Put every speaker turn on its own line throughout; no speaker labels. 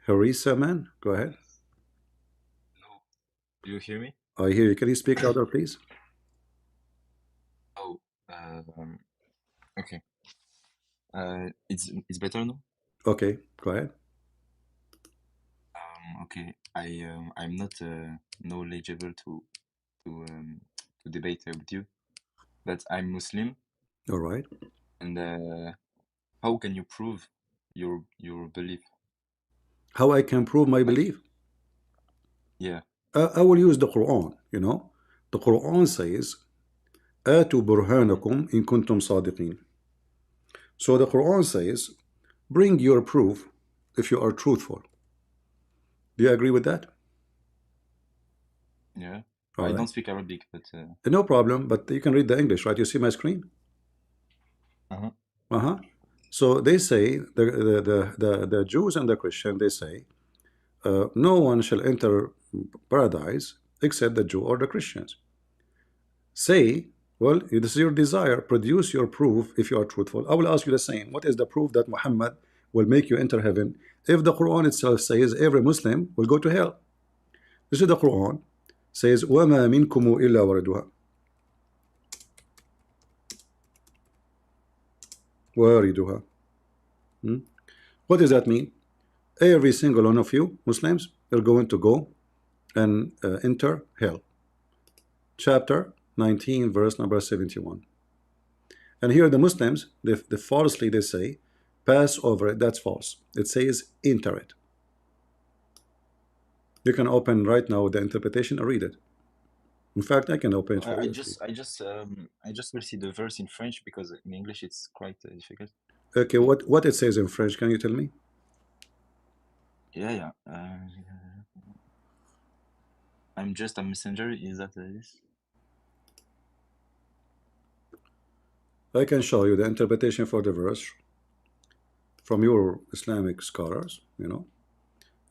Harissa, man, go ahead.
No. Do you hear me?
I hear you. Can you speak louder, please?
Oh, okay. It's better now.
Okay, go ahead.
Okay. I'm not knowledgeable to debate with you, but I'm Muslim,
All right.
and how can you prove your belief?
How I can prove my
Like,
belief?
yeah,
I will use the Quran, you know. The Quran says, آتوا برهانكم إن كنتم صادقين. So the Quran says, bring your proof if you are truthful. Do you agree with that?
yeah.
All
I
right.
don't speak Arabic, but
No problem, but you can read the English, right? You see my screen?
uh-huh.
Uh-huh. So they say, the Jews and the Christian, they say, no one shall enter paradise except the Jew or the Christians. Say, well, this is your desire. Produce your proof if you are truthful. I will ask you the same. What is the proof that Muhammad will make you enter heaven if the Quran itself says every Muslim will go to hell? This is the Quran. Says, وَمَا مِنْكُمُ إِلَّا وَرَدُهَا. وَارِدُهَا. What does that mean? Every single one of you, Muslims, are going to go and enter hell. Chapter 19, verse number 71. And here the Muslims, they falsely they say, pass over it. That's false. It says enter it. You can open right now the interpretation and read it. In fact, I can open it for
I
you.
just will see the verse in French because in English it's quite difficult.
Okay,
Yeah,
what it says in French? Can you tell me?
yeah. I'm just a messenger. Is that this?
I can show you the interpretation for the verse from your Islamic scholars, you know,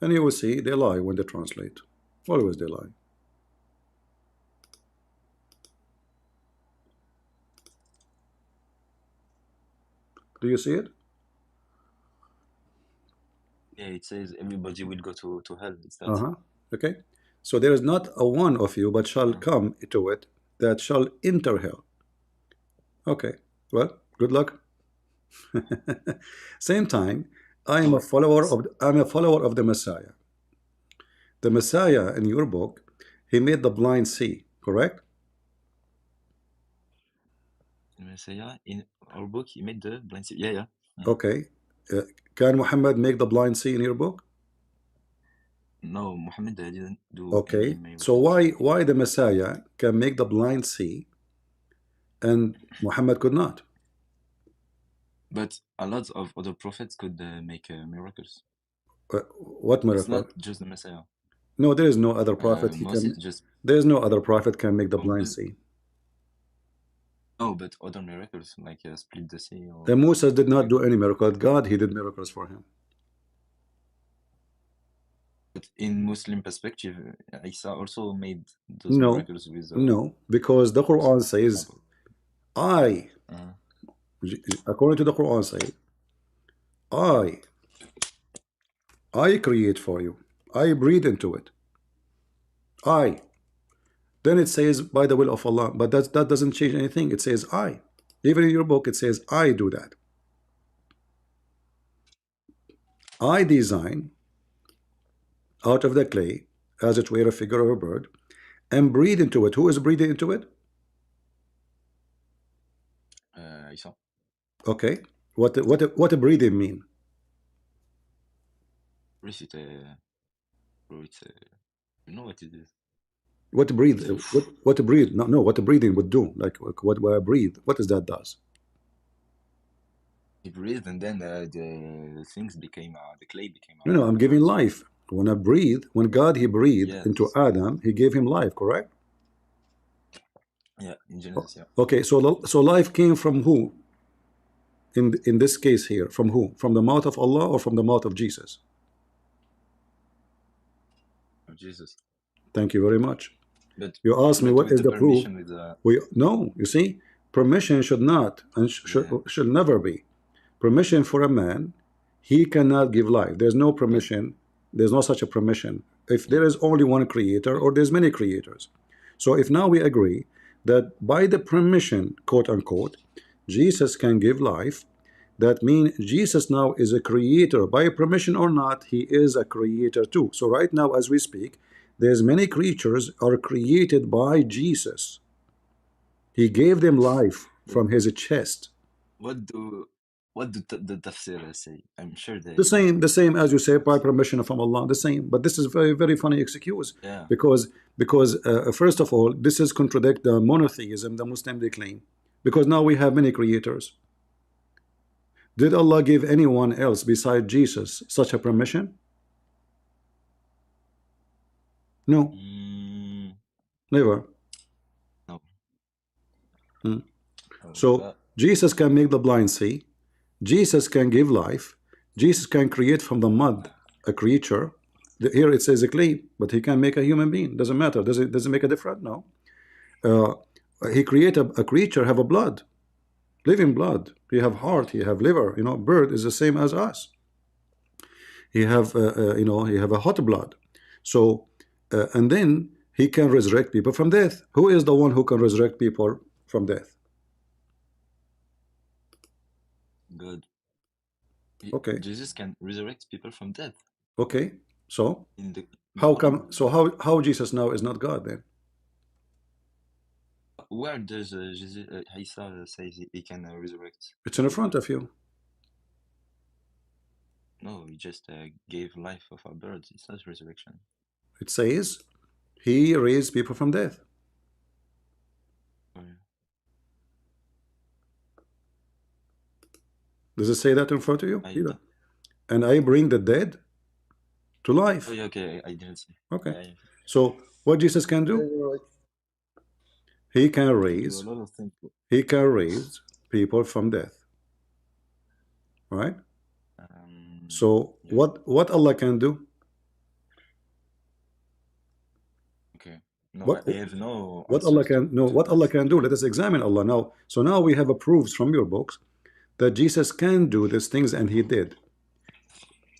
and you will see they lie when they translate. Always they lie. Do you see it?
Yeah, it says everybody will go to hell. It's that.
Uh-huh. Okay. So there is not a one of you, but shall come to it that shall enter hell. Okay. Well, good luck. Same time,
Oh,
I'm a follower of the Messiah. The Messiah in your book, he made the blind see, correct?
Messiah in our book he made the blind. Yeah, yeah.
Okay. Uh, can Muhammad make the blind see in your book?
No, Muhammad didn't do any
Okay. So
miracle.
why the Messiah can make the blind see and Muhammad could not?
But a lot of other prophets could make miracles.
What
It's
miracle?
not just the Messiah.
No, there is no other prophet he
Moses
can.
just
There is no other prophet can make the blind
Moses.
see.
No, but other miracles like split the sea or.
And Moses did not do any miracle. God, he did miracles for him.
But in Muslim perspective, Isa also made those
No,
miracles with
no, because the Quran says,
example.
I, according to the Quran, say, I, I create for you. I breathe into it. I. Then it says by the will of Allah, but that doesn't change anything. It says I. Even in your book, it says I do that. I design out of the clay, as it were a figure of a bird, and breathe into it. Who is breathing into it?
Isa.
Okay. What a breathing mean?
It's you know what it is.
What breathe? What breathe? No. What breathing would do? Like what I breathe? What is that does?
He breathed, and then the things became the clay became.
No. I'm giving life. When I breathe, when God he breathed
Yes.
into Adam, he gave him life. Correct?
Yeah, in Genesis. Yeah.
Okay. So life came from who? In this case here, from who? From the mouth of Allah or from the mouth of Jesus?
Of Jesus.
Thank you very much.
But
you asked me what is the proof? No, you see, permission should not and should never be permission for a man. He cannot give life. There's no permission There's no such a permission. If
Yeah.
there is only one creator or there's many creators. So if now we agree that by the permission, quote unquote, Jesus can give life, that means Jesus now is a creator by permission or not, he is a creator too. So right now as we speak, there's many creatures are created by Jesus. He gave them life
But
from his chest.
what do the tafsir say? I'm sure
The same as you say, by permission from Allah, the same. But this is very, very funny excuse,
yeah.
because first of all, this is contradict the monotheism the Muslim they claim, because now we have many creators. Did Allah give anyone else beside Jesus such a permission? No,
Mm,
never.
no.
Hmm.
Oh,
So
but
Jesus can make the blind see. Jesus can give life. Jesus can create from the mud a creature. Here it says a clay, but he can make a human being. Doesn't matter. Does it make a difference? No. Uh, he created a creature have a blood, living blood. He have heart. He have liver. Bird is the same as us. He have he have a hot blood. So and then he can resurrect people from death. Who is the one who can resurrect people from death?
God,
Okay,
Jesus can resurrect people from death
okay. So
in the
how
Quran.
come? So how Jesus now is not God then?
Where does Jesus, Isa say he can resurrect
It's in the front
people?
of you.
No, he just gave life of a bird. It's not resurrection.
It says he raised people from death.
Oh,
Does it say that in front of you?
I
Here.
don't.
And I bring the dead to
Oh
life.
yeah, okay. I didn't see.
Okay.
I
So what Jesus can
Yeah,
do?
you're right.
He can
He can do a
raise.
lot of things.
He can raise people from death. Right? So
Yeah.
what Allah can do?
Okay. No,
What
I have no
what Allah
answers
can no
to
what
that.
Allah can do? Let us examine Allah now. So now we have a proofs from your books that Jesus can do these things, and he did.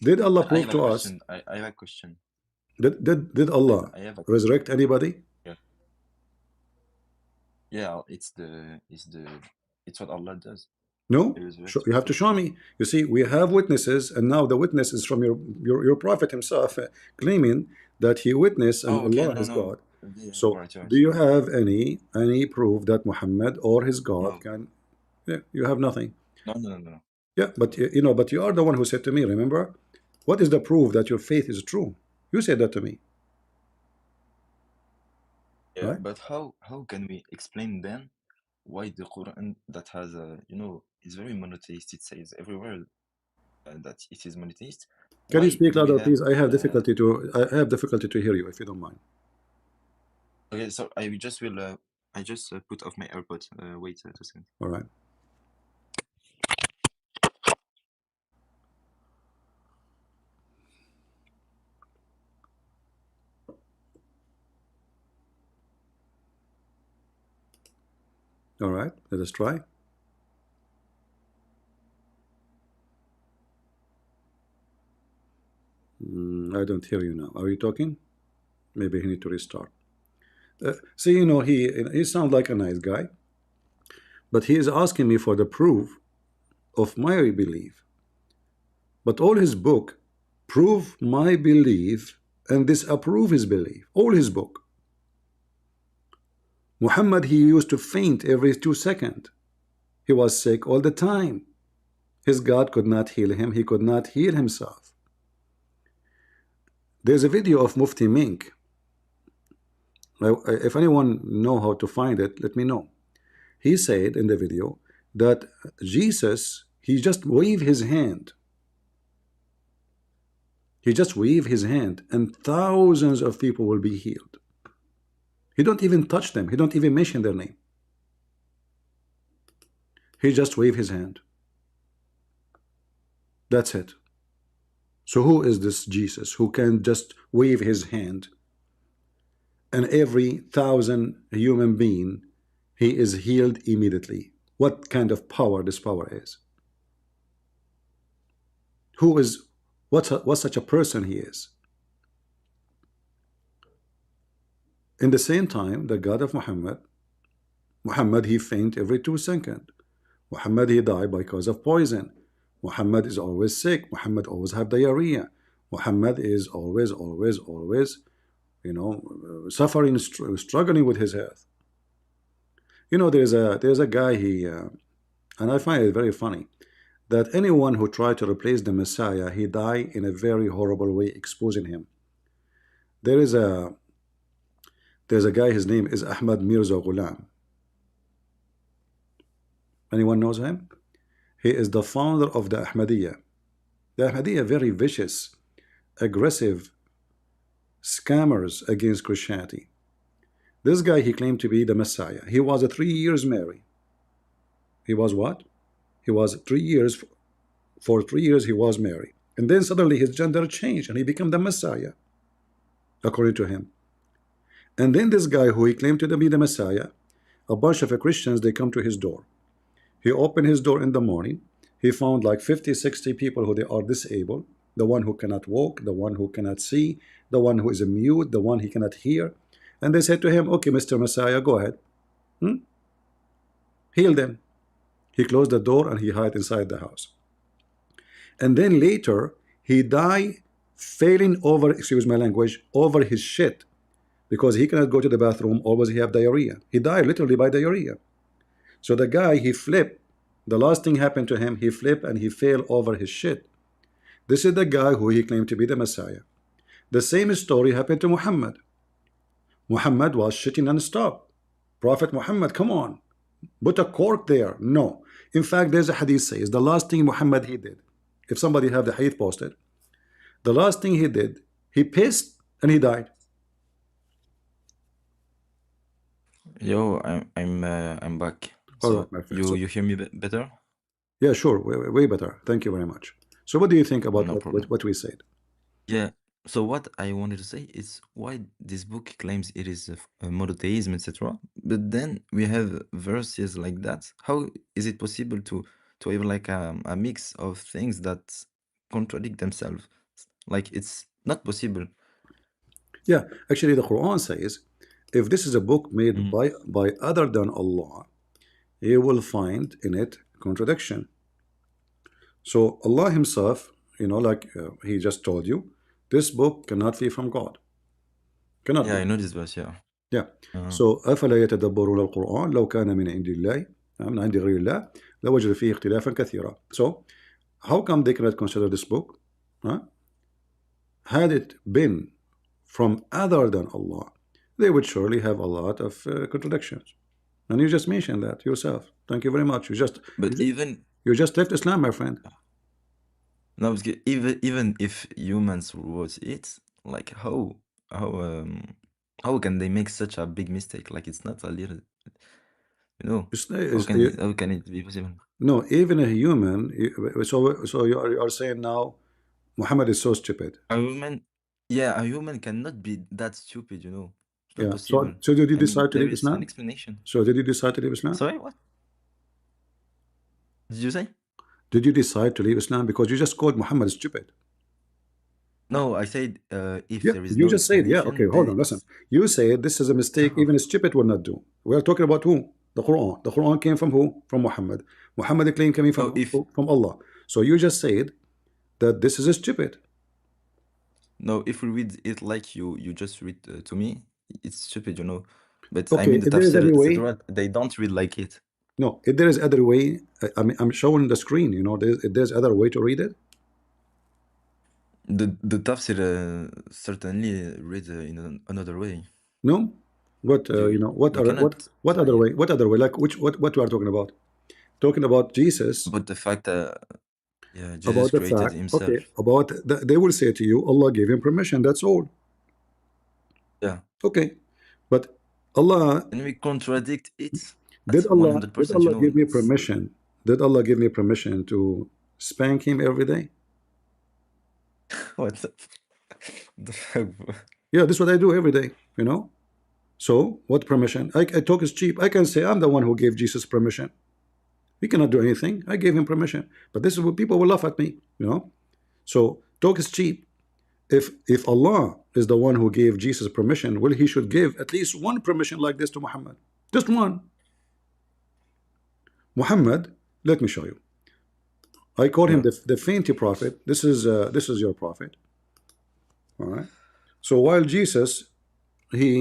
Did Allah
But I
prove
have a
to us?
question. I have a question.
Did Allah
I have a question.
resurrect anybody?
Yeah. Yeah, it's what Allah does.
No.
He resurrects
You have to
people.
show me. You see, we have witnesses, and now the witness is from your prophet himself, claiming that he witnessed and
Oh, okay.
Allah
No,
is
no.
God.
Yeah,
So,
right, right.
do you have any proof that Muhammad or his God
No,
can? Yeah, you have nothing.
no, no, no, no.
Yeah, but but you are the one who said to me. Remember, what is the proof that your faith is true? You said that to me,
Yeah,
right?
but how can we explain then why the Quran that has a is very monotheist? It says everywhere that it is monotheist.
Can you
Why
speak
do we
louder,
have
please? I have difficulty to hear you if you don't mind.
okay? So I just put off my AirPods. Wait a second.
All right. All right. Let us try. I don't hear you now. Are you talking? Maybe he need to restart. See, he sounds like a nice guy, but he is asking me for the proof of my belief. But all his book prove my belief and disapprove his belief. All his book. Muhammad, he used to faint every 2 seconds. He was sick all the time. His God could not heal him. He could not heal himself. There's a video of Mufti Mink. If anyone know how to find it, let me know. He said in the video that Jesus, he just waved his hand. He just waved his hand and thousands of people will be healed. He don't even touch them. He don't even mention their name. He just waved his hand. That's it. So who is this Jesus who can just wave his hand and every 1,000 human being, he is healed immediately? What kind of power this power is? Who is, what such a person he is? In the same time, the God of Muhammad, he faint every 2 seconds. Muhammad, he died because of poison. Muhammad is always sick. Muhammad always have diarrhea. Muhammad is always, suffering, struggling with his health. There's a guy, and I find it very funny that anyone who tried to replace the Messiah, he died in a very horrible way, exposing him. There is a there's a guy, his name is Ahmad Mirza Ghulam. Anyone knows him? He is the founder of the Ahmadiyya. The Ahmadiyya, very vicious, aggressive scammers against Christianity. This guy, he claimed to be the Messiah. He was 3 years married. He was what? He was 3 years, for 3 years he was married. And then suddenly his gender changed and he became the Messiah, according to him. And then this guy who he claimed to be the Messiah, a bunch of Christians, they come to his door. He opened his door in the morning. He found like 50, 60 people who they are disabled, the one who cannot walk, the one who cannot see, the one who is a mute, the one he cannot hear. And they said to him, okay, Mr. Messiah, go ahead. Heal them. He closed the door and he hid inside the house. And then later, he died failing over, excuse my language, over his shit, because he cannot go to the bathroom, always he have diarrhea. He died literally by diarrhea. So the guy, he flipped. The last thing happened to him, he flipped and he fell over his shit. This is the guy who he claimed to be the Messiah. The same story happened to Muhammad. Muhammad was shitting non-stop. Prophet Muhammad, come on, put a cork there. No. In fact, there's a hadith says the last thing Muhammad he did, if somebody have the hadith posted, the last thing he did, he pissed and he died.
Yo, I'm back.
All right,
So
my friend.
you hear me better?
Yeah, sure, way better. Thank you very much. So what do you think about
No problem.
what we said?
Yeah. So what I wanted to say is why this book claims it is a monotheism, etc. But then we have verses like that. How is it possible to have like a mix of things that contradict themselves? Like it's not possible.
Yeah, actually, the Quran says, if this is a book made
Mhm.
by other than Allah, you will find in it contradiction. So Allah Himself, like He just told you, this book cannot be from God. Cannot
Yeah,
be.
I know this verse. Yeah.
Yeah.
Uh,
So أفلا يتدبرون القرآن لو كان من عند الله من عند غير الله لوجدوا فيه اختلافا كثيرا. So how come they cannot consider this book? Huh? Had it been from other than Allah, they would surely have a lot of contradictions. And you just mentioned that yourself. Thank you very much.
but even
You just left Islam, my friend.
no, because even if humans wrote it, like how how can they make such a big mistake? Like it's not a little, you know, how can it be possible?
No, even a human. So you are saying now Muhammad is so stupid.
A human, yeah, a human cannot be that stupid, you know. It's not
Yeah.
possible.
So did you
I mean,
decide to
there
leave
is an
Islam?
explanation.
So did you decide to leave Islam?
Sorry, what did you say?
Did you decide to leave Islam because you just called Muhammad stupid?
No, I said if
Yeah,
there is
you
no
just said, yeah, okay,
explanation,
hold
then
on, listen.
it's
You said this is a mistake even a stupid will not do. We are talking about who? The Quran. The Quran came from who? From Muhammad. Muhammad claimed coming from
no if
who? From Allah. So you just said that this is a stupid.
no if we read it like you just read to me, it's stupid, you know. But I
Okay,
mean the
if there is
tafsir,
any way,
etc. They don't read like it.
no, if there is other way, I'm showing the screen, if there's other way to read it.
The tafsir certainly read in another way.
No? What,
You
what
you
other,
cannot
what
try
other
it.
way? What other way? Like what we are talking about? Talking about Jesus,
But the fact that yeah, Jesus
about the
created
fact,
himself.
okay, they will say to you, Allah gave him permission, that's all.
Yeah.
Okay, but Allah
And we contradict it at
did Allah did
100%, you
Allah
know.
give me
It's
permission? Did Allah give me permission to spank him every day?
what the fuck, bro?
Yeah, this is what I do every day. So what permission? I talk is cheap. I can say I'm the one who gave Jesus permission. He cannot do anything. I gave him permission. But this is what people will laugh at me. So talk is cheap. If Allah is the one who gave Jesus permission, well, he should give at least one permission like this to Muhammad. Just one. Muhammad, let me show you. I call him
Yeah.
the fainty prophet. This is your prophet. All right. So while Jesus, he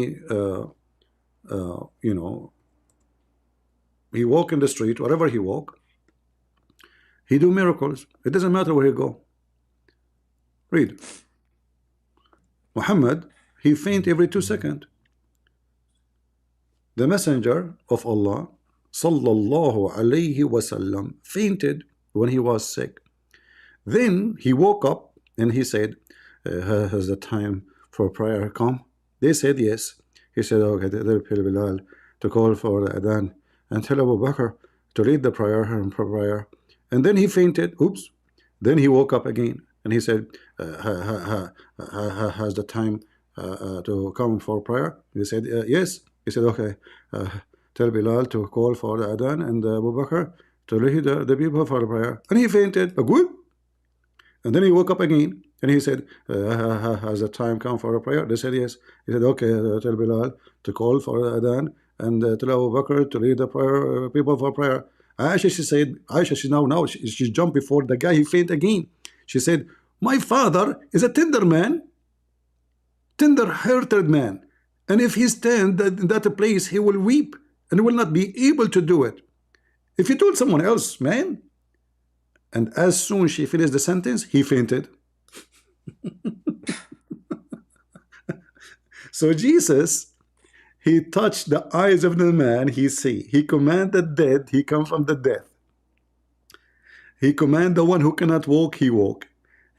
you know, he walk in the street, wherever he walk, he do miracles. It doesn't matter where he go. Read. Muhammad, he faint every 2 seconds. The messenger of Allah, sallallahu alayhi wasallam, fainted when he was sick. Then he woke up and he said, has the time for prayer come? They said yes. He said, okay, tell Bilal to call for the adhan and tell Abu Bakr to lead the prayer and prayer. And then he fainted. Oops. Then he woke up again and he said, has the time to come for prayer? He said, yes. He said, okay, tell Bilal to call for the adhan and Abu Bakr to lead the people for the prayer. And he fainted. Good. And then he woke up again and he said, has the time come for a prayer? They said yes. He said, okay, tell Bilal to call for the adhan and tell Abu Bakr to lead the prayer, people for prayer. Aisha, she said, Aisha, she jumped before the guy, he fainted again. She said, my father is a tender man, tender-hearted man. And if he stand in that place, he will weep and will not be able to do it. If you told someone else, man, and as soon as she finished the sentence, he fainted. So Jesus, he touched the eyes of the man, he see. He commanded dead, he come from the death. He command the one who cannot walk, he walk.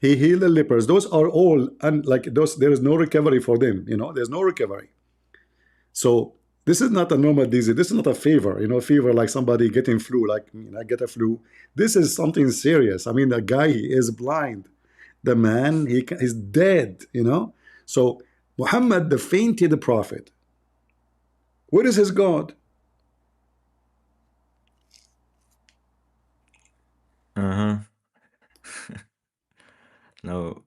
He healed the lepers. Those are all, and like those, there is no recovery for them. You know, there's no recovery. So this is not a normal disease. This is not a fever. You know, fever like somebody getting flu, like I get a flu. This is something serious. I mean, the guy is blind. The man he's dead. You know. So Muhammad, the fainted prophet. What is his God?
Uh-huh. No,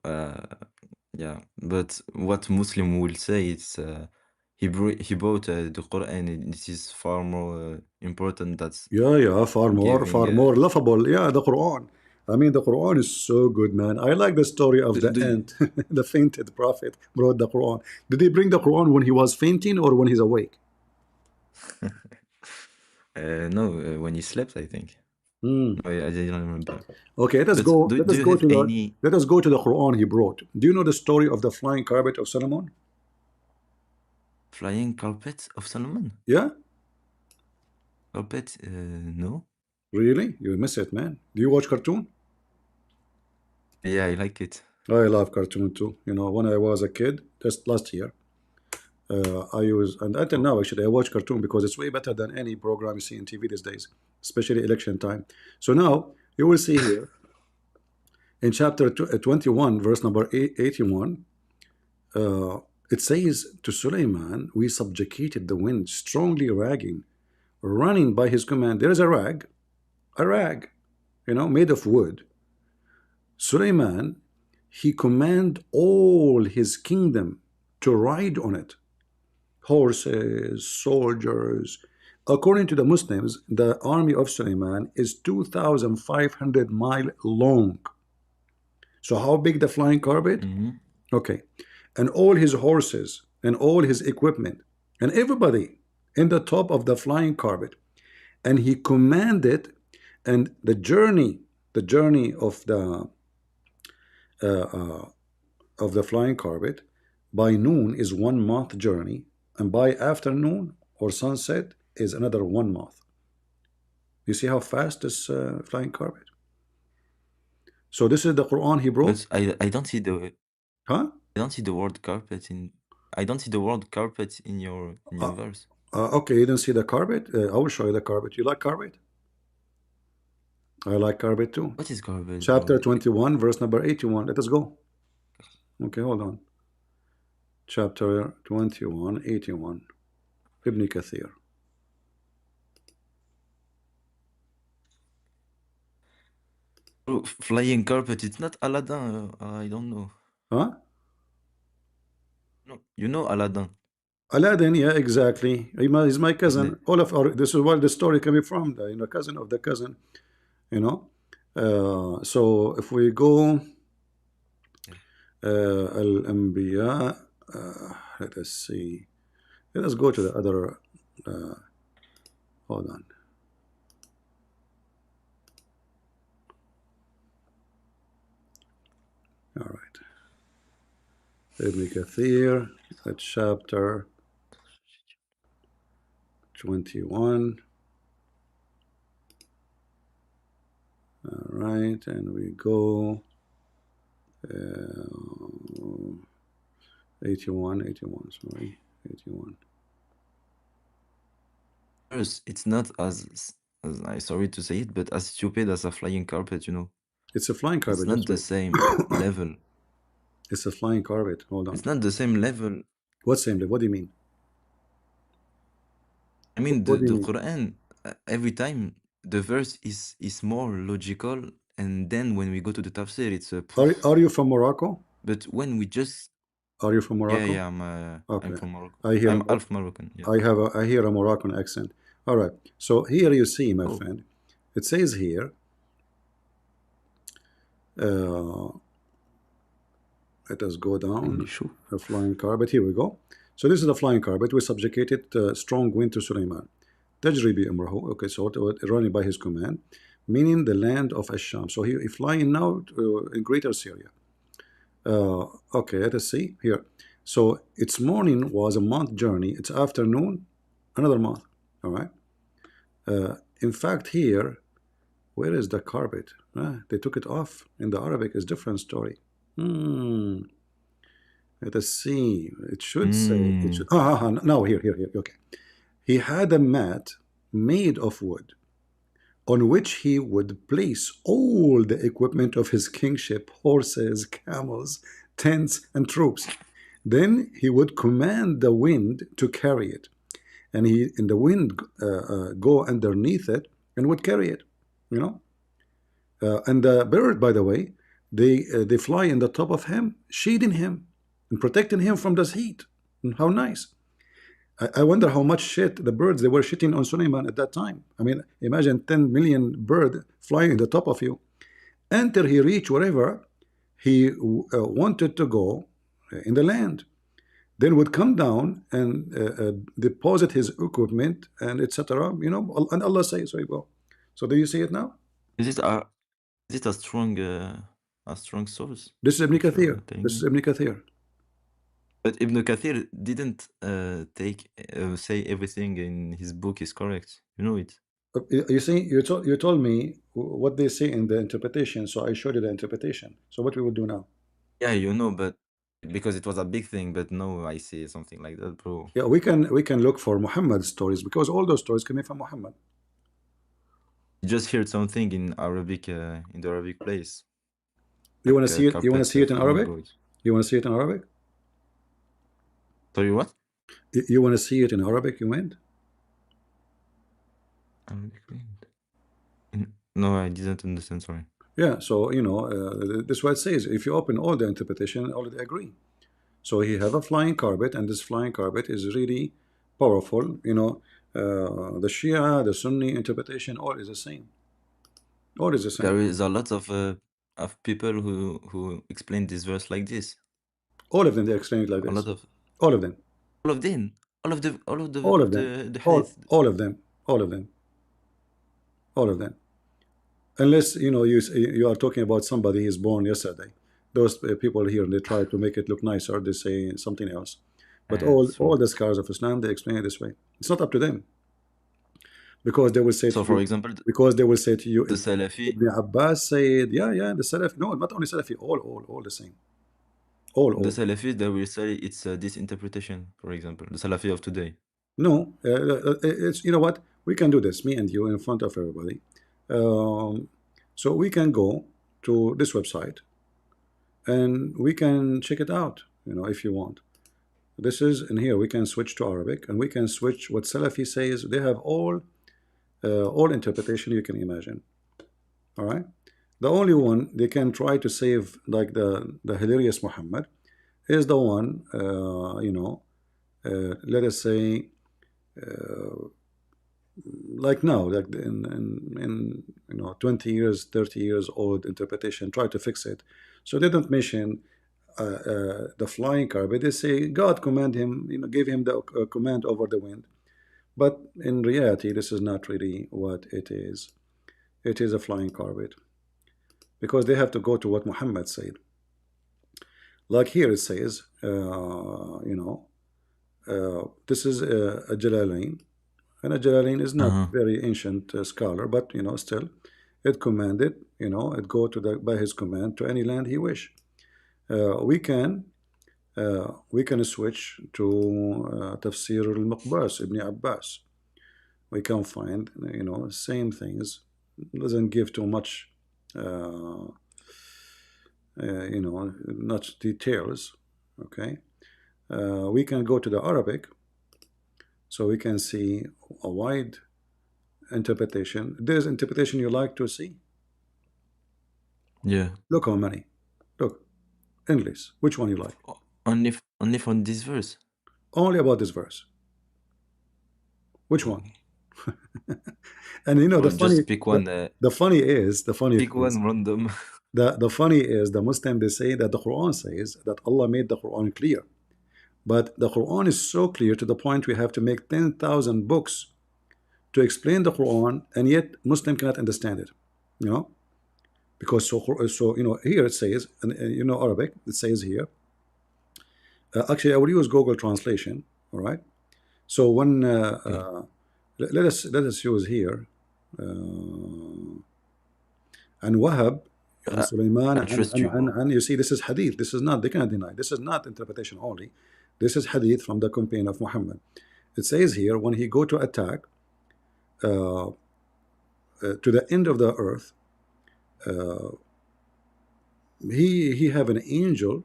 yeah, but what Muslim will say is he brought the Quran, and this is far more important than
Yeah,
giving.
far more laughable. Yeah, the Quran. I mean, the Quran is so good, man. I like the story of the
Do
ant, the fainted prophet brought the Quran. Did he bring the Quran when he was fainting or when he's awake?
no, when he slept, I think.
Hmm.
No, I didn't remember.
Okay, let us
But
go. Let
do
us
you
go
have
to the.
any
Let us go to the Quran he brought. Do you know the story of the flying carpet of Solomon?
flying carpet of Solomon?
Yeah,
Carpet? No.
really? You miss it, man. Do you watch cartoon?
Yeah, I like it.
I love cartoon too. You know, when I was a kid, just last year, I was, and until now actually, I watch cartoon because it's way better than any program you see in TV these days, especially election time. So now you will see here in chapter 21, verse number 81, uh, it says to Suleiman, we subjugated the wind, strongly ragging, running by his command. There is a rag, you know, made of wood. Suleiman, he command all his kingdom to ride on it. Horses, soldiers. According to the Muslims, the army of Suleiman is 2,500 miles long. So how big the flying carpet?
Hmm.
Okay. And all his horses and all his equipment and everybody in the top of the flying carpet. And he commanded, and the journey uh, uh, of the flying carpet by noon is 1 month journey, and by afternoon or sunset is another 1 month. You see how fast this flying carpet? So this is the Quran he brought,
But I don't see the
huh?
I don't see the word carpet in I don't see the word carpet in
Uh,
your verse.
okay, you didn't see the carpet? I will show you the carpet. You like carpet? I like carpet too.
What is carpet,
Chapter
bro?
21, verse number 81. Let us go. Okay, hold on. Chapter 21, 81. Ibn Kathir.
Bro, flying carpet, it's not Aladdin. I don't know.
Huh?
You know Aladdin.
Aladdin, yeah, exactly. He's my cousin.
The,
All of our, this is where the story coming from, the, cousin of the cousin, you know. So if we go, Al-Anbiya, let us see. Let us go to the other, hold on. All right. Ibn Kathir, chapter 21. All right, and we go 81, sorry, 81.
first, it's not as I sorry to say it, but as stupid as a flying carpet, you know.
It's a flying
It's
carpet,
not
just
the
wait.
same level.
It's a flying carpet, hold on.
It's not the same level.
What same? What do you mean?
I mean,
What do you
the
mean?
Quran, every time the verse is more logical, and then when we go to the tafsir, it's a poof.
Are you from Morocco?
But when we just
Are you from
yeah,
Morocco?
yeah, I'm
Okay.
from Morocco.
I hear
I'm half Moroccan. Yeah.
I hear a Moroccan accent. All right. So here you see, my
Oh,
friend, it says here, uh, let us go
really
down
sure.
a flying carpet. Here we go. So this is the flying carpet. We subjugated strong wind to Sulaiman. Tajri bi amrahu. Okay, so running by his command, meaning the land of Asham. So he flying now in greater Syria. Okay, let us see here. So its morning was a month journey. Its afternoon, another month. All right. In fact, here, where is the carpet? They took it off. In the Arabic, is different story. Hmm. Let us see. It should say. It should.
Mm.
No, here. Okay. He had a mat made of wood on which he would place all the equipment of his kingship, horses, camels, tents, and troops. Then he would command the wind to carry it, and the wind go underneath it and would carry it. You know, and the bird, by the way, they fly in the top of him, shading him and protecting him from this heat. And how nice! I wonder how much shit the birds they were shitting on Suleiman at that time. I mean, imagine 10 million bird flying in the top of you until he reached wherever he wanted to go in the land. Then would come down and deposit his equipment and etc. You know, and Allah says, so you go. So do you see it now?
Is it a strong source?
This is Ibn
What
Kathir.
you're telling
This is
me?
Ibn Kathir.
But Ibn Kathir didn't take say everything in his book is correct. You know it.
You see, you told me what they say in the interpretation, so I showed you the interpretation. So what we would do now?
Yeah, you know, but because it was a big thing. But no, I see something like that, bro.
Yeah, we can look for Muhammad stories because all those stories coming from Muhammad.
You just heard something in Arabic, in the Arabic place,
You want
like
to see it? You want to
carpet
see it in
flying
Arabic?
boys.
You want to see it in Arabic?
Sorry, what?
You want to see it in Arabic? You meant?
Arabic wind. No, I didn't understand. Sorry.
Yeah. So this is what it says. If you open all the interpretation, all they agree. So he have a flying carpet, and this flying carpet is really powerful. The Shia, the Sunni interpretation, all is the same. All is the same.
There is a lot of people who explain this verse like this.
All of them they explain it like
A lot
this.
of
All of them.
all of them, all
All
of
of them.
the
All
hadith.
all of them. All of them. All of them. Unless you are talking about somebody is born yesterday. Those people here they try to make it look nicer. They say something else. But
It's
all
true.
the scholars of Islam they explain it this way. It's not up to them because they will say
So,
to
for
you
example, the Salafi,
Ibn Abbas said, yeah, the Salafi. No, not only Salafi, all the same. All.
they will say it's this interpretation. For example, the Salafi of today.
No, it's what we can do this, me and you, in front of everybody. Um, so we can go to this website and we can check it out. If you want. This is in here. We can switch to Arabic and we can switch what Salafi says. They have all interpretation you can imagine. All right. The only one they can try to save like the hilarious Muhammad. is the one, let us say, like now, like in 20 years, 30 years old interpretation, try to fix it. So they don't mention the flying car, but they say God command him, gave him the command over the wind. But in reality, this is not really what it is. It is a flying carpet because they have to go to what Muhammad said. Like here it says, this is a Jalalain, and a Jalalain is not
Uh-huh.
very ancient scholar, but still, it commanded, it go to the by his command to any land he wish. We can switch to Tafsir al-Muqbas Ibn Abbas. We can find same things. Doesn't give too much uh, not details. Okay, we can go to the Arabic, so we can see a wide interpretation. There's interpretation you like to see.
Yeah.
Look how many. Look, English. Which one you like?
Only from this verse.
Only about this verse. Which
Oh.
one? And the
Or
funny,
just pick
the,
one.
the funny
Pick
thing is,
one random.
the funny is the Muslim they say that the Quran says that Allah made the Quran clear. But the Quran is so clear to the point we have to make 10,000 books to explain the Quran, and yet Muslim cannot understand it. You know, because so here it says, and Arabic, it says here. Actually, I will use Google Translation. All right. So when
Okay.
let us use here, and Wahab and
I,
Sulaiman
I trust you, bro.
and you see this is hadith. This is not, they cannot deny. This is not interpretation only. This is hadith from the companion of Muhammad. It says here when he go to attack to the end of the earth, he have an angel.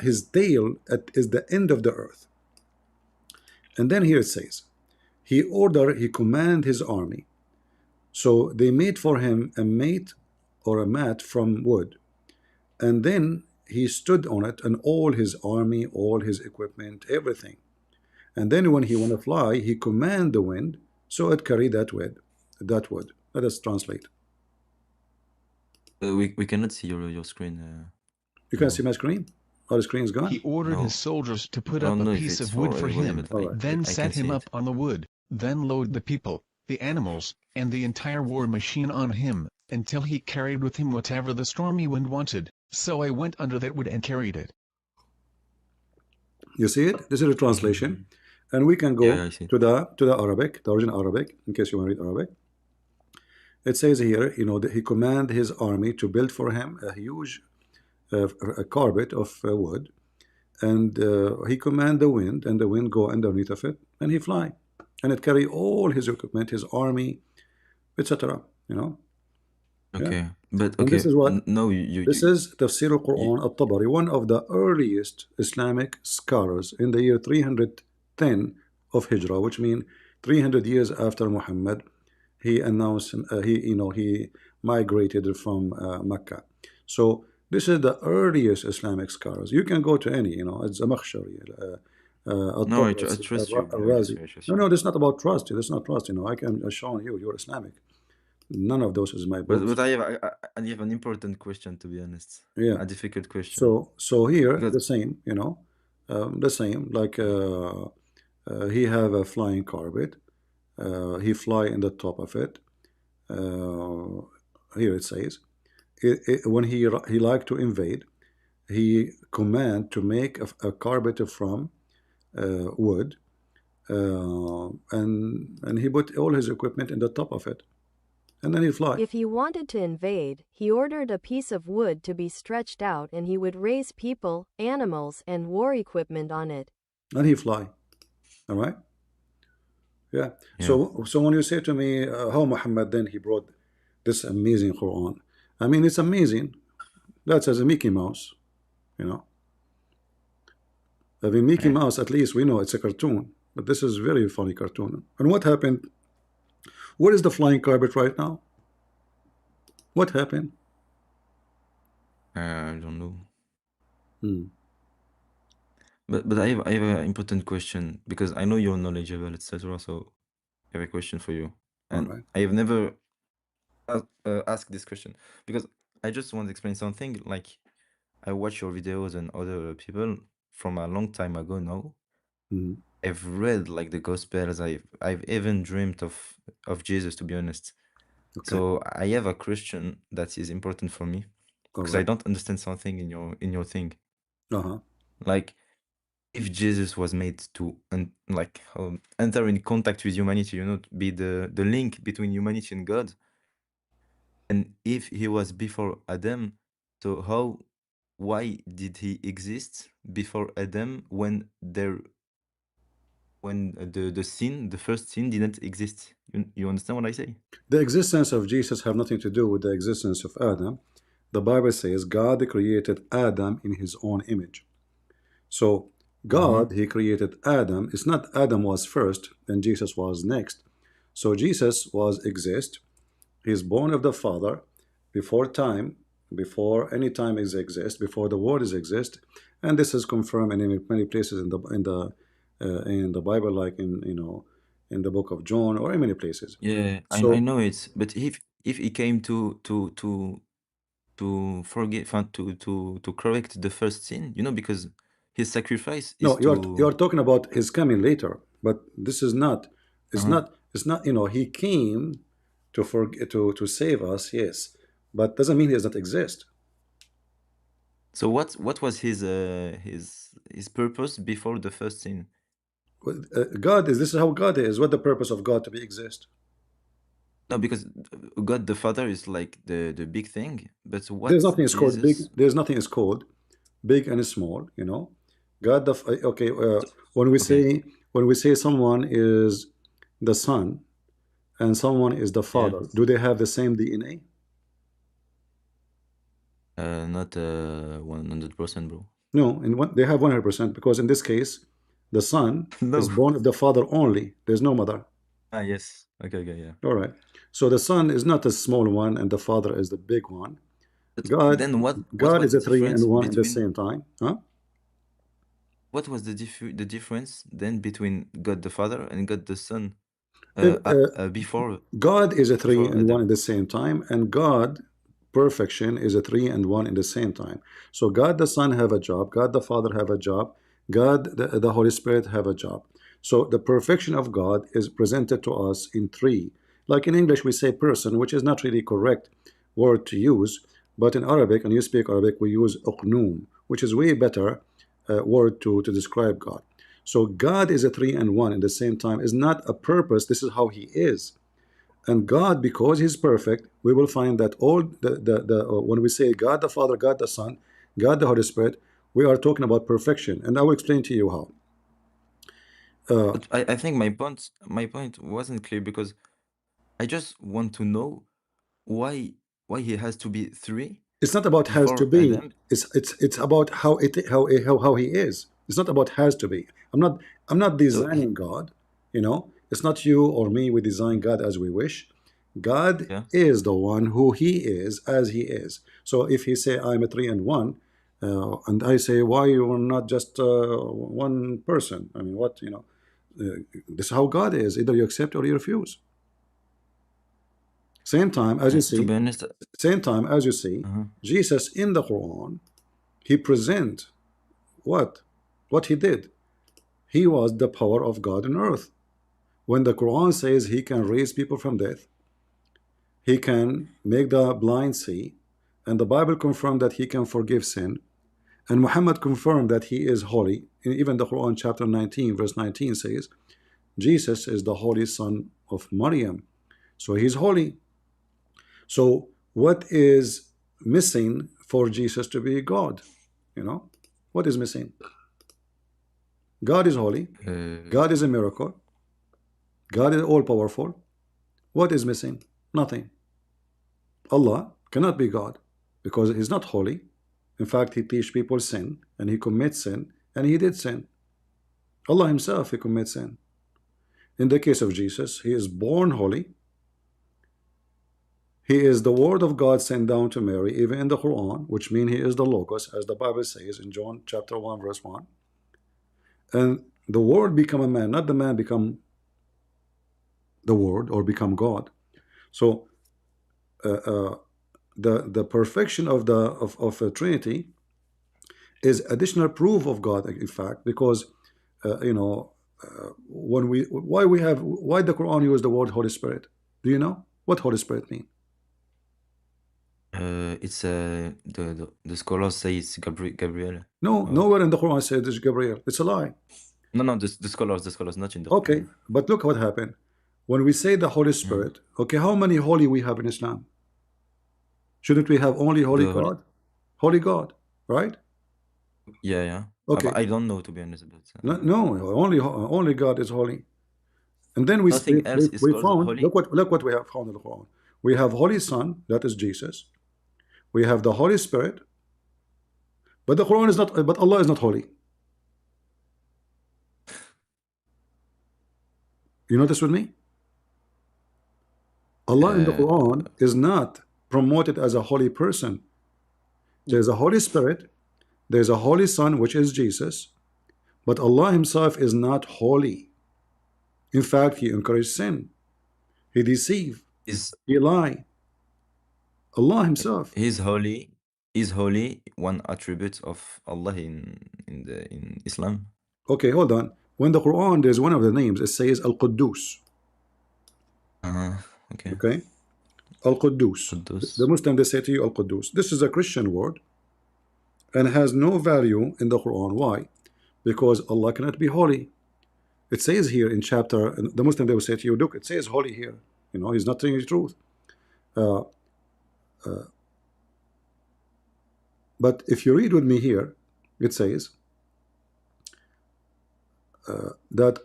His tail is the end of the earth, and then here it says he command his army. So they made for him a mate or a mat from wood, and then he stood on it, and all his army, all his equipment, everything. And then when he want to fly, he command the wind, so it carry that wood. That wood. Let us translate.
We cannot see your screen.
You can see
No.
my screen. Oh, the screen is
He
gone.
ordered his
No.
soldiers to
I
put up
don't
a
know if
piece
it's
of wood
for
for
everybody,
him,
but
All right.
then
I can
set him
see
up
it.
on the wood, then load the people, the animals, and the entire war machine on him, until he carried with him whatever the stormy wind wanted. So I went under that wood and carried it.
You see it? This is a translation,
Mhm.
and we can
Yeah,
go
I see it.
to the Arabic, the original Arabic, in case you want to read Arabic. It says here, that he command his army to build for him a huge a carpet of wood, and he command the wind, and the wind go underneath of it, and he fly, and it carry all his equipment, his army, etc. Yeah.
Okay. But
And this
okay.
is what
No,
this is Tafsir
you
al-Quran al-Tabari, one of the earliest Islamic scholars in the year 310 of Hijrah, which means 300 years after Muhammad. He announced he migrated from Mecca. So this is the earliest Islamic scholars. You can go to any, Zamakhshari,
no, I
Al-Tabrasi,
trust you, bro. I trust
Al-Razi.
you. I trust
No,
you.
no, this is not about trust. This is not trust. I can show you you're Islamic. None of those is my books.
But I have an important question, to be honest.
Yeah.
A difficult question.
So here
Because
the same, the same. Like he have a flying carpet. He fly in the top of it. Uh, Here it says, when he like to invade, he command to make a carpet from wood, and he put all his equipment in the top of it, and then he fly,
If he wanted to invade, he ordered a piece of wood to be stretched out and he would raise people, animals, and war equipment on it.
and he fly. All right. Yeah.
yeah.
So when you say to me, how Muhammad then he brought this amazing Quran, I mean it's amazing. That's as a Mickey Mouse, you know. I mean Mickey
Yeah.
Mouse, at least we know it's a cartoon, but this is very funny cartoon. And what happened? What is the flying carpet right now? What happened?
I don't know.
Hmm.
But I have an important question because I know you're knowledgeable, etc. So I have a question for you,
All
and
right.
I have never asked this question because I just want to explain something. Like I watch your videos and other people from a long time ago now.
Mhm.
I've read like the Gospels. I've even dreamt of Jesus, to be honest.
Okay.
So I have a question that is important for me
All
because I
right.
don't understand something in your thing.
Uh-huh.
Like if Jesus was made to enter in contact with humanity, you know, to be the link between humanity and God, and if he was before Adam, so why did he exist before Adam when the sin, the first sin, didn't exist? You understand what I say?
The existence of Jesus have nothing to do with the existence of Adam. The Bible says God created Adam in his own image. So
Mm-hmm.
God, he created Adam. It's not Adam was first, then Jesus was next. So Jesus was exist. He's born of the Father before time, before any time is exist, before the world is exist, and this is confirmed in many places in the Bible, like in in the book of John or in many places.
Yeah, I
So
know it. But if he came to forgive, to correct the first sin, you know, because his sacrifice is
no, you
to.
are talking about his coming later, but this is not. It's
Uh-huh.
not. It's not. He came to save us, yes, but doesn't mean he does not exist.
So what was his purpose before the first sin?
God is. This is how God is. What the purpose of God to be exist?
No, because God the Father is like the big thing, but
There's
what
nothing is called big.
Jesus?
There's nothing is called big and small. God. Okay.
So,
When we
okay,
say someone is the son and someone is the
yeah,
father, do they have the same DNA?
not 100%, bro.
No, they have 100% because in this case, the son is
No.
born of the father only. There's no mother.
Ah, yes. Okay, okay, yeah.
All right. So the son is not a small one, and the father is the big one.
But
God,
then what
God
was
is
the
a three and
difference
one at the
between
same time. Huh?
what was the difference then between God the Father and God the Son
If,
before
God is a three and one
Adam?
at the same time, and God, perfection, is a three and one at the same time. So God the Son have a job, God the Father have a job, God the Holy Spirit have a job. So the perfection of God is presented to us in three. Like in English, we say person, which is not really correct word to use, but in Arabic, and you speak Arabic, we use uqnoom, which is way better word to describe God. So God is a three and one at the same time, is not a purpose. This is how he is. And God, because He's perfect, we will find that all when we say God the Father, God the Son, God the Holy Spirit, we are talking about perfection. And I will explain to you how.
But I think my point wasn't clear because I just want to know why why he has to be three
It's not about has to
before
be.
Adam.
It's about how He is. It's not about has to be. I'm not
So
designing God. It's not you or me. We design God as we wish. God
yeah.
is the one who He is as He is. So if He say I'm a three and one, and I say why you are not just one person? I mean, what this is how God is. Either you accept or you refuse. Same time as you
To
see,
be honest,
same time as you see,
uh-huh.
Jesus in the Quran, he present what he did. He was the power of God on earth. When the Quran says he can raise people from death, he can make the blind see, and the Bible confirmed that he can forgive sin, and Muhammad confirmed that he is holy. And even the Quran chapter 19 verse 19 says Jesus is the holy son of Maryam, so he's holy. So what is missing for Jesus to be God? What is missing? God is holy,
uh,
God is a miracle, God is all powerful. What is missing? Nothing. Allah cannot be God because he's not holy. In fact, he teach people sin and he commits sin and he did sin. Allah himself, he commits sin. In the case of Jesus, he is born holy. He is the word of God sent down to Mary, even in the Quran, which means he is the Logos, as the Bible says in John chapter 1 verse 1. and the word become a man, not the man become the word or become God. So the perfection of a Trinity is additional proof of God, in fact, because when why the Quran use the word Holy Spirit? Do you know what Holy Spirit mean?
It's the scholars say it's Gabriel.
No,
Oh.
nowhere in the Quran says it's Gabriel. It's a lie.
No, the scholars, not in the
Okay,
Quran.
but look what happened when we say the Holy Spirit. Okay, how many holy we have in Islam? Shouldn't we have only holy
The Holy,
God? Holy God, right?
yeah.
Okay,
But I don't know, to be honest, but
no, only God is holy. And then
nothing else is
we
called
found,
holy.
look what we have found in the Quran. We have Holy Son, that is Jesus. We have the Holy Spirit, but the Quran is not, but Allah is not holy. You notice with me? Allah in the Quran is not promoted as a holy person. There's a Holy Spirit, there's a Holy Son, which is Jesus, but Allah Himself is not holy. In fact, He encouraged sin, He deceive,
Is
He lie. Allah Himself.
He's holy. Is holy one attribute of Allah in Islam?
Okay, hold on. When the Quran, there's one of the names, it says Al-Quddus.
Okay.
Okay? Al-Quddus.
Quddus.
The Muslim, they say to you Al-Quddus. This is a Christian word and has no value in the Quran. Why? Because Allah cannot be holy. It says here in chapter, the Muslim, they will say to you, look, it says holy here. You know, he's not telling the truth. But if you read with me here, it says that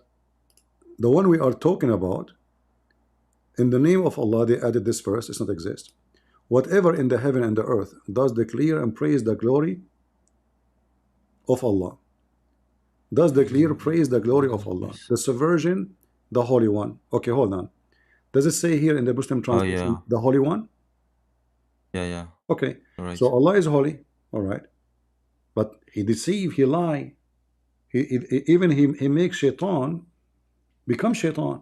the one we are talking about, in the name of Allah, they added this verse, does not exist. Whatever in the heaven and the earth does declare and praise the glory of Allah. Does declare, praise the glory of Allah. The subversion, the Holy One. Okay, hold on. Does it say here in the Muslim translation,
yeah.
the Holy One?
Yeah.
Okay,
Right.
so Allah is holy, all right. But He deceive, He lie. He makes shaitan become shaitan.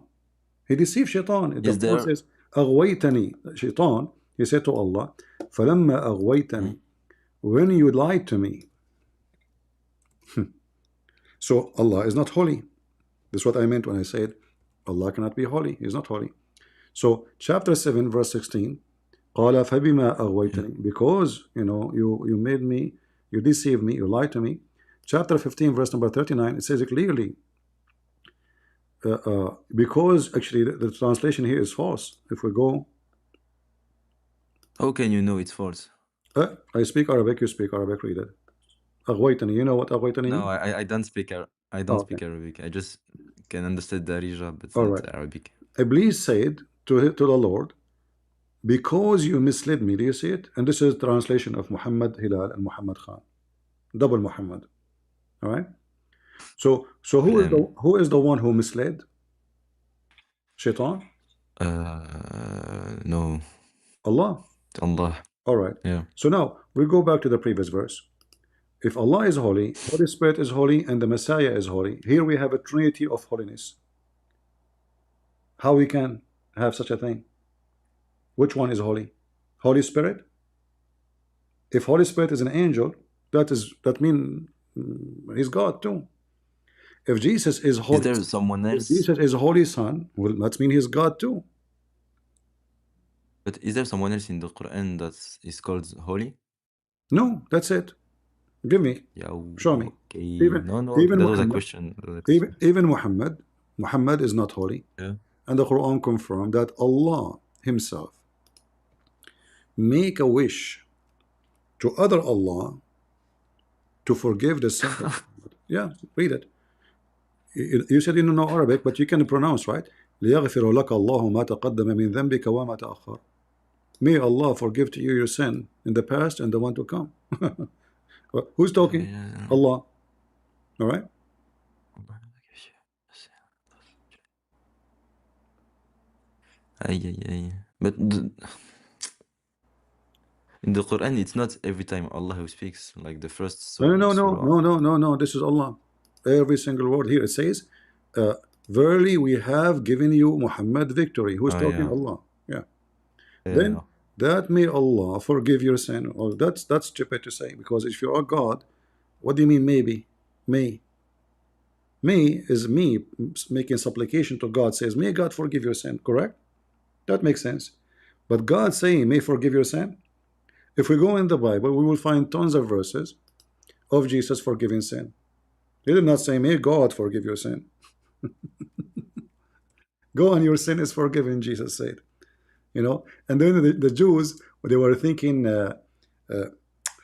He deceives shaitan. The
Is
Quran
there
says, أغويتني, shaitan, he said to Allah, فلما أغويتني, when you lied to me. So Allah is not holy. This is what I meant when I said Allah cannot be holy. He is not holy. So chapter 7 verse 16, قال فبما أغويتني, because you made me, you deceived me, you lied to me. Chapter 15 verse number 39, it says it clearly, because actually the translation here is false. If we go,
how can you know it's false?
I speak Arabic, you speak Arabic, read it. أغويتني, you know what أغويتني
No,
means?
I don't speak speak Arabic. I just can understand Darija, but
All
not
right.
Arabic.
Iblis said to the Lord, because you misled me. Do you see it? And this is translation of Muhammad Hilal and Muhammad Khan, double Muhammad. All right. So who is the one who misled? Shaitan?
No.
Allah.
Allah.
All right.
Yeah.
So now we go back to the previous verse. If Allah is holy, Holy Spirit is holy, and the Messiah is holy, here we have a trinity of holiness. How we can have such a thing? Which one is holy? Holy Spirit? If Holy Spirit is an angel, that means he's God too. If Jesus is holy,
Is there someone
if
else?
Jesus is Holy Son, well, that means he's God too.
But is there someone else in the Quran that is called holy?
No, that's it. Give me.
Yeah.
Show me.
Okay.
Even
No.
even
That was a
Muhammad,
question.
even Muhammad is not holy.
Yeah.
And the Quran confirmed that Allah Himself make a wish to other Allah to forgive the sin. Yeah, read it. You said you don't know Arabic, but you can pronounce, right? ليغفر لك الله ما تقدم من ذنبك وما تأخر. May Allah forgive to you your sin in the past and the one to come. Who's talking? Allah. All right.
But in the Quran, it's not every time Allah who speaks. Like the first
No.
surah.
This is Allah. Every single word here. It says, verily we have given you Muhammad victory. Who's
Oh
talking?
yeah.
Allah. Yeah.
Yeah.
Then that may Allah forgive your sin. Oh, that's stupid to say, because if you are God, what do you mean maybe? May is me making supplication to God, says, may God forgive your sin, correct? That makes sense. But God saying, may forgive your sin. If we go in the Bible, we will find tons of verses of Jesus forgiving sin. He did not say, may God forgive your sin. Go and your sin is forgiven, Jesus said. You know, and then the Jews, they were thinking, uh,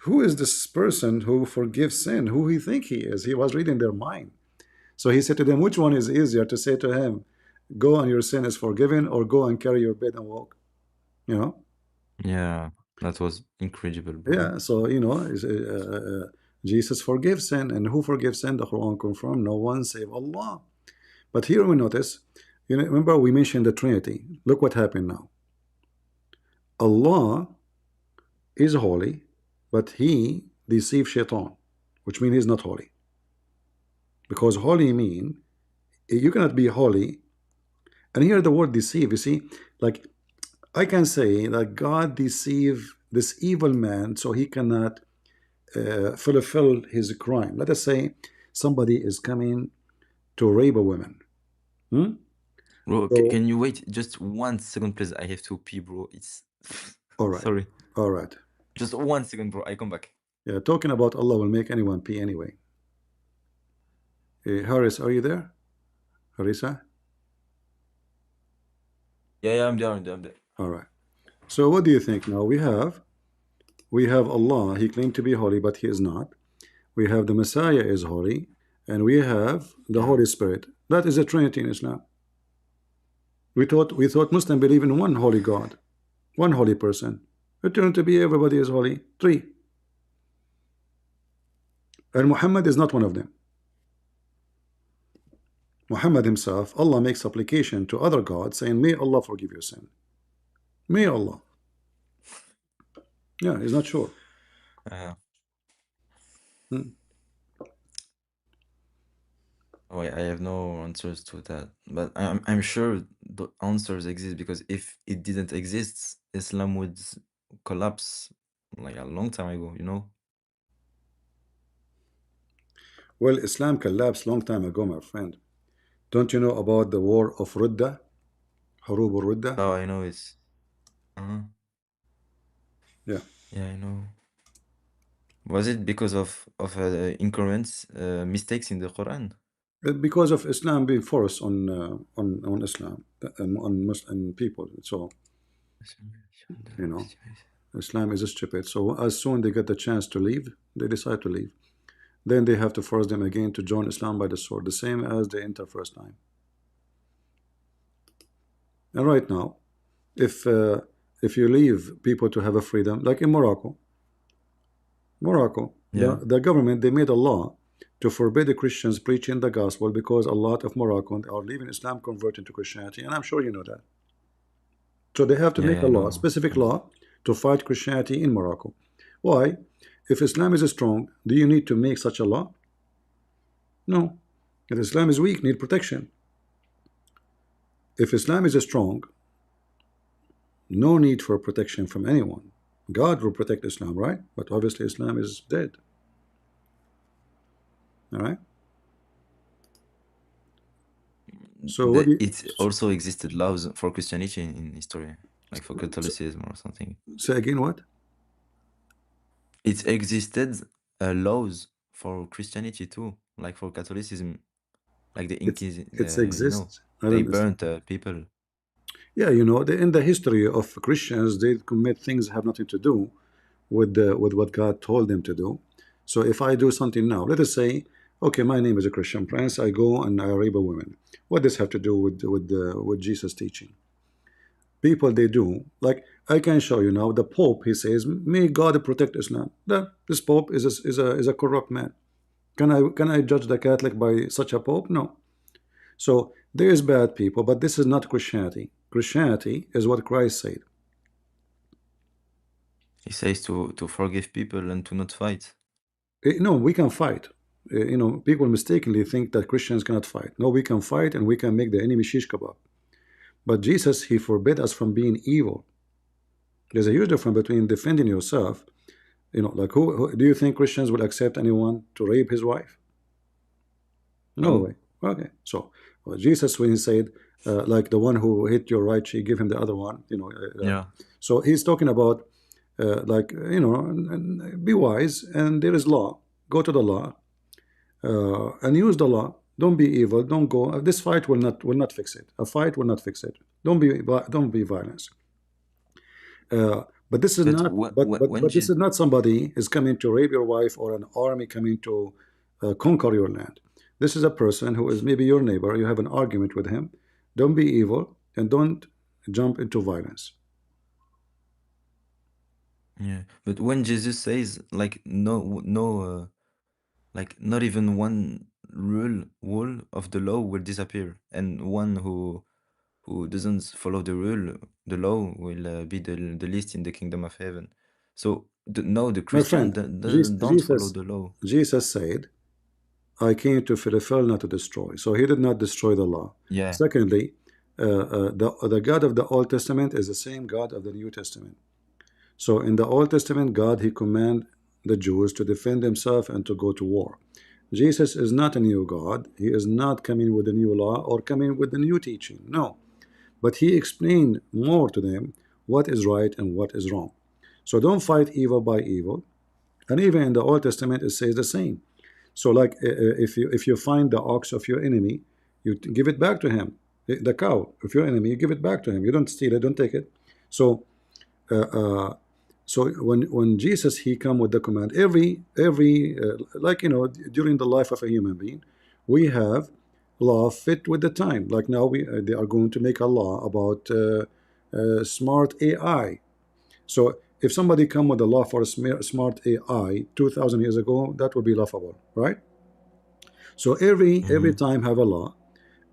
who is this person who forgives sin? Who he think he is? He was reading their mind. So he said to them, which one is easier to say to him, go and your sin is forgiven, or go and carry your bed and walk? You know?
Yeah. That was incredible, bro.
Yeah. So, you know, Jesus forgives sin. And who forgives sin? The Quran confirmed, no one save Allah. But here we notice, you know, remember we mentioned the Trinity. Look what happened now. Allah is holy, but he deceives shaitan, which means he's not holy. Because holy mean you cannot be holy. And here the word deceive, you see, like I can say that God deceive this evil man so he cannot fulfill his crime. Let us say somebody is coming to rape a woman.
Bro,
So,
can you wait just 1 second, please? I have to pee, bro. It's
all right.
sorry.
All right.
Just 1 second, bro. I come back.
Yeah, talking about Allah will make anyone pee anyway. Haris, are you there? Harisa?
Yeah, I'm there.
All right. So what do you think now? We have Allah. He claimed to be holy, but he is not. We have the Messiah is holy, and we have the
Yeah.
Holy Spirit. That is a Trinity in Islam. We thought Muslim believe in one holy God, one holy person. It turned to be everybody is holy. Three. And Muhammad is not one of them. Muhammad himself, Allah makes supplication to other gods saying, may Allah forgive your sin. May Allah. Yeah, he's not sure.
Oh, I have no answers to that, but I'm sure the answers exist, because if it didn't exist, Islam would collapse like a long time ago, you know?
Well, Islam collapsed long time ago, my friend. Don't you know about the war of Rudda? Harub al-Rudda?
Oh, I know it's.
Yeah.
Yeah, I know. Was it because of incoherence, mistakes in the Quran?
Because of Islam being forced on Islam and on Muslim people. So, you know, Islam is stupid. So as soon they get the chance to leave, they decide to leave. Then they have to force them again to join Islam by the sword, the same as they enter first time. And right now, if you leave people to have a freedom, like in Morocco,
Yeah.
the government, they made a law to forbid the Christians preaching the gospel because a lot of Moroccans are leaving Islam, converting to Christianity, and I'm sure you know that. So they have to make
Yeah,
a
I
law, a
know.
specific law, to fight Christianity in Morocco. Why? If Islam is strong, do you need to make such a law? No. If Islam is weak, need protection. If Islam is strong, no need for protection from anyone. God will protect Islam, right? But obviously Islam is dead. All right. So what do you
It also existed laws for Christianity in history, like for Catholicism or something.
say again? What?
It existed laws for Christianity too, like for Catholicism, like the Inquisition,
It
you know,
exists. I
they
don't understand.
burnt people.
Yeah, you know, in the history of Christians, they commit things that have nothing to do with what God told them to do. So if I do something now, let us say, okay, my name is a Christian Prince. I go and I rape a woman. What does have to do with Jesus' teaching? People they do, like I can show you now. The Pope, he says, may God protect Islam. This Pope is a corrupt man. Can I judge the Catholic by such a Pope? No. So there is bad people, but this is not Christianity. Christianity is what Christ said.
He says to forgive people and to not fight.
No, we can fight. people mistakenly think that Christians cannot fight. No, we can fight and we can make the enemy shish kebab. But Jesus, he forbid us from being evil. There's a huge difference between defending yourself. Like who do you think Christians will accept anyone to rape his wife? No
No.
way. Okay, so Jesus, when he said, like the one who hit your right cheek, give him the other one.
Yeah.
So he's talking about, like, be wise, and there is law. Go to the law, and use the law. Don't be evil. Don't go. This fight will not fix it. A fight will not fix it. Don't be violence. But this is
But
not.
when
But this is not somebody is coming to rape your wife or an army coming to conquer your land. This is a person who is maybe your neighbor. You have an argument with him. Don't be evil and don't jump into violence.
Yeah, but when Jesus says like no, like not even one rule of the law will disappear, and one who doesn't follow the law will be the least in the kingdom of heaven. So no, the
My
Christian
friend,
don't follow the law.
Jesus said, I came to fulfill, not to destroy. So he did not destroy the law.
Yeah.
Secondly, the God of the Old Testament is the same God of the New Testament. So in the Old Testament, God, he commanded the Jews to defend themselves and to go to war. Jesus is not a new God. He is not coming with a new law or coming with a new teaching. No. But he explained more to them what is right and what is wrong. So don't fight evil by evil. And even in the Old Testament, it says the same. So, like, if you find the ox of your enemy, you give it back to him. The cow of your enemy, you give it back to him. You don't steal it, don't take it. So, when Jesus, he come with the command, like, during the life of a human being, we have law fit with the time. Like now, they are going to make a law about smart AI. So if somebody come with a law for a smart AI 2,000 years ago, that would be laughable, right? So every time have a law,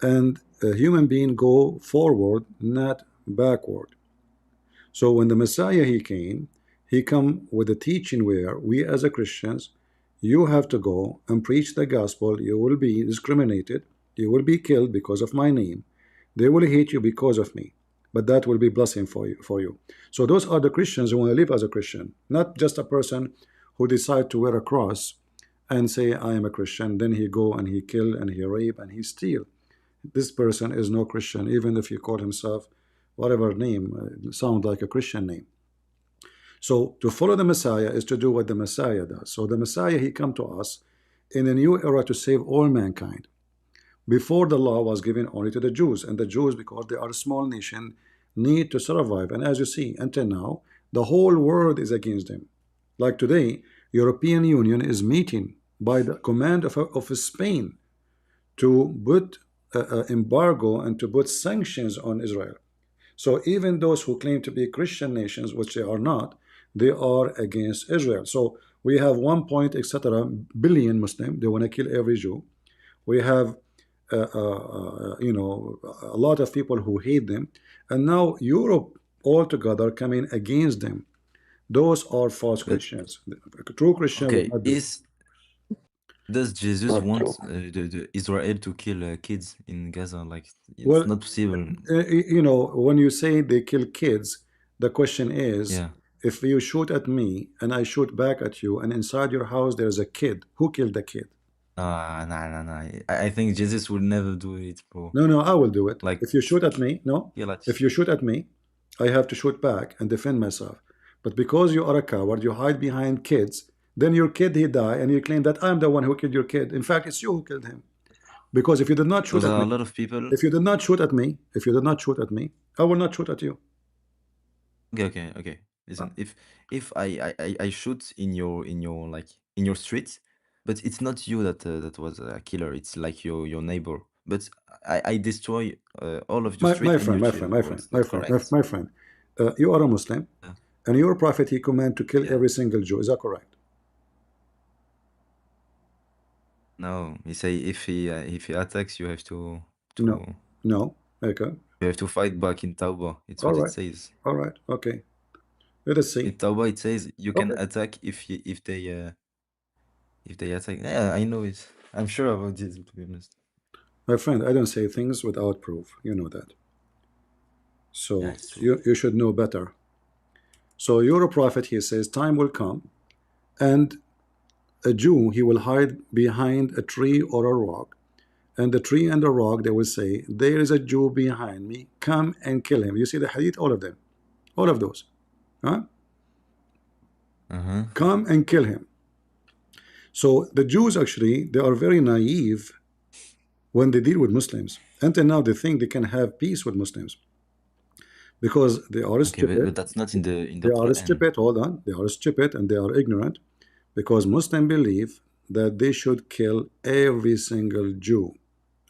and a human being go forward, not backward. So when the Messiah, he come with a teaching where we as a Christians, you have to go and preach the gospel. You will be discriminated. You will be killed because of my name. They will hate you because of me, but that will be blessing for you. So those are the Christians who want to live as a Christian, not just a person who decide to wear a cross and say I am a Christian. Then he go and he kill and he rape and he steal. This person is no Christian, even if he call himself whatever name sound like a Christian name. So to follow the Messiah is to do what the Messiah does. So the Messiah, he come to us in a new era to save all mankind. Before, the law was given only to the Jews, and the Jews, because they are a small nation, need to survive. And as you see, until now, the whole world is against them. Like today, European Union is meeting by the command of Spain to put embargo and to put sanctions on Israel. So even those who claim to be Christian nations, which they are not, they are against Israel. So we have 1 point etc. billion Muslim. They want to kill every Jew. We have a lot of people who hate them, and now Europe altogether coming against them. Those are false
But
Christians. A true Christian will
okay,
not do.
does Jesus
Not
want
true.
the Israel to kill kids in Gaza? Like it's
Well,
not possible.
when you say they kill kids, the question is,
Yeah.
if you shoot at me and I shoot back at you, and inside your house there's a kid, who killed the kid?
Nah. I think Jesus will never do it, bro.
No, I will do it.
Like
If you shoot at me, no.
yeah, like
If you shoot at me, I have to shoot back and defend myself. But because you are a coward, you hide behind kids, then your kid, he die, and you claim that I'm the one who killed your kid. In fact, it's you who killed him. Because if you did not shoot
because
at
a
me,
lot of people.
if you did not shoot at me, I will not shoot at you.
Okay. Listen, if I shoot in your like in your street, but it's not you that was a killer. It's like your neighbor. But I destroy all of your
My,
street
my
and
friend,
you
my
kill,
friend, my
bro.
friend,
It's
my
not
friend, my,
correct.
my friend, you are a Muslim,
Yeah.
and your prophet, he command to kill
Yeah.
every single Jew. Is that correct?
No, he say if he attacks, you have to
No. Okay.
you have to fight back in Tauba. It's
All
what it
right.
says.
All right. Okay. Let us
In
see.
Tauba, it says you can
Okay.
attack if if they attack. Yeah, I know it. I'm sure about this, to be honest.
My friend, I don't say things without proof. You know that.
Yeah,
So
it's true.
you should know better. So you're a prophet, he says, time will come, and a Jew, he will hide behind a tree or a rock, and the tree and the rock, they will say, there is a Jew behind me, come and kill him. You see the hadith, all of them, all of those, huh?
Uh-huh.
Come and kill him. So the Jews, actually, they are very naive when they deal with Muslims. Until now, they think they can have peace with Muslims because they are
Okay, but
stupid.
that's not in the
They are
Quran.
stupid. Hold on, they are stupid and they are ignorant because Muslims believe that they should kill every single Jew.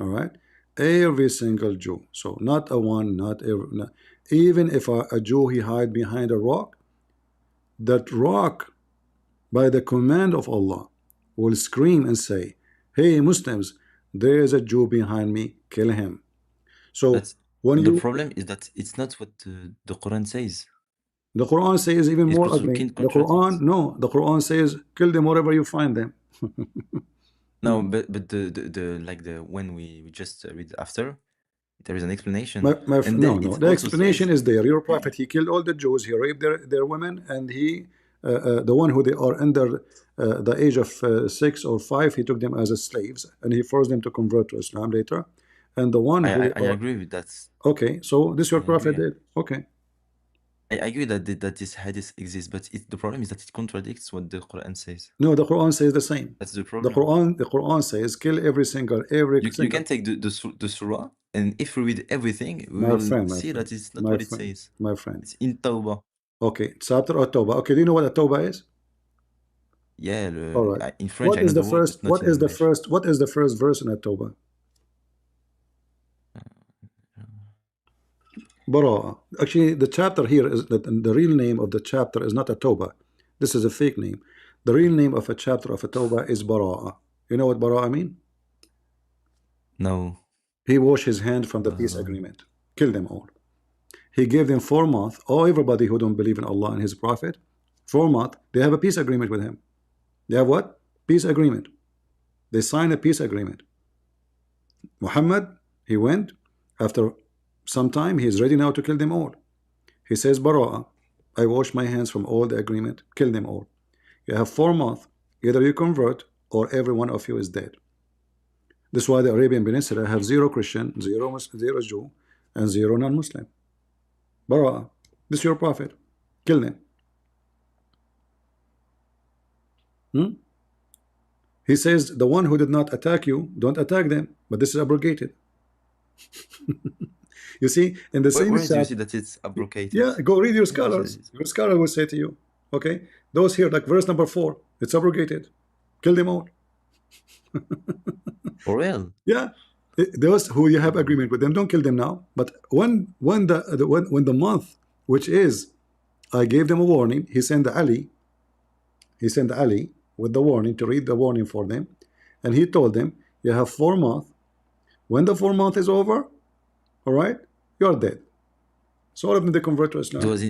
All right, every single Jew. So not a one, not every, not, even if a Jew he hide behind a rock, that rock, by the command of Allah, will scream and say, "Hey Muslims, there is a Jew behind me, kill him." So
That's
when
the
you,
problem is that it's not what the Quran says.
the Quran says even
It's
more
possible
ugly.
can
The
contradict.
Quran, no, the Quran says kill them wherever you find them.
No, but the like the when we just read after, there is an explanation, and
No,
then
no.
it
The
also says
explanation is there. Your prophet, he killed all the Jews. He raped their women, and he, the one who they are under the age of 6 or 5, he took them as slaves, and he forced them to convert to Islam later. And the one who they
I
are,
agree with that.
okay. So this your
I
prophet
agree.
did. Okay.
I agree that that this hadith exists, but the problem is that it contradicts what the Quran says.
No, the Quran says the same.
That's the
The
problem.
Quran says kill every single.
You can take the surah, and if we read everything, we
My
will
friend, my
see
friend,
that it's not
my
what it
friend,
says.
my friend.
It's in Tawbah.
Okay, chapter of Tawbah. Okay, do you know what a Tawbah is?
Yeah,
All right.
in French
What
I know
is the
the word,
first?
but not
What
in
is the
English.
first? What is the first verse in a Tawbah? Bara. Actually, the chapter here is that the real name of the chapter is not a Tawbah. This is a fake name. The real name of a chapter of a Tawbah is Bara'a. You know what Bara'a mean?
No.
He washed his hand from the peace agreement. Kill them all. He gave them 4 months. Oh, everybody who don't believe in Allah and His Prophet, 4 months, they have a peace agreement with him. They have what? Peace agreement. They sign a peace agreement. Muhammad, he went. After some time, he is ready now to kill them all. He says, Bara'a, I wash my hands from all the agreement. Kill them all. You have 4 months. Either you convert or every one of you is dead. This is why the Arabian Peninsula have 0 Christian, 0 Jew, and 0 non-Muslim. Bara'a, this is your prophet. Kill them. He says, the one who did not attack you, don't attack them. But this is abrogated. You see, in the same
Where do you
chapter,
see that it's abrogated?
yeah, go read your
Where do you see that
scholars.
it's-
Your scholar will say to you, okay, those here, like verse number 4, it's abrogated. Kill them all.
For real?
Yeah, those who you have agreement with them, don't kill them now. But when the month, which is, I gave them a warning. He sent Ali. He sent Ali with the warning to read the warning for them, and he told them, you have 4 months. When the 4 month is over, all right, you're dead. So all of them, they convert to
It
Islam.
was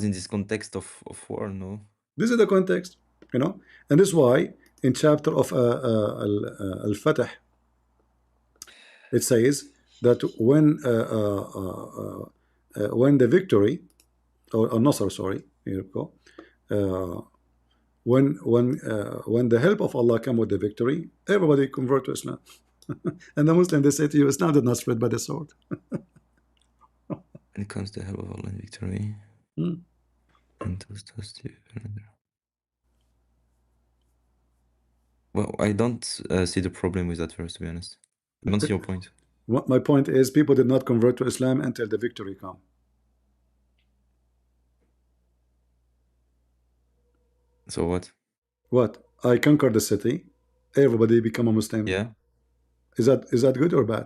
in this context of war, no?
This is the context, you know, and this is why in chapter of Al-Fatah, it says that when the victory, or Nasr, sorry, here you go, when the help of Allah come with the victory, everybody convert to Islam. And the Muslim, they say to you, Islam did not spread by the sword.
When it comes to help of Allah and victory, and those two. Well, I don't see the problem with that verse, to be honest. I don't see your point.
My point is, people did not convert to Islam until the victory come.
So what?
What? I conquered the city, everybody become a Muslim.
Yeah.
Is that good or bad?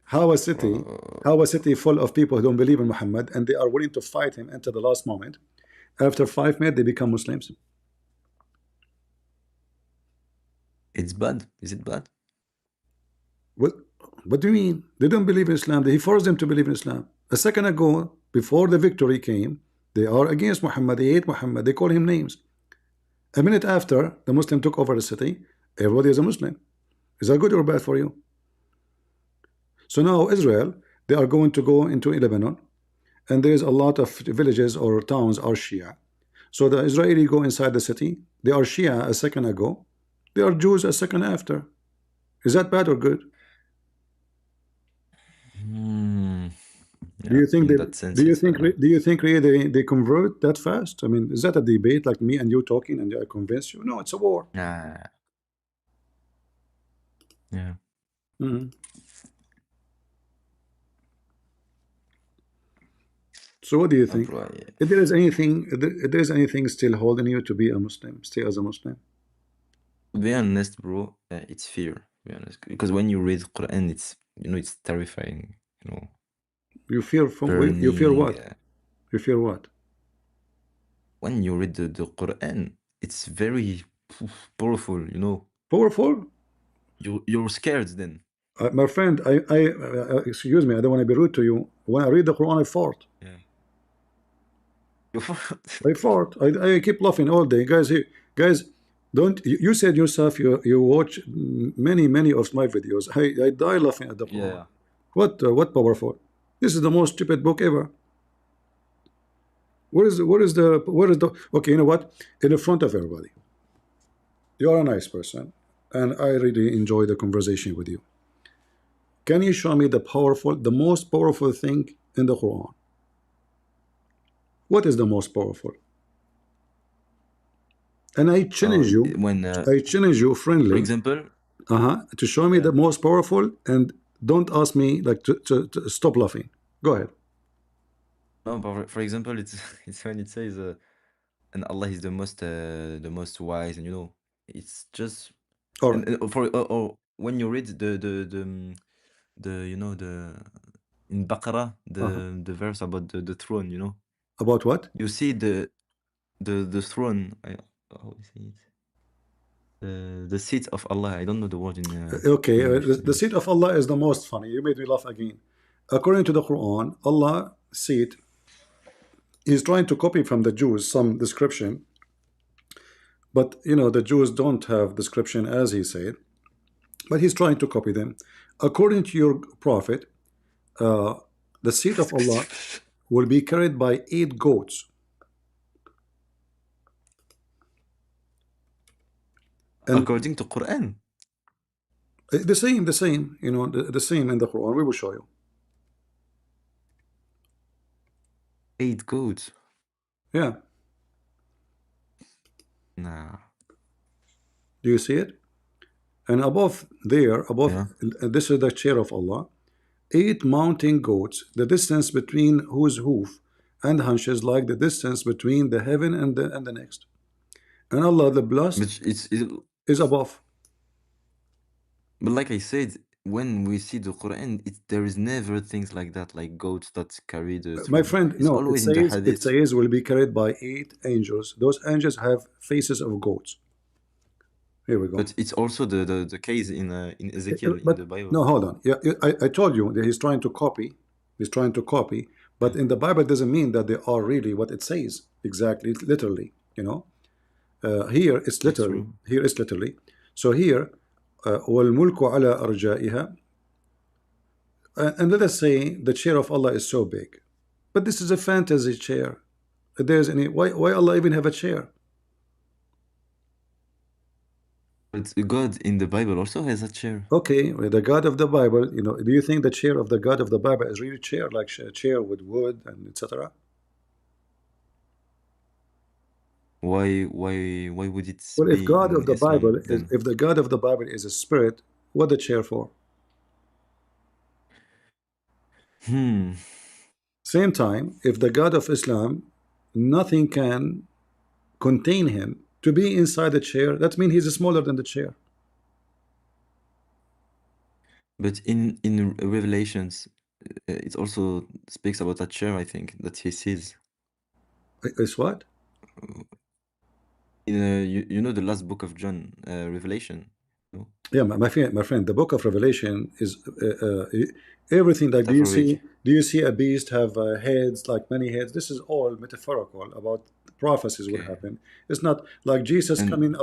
How a city full of people who don't believe in Muhammad and they are willing to fight him until the last moment, after 5 minutes they become Muslims.
It's bad. Is it bad?
What do you mean? They don't believe in Islam. He forced them to believe in Islam. A second ago, before the victory came, they are against Muhammad. They hate Muhammad. They call him names. A minute after the Muslim took over the city, everybody is a Muslim. Is that good or bad for you? So now Israel, they are going to go into Lebanon, and there is a lot of villages or towns are Shia. So the Israeli go inside the city, they are Shia a second ago, they are Jews a second after. Is that bad or good?
Hmm.
Do
Yeah,
you think
in
they
that sense, it's
do you think really they convert that fast? I mean, is that a debate like me and you talking and I convince you? No, it's a war.
yeah.
Mhm. So what do you think?
Bro,
If there is anything still holding you to be a Muslim, stay as a Muslim?
to be honest, bro, it's fear. To be honest, because when you read Quran, it's it's terrifying.
You fear from you fear
Burning.
what? You fear what?
When you read the Quran, it's very powerful.
Powerful?
You're scared then.
My friend, excuse me, I don't want to be rude to you. When I read the Quran, I fart.
Yeah.
I fart. I keep laughing all day, guys. Guys, don't you said yourself you watch many of my videos. I die laughing at the Quran.
Yeah.
What powerful? This is the most stupid book ever. Where is the okay? You know what? In the front of everybody, you are a nice person, and I really enjoy the conversation with you. Can you show me the most powerful thing in the Quran? What is the most powerful? And I challenge you,
When, for
friendly,
example,
to show me
yeah.
the most powerful, and don't ask me like to stop laughing. Go ahead.
No, but for example, it's it's when it says, and Allah is the most wise, and it's just
All right.
and or when you read the in Baqarah
Uh-huh.
the verse about the throne.
About what?
You see the throne. How is it? The seat of Allah. I don't know the word in
Okay,
English, to be
the
honest.
seat of Allah is the most funny. You made me laugh again. According to the Quran, Allah seat is trying to copy from the Jews some description, but the Jews don't have description as he said, but he's trying to copy them. According to your prophet, the seat of Allah will be carried by 8 goats. And
According to Quran,
the same, the same in the Quran. We will show you.
8 goats.
Yeah.
Nah.
Do you see it? And above,
Yeah.
this is the chair of Allah. 8 mounting goats, the distance between whose hoof and hunches like the distance between the heaven and the next. And Allah the blessed
But
is above.
but like I said, when we see the Quran, there is never things like that, like goats that carry the
My
throne.
friend,
It's
no,
always in the
it
hadith.
says will be carried by 8 angels. Those angels have faces of goats. Here we go.
But it's also the case in Ezekiel in
But
the Bible.
no, hold on. Yeah, I told you that he's trying to copy. He's trying to copy, but in the Bible doesn't mean that they are really what it says exactly, literally. Here it's literally.
true.
Here it's literally. So here, وَالْمُلْكُ عَلَى أَرْجَائِهَا, and let us say the chair of Allah is so big, but this is a fantasy chair. If there's any why Allah even have a chair?
But God in the Bible also has a chair.
Okay, well, the God of the Bible, do you think the chair of the God of the Bible is really chair, like a chair with wood and etc.?
Why would it
Well, if
be
God of
in
the Bible
Islam then?
if the God of the Bible is a spirit, what the chair for? Same time, if the God of Islam, nothing can contain him to be inside the chair, that means he's smaller than the chair.
But in Revelations, it also speaks about a chair, I think, that he sees.
It's what?
In the last book of John, Revelation. No?
Yeah, my friend, the book of Revelation is everything. Like,
Metaphoric.
do you see a beast have heads, like many heads? This is all metaphorical about prophecies would
Okay.
happen. It's not like Jesus
And
coming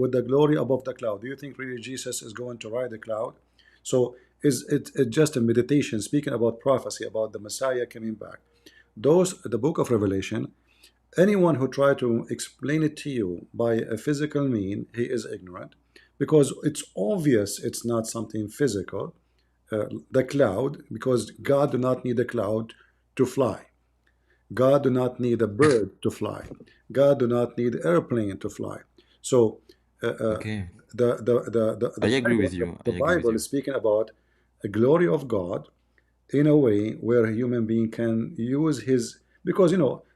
with the glory above the cloud. Do you think really Jesus is going to ride the cloud? So is it just a meditation speaking about prophecy about the Messiah coming back? Those the book of Revelation. Anyone who try to explain it to you by a physical mean, he is ignorant, because it's obvious it's not something physical. The cloud, because God do not need a cloud to fly. God do not need a bird to fly. God do not need airplane to fly. So uh, uh,
okay,
the
I agree
Bible
with you. I
the
agree with
Bible is
you.
speaking about a glory of God in a way where a human being can use his, because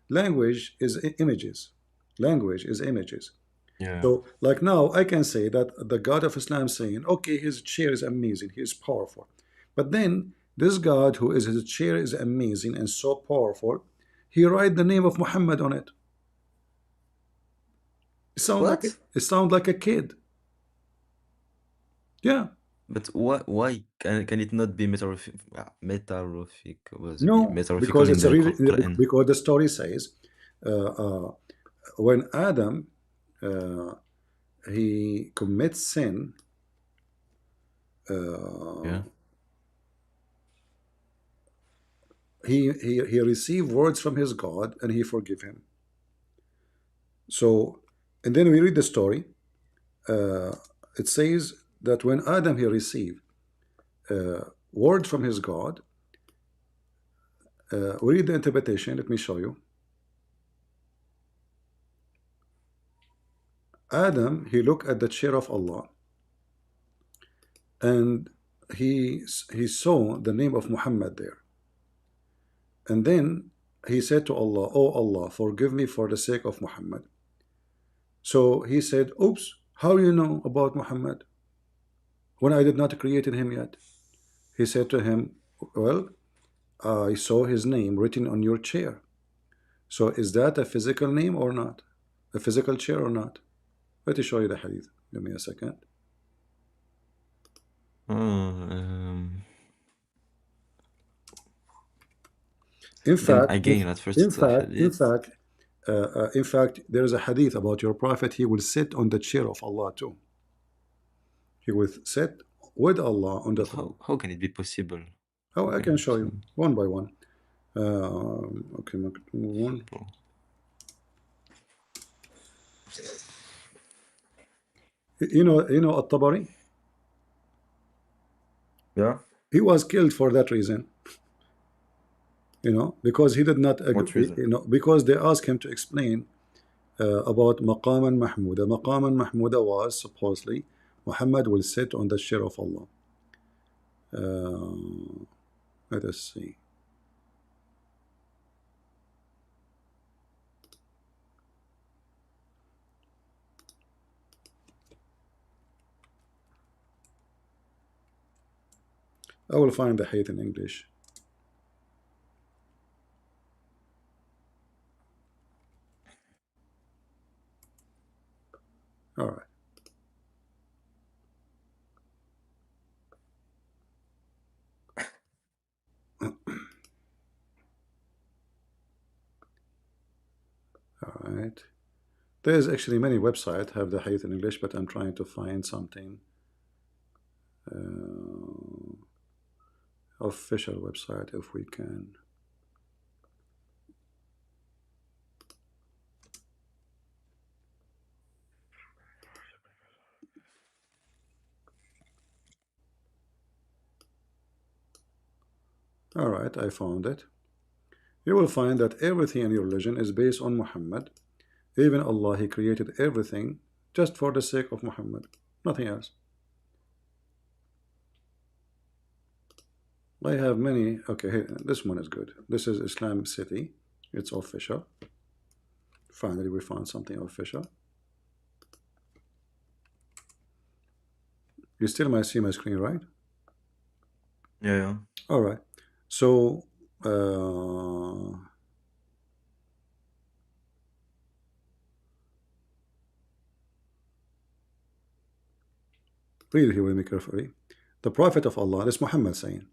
language is images. Language is images.
Yeah.
So like now I can say that the God of Islam saying, okay, his chair is amazing, he is powerful. But then this God who is his chair is amazing and so powerful, he write the name of Muhammad on it.
What?
It sound like a kid. Yeah.
But why can it not be metaphoric? Was
No,
metaphorical
because
in
it's a
the
really,
Quran?
because the story says uh, uh, when Adam uh, he commits sin, uh,
Yeah.
he received words from his God and he forgive him. So, and then we read the story. Uh, it says that when Adam he received word from his God, we read the interpretation. Let me show you. Adam he looked at the chair of Allah and he saw the name of Muhammad there. And then he said to Allah, "Oh Allah, forgive me for the sake of Muhammad." So he said, "Oops, how you know about Muhammad when I did not created him yet?" He said to him, "Well, I saw his name written on your chair. So is that a physical name or not? A physical chair or not?" Let me show you the hadith. Give me a second.
Oh,
In
then
fact,
again, at first
in
it's a
fact, in
hadith.
fact, in fact, there is a hadith about your prophet. He will sit on the chair of Allah too. He will sit with Allah on the
But
throne.
how can it be possible?
Oh,
How
I
can it
can
be
show you
possible?
one by one. Okay, move on.
Bro.
You know At-Tabari.
Yeah.
He was killed for that reason. Because he did not
What
agree.
reason?
Because they asked him to explain about Maqaman Mahmuda. Maqaman Mahmuda was supposedly Muhammad will sit on the chair of Allah. Uh, let us see. I will find the hadith in English. All right. All right. There's actually many websites have the hadith in English, but I'm trying to find something official website if we can. All right, I found it. You will find that everything in your religion is based on Muhammad. Even Allah, He created everything just for the sake of Muhammad, nothing else. I have many. Okay, here, this one is good. This is Islam City. It's official. Finally, we found something official. You still might see my screen, right?
Yeah, yeah.
All right. So, read it here with me carefully. The Prophet of Allah, this Muhammad saying,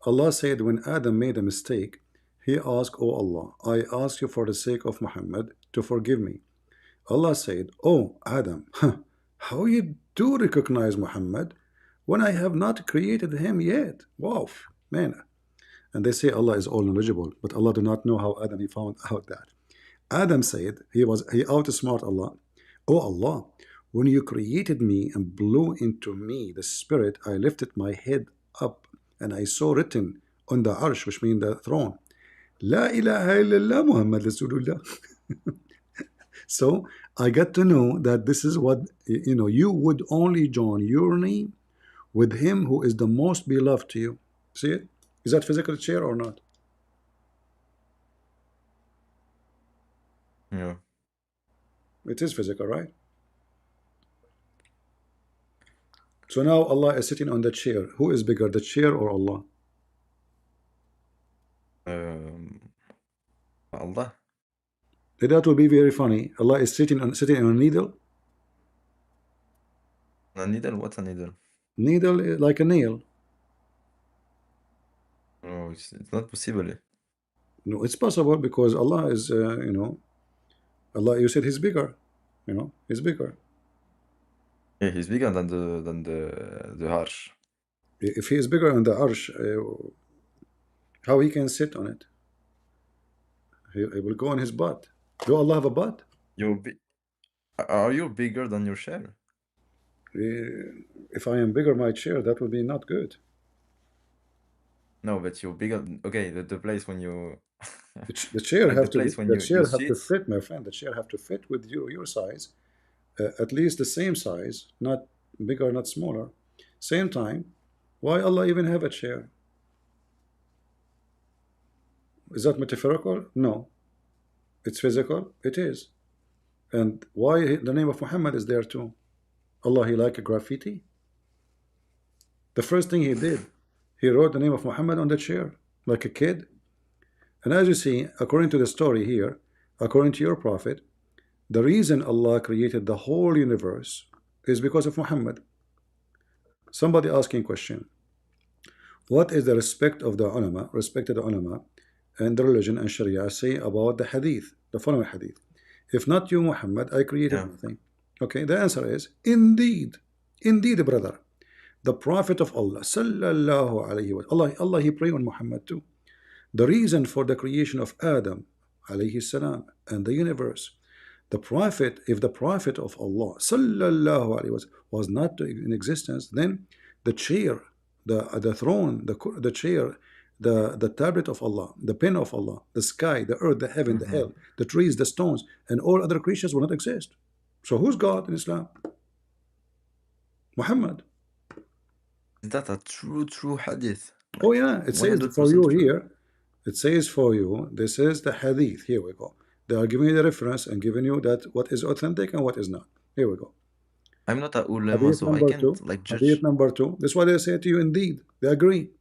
Allah said when Adam made a mistake, He asked, "O Allah, I ask you for the sake of Muhammad to forgive me." Allah said, "Oh Adam, how you do recognize Muhammad when I have not created him yet?" Wow, man. And they say Allah is all knowledgeable, but Allah do not know how Adam he found out that. Adam said he outsmart Allah. "Oh Allah, when you created me and blew into me the spirit, I lifted my head up and I saw written on the arsh, which means the throne, La ilaha illallah Muhammad Rasulullah." So I got to know that this is what you would only join your name with him who is the most beloved to you. See it? Is that physical chair or not?
Yeah.
It is physical, right? So now Allah is sitting on the chair. Who is bigger, the chair or Allah?
Allah.
That will be very funny. Allah is sitting on a needle.
A needle? What's a needle?
Needle like a nail.
No, it's not possible.
No, it's possible because Allah is, Allah. You said He's bigger. He's bigger.
Yeah, he's bigger than the harsh.
If He is bigger on the arsh, how He can sit on it? He will go on His butt. Do Allah have a butt?
Are you bigger than your chair?
If I am bigger my chair, that would be not good.
No, but you're bigger. Okay, the place when you
The chair
like
have
the
to
place when
the
you
chair have to
sit.
fit, my friend. The chair have to fit with your size, at least the same size, not bigger, not smaller. Same time, why Allah even have a chair? Is that metaphorical? No. It's physical? It is. And why the name of Muhammad is there too? Allah, He like a graffiti? The first thing He did, He wrote the name of Muhammad on the chair, like a kid. And as you see, according to the story here, according to your prophet, the reason Allah created the whole universe is because of Muhammad. Somebody asking question, what is the respected ulama and the religion and Sharia say about the hadith, the following hadith? If not you, Muhammad, I created
Yeah.
nothing. Okay, the answer is, indeed, brother, the prophet of Allah, sallallahu alayhi wa Allah, He prayed on Muhammad too. The reason for the creation of Adam, alayhi salam, and the universe, the prophet, if the prophet of Allah, sallallahu alayhi wa sallam, was not in existence, then the chair, the throne, the chair, the tablet of Allah, the pen of Allah, the sky, the earth, the heaven, the hell, the trees, the stones, and all other creatures will not exist. So who's God in Islam? Muhammad.
Is that a true hadith?
Oh yeah, it says for
100%
you
true.
here. It says for you, this is the hadith. Here we go. They are giving you the reference and giving you that what is authentic and what is not. Here we go.
I'm not a ulama,
Hadith
so I
number
can't
two.
like
Hadith
judge.
number two. This is what they say to you. Indeed, they agree.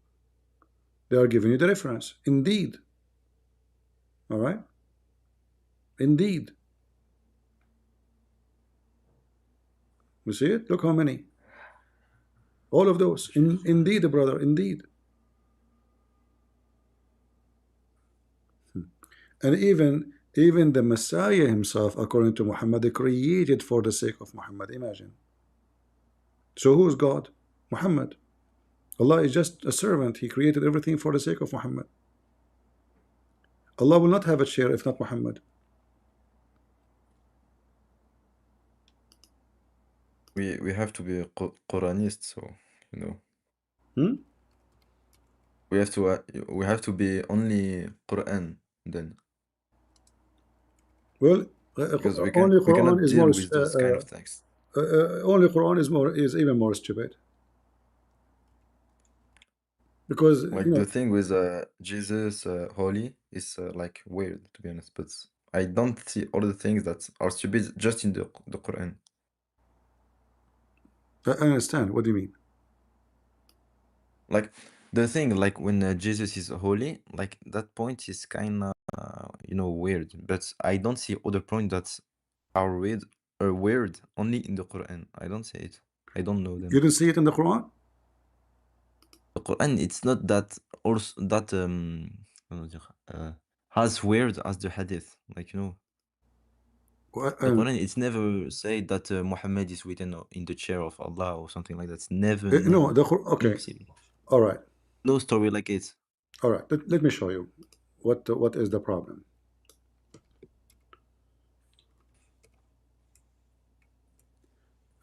They are giving you the reference. Indeed. All right. Indeed. You see it? Look how many. All of those. Indeed, brother. Indeed. And even the Messiah himself, according to Muhammad, created for the sake of Muhammad. Imagine. So who's God? Muhammad. Allah is just a servant. He created everything for the sake of Muhammad. Allah will not have a chair if not Muhammad.
We have to be Quranist, so you know.
Hmm?
We have to be only Quran then,
Well,
because
only
we
Quran
cannot
is
deal
more.
with those kind of texts.
Only Quran is even more stupid because
Like the thing with Jesus holy is like weird, to be honest, but I don't see all the things that are stupid just in the Quran.
I understand. What do you mean?
Like the thing, like when Jesus is holy, like that point is kind of weird, but I don't see other points that are weird only in the Quran. I don't see it. I don't know them.
You didn't see it in the Quran?
The Quran, it's not that also that comment dire, as weird as the hadith. Like, you know,
Well,
the Quran, it's never said that Muhammad is written in the chair of Allah or something like that. It's never,
no,
never.
okay,
Impossible.
all right,
No story like it.
all right. Let me show you what is the problem.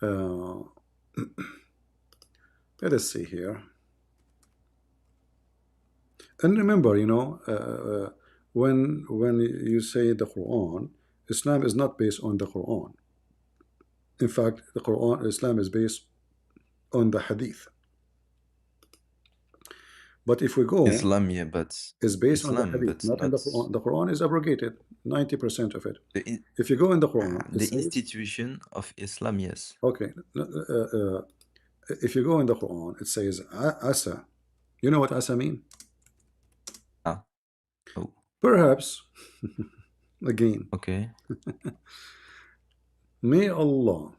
Uh, let us see here. And remember, you know, when you say the Quran, Islam is not based on the Quran. In fact, the Quran, Islam is based on the Hadith. But if we go,
Islam, yeah, but
it's based on the
Islam,
Hadith,
but
not in
not
the Quran. The Quran is abrogated, 90% of it.
the
If you go in the Quran, it
the
says,
institution of Islam, yes.
okay, if you go in the Quran, it says asa. You know what asa mean?
Ah, oh,
Perhaps, again,
okay.
may Allah.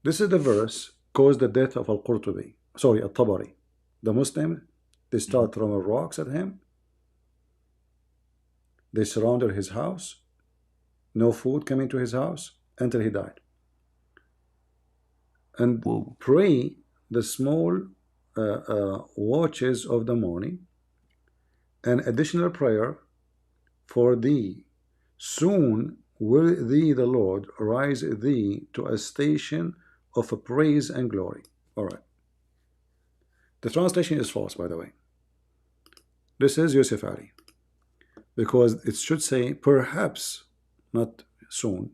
This is the verse caused the death of Al-Qurtubi. Sorry, Al-Tabari. The Muslim, they start throwing rocks at him. They surrounded his house. No food coming to his house until he died. And
Whoa.
pray the small watches of the morning, an additional prayer for thee. Soon will thee, the Lord, rise thee to a station of praise and glory. All right. The translation is false, by the way. This is Yusuf Ali. Because it should say perhaps, not soon.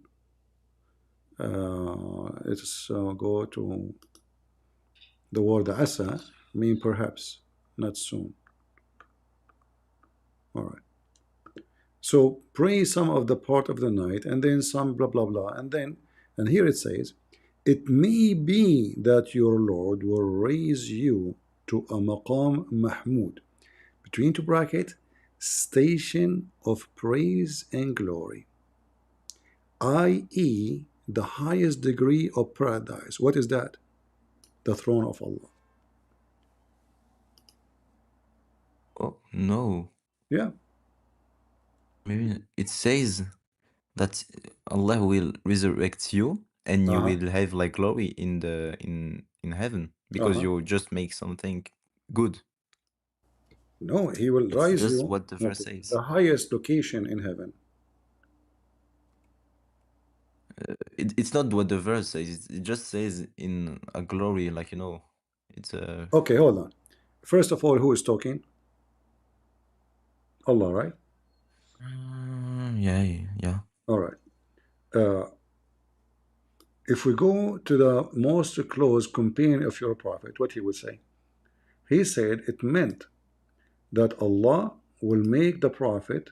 Let's go to the word asa, mean perhaps, not soon. All right. So pray some of the part of the night, and then some blah blah blah, and here it says, it may be that your Lord will raise you to a maqam mahmud, between two brackets, station of praise and glory, i.e. the highest degree of paradise. What is that? The throne of Allah.
Oh, no.
Yeah.
Maybe it says that Allah will resurrect you and you will have like glory in the in heaven because you just make something good.
No, he will
It's
rise
just
you
what the verse
to
says.
the highest location in heaven.
It's not what the verse says. It just says in a glory, like, you know, it's a.
Okay, hold on. First of all, who is talking? Allah, right?
Yeah, yeah.
All right. If we go to the most close companion of your prophet, what he would say? He said it meant that Allah will make the prophet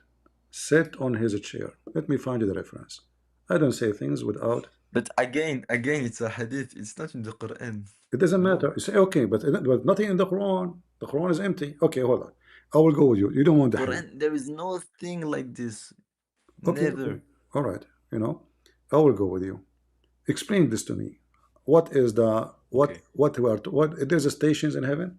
sit on his chair. Let me find you the reference. I don't say things without.
But again, it's a hadith. It's not in the Quran.
It doesn't
No.
matter. You say, okay, but nothing in the Quran. The Quran is empty. Okay, hold on. I will go with you. You don't want the hadith.
Quran, there is no thing like this.
Okay,
Never.
okay. All right. You know, I will go with you. Explain this to me. What is the
Okay.
what there's a stations in heaven?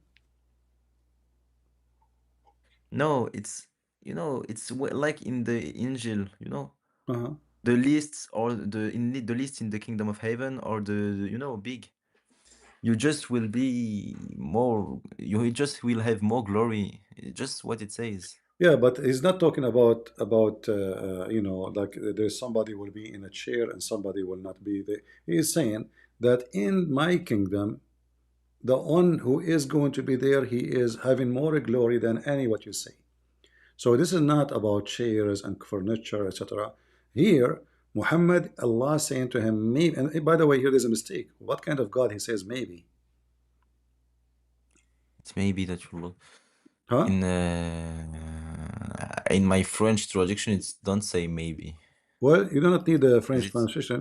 No, it's, you know, it's like in the Injil, you know,
Uh-huh.
the lists or the lists in the kingdom of heaven or the you know, big. You just will be more. You just will have more glory. Just what it says.
Yeah, but he's not talking about you know, like there's somebody will be in a chair and somebody will not be there. He is saying that in my kingdom, the one who is going to be there, he is having more glory than any what you say. So this is not about chairs and furniture, etc. Here, Muhammad, Allah saying to him, maybe, and by the way, here there's a mistake. What kind of God he says maybe?
It's maybe that you will.
Huh?
In my French traduction, it's don't say maybe.
Well, you do not need the French
Is it?
translation.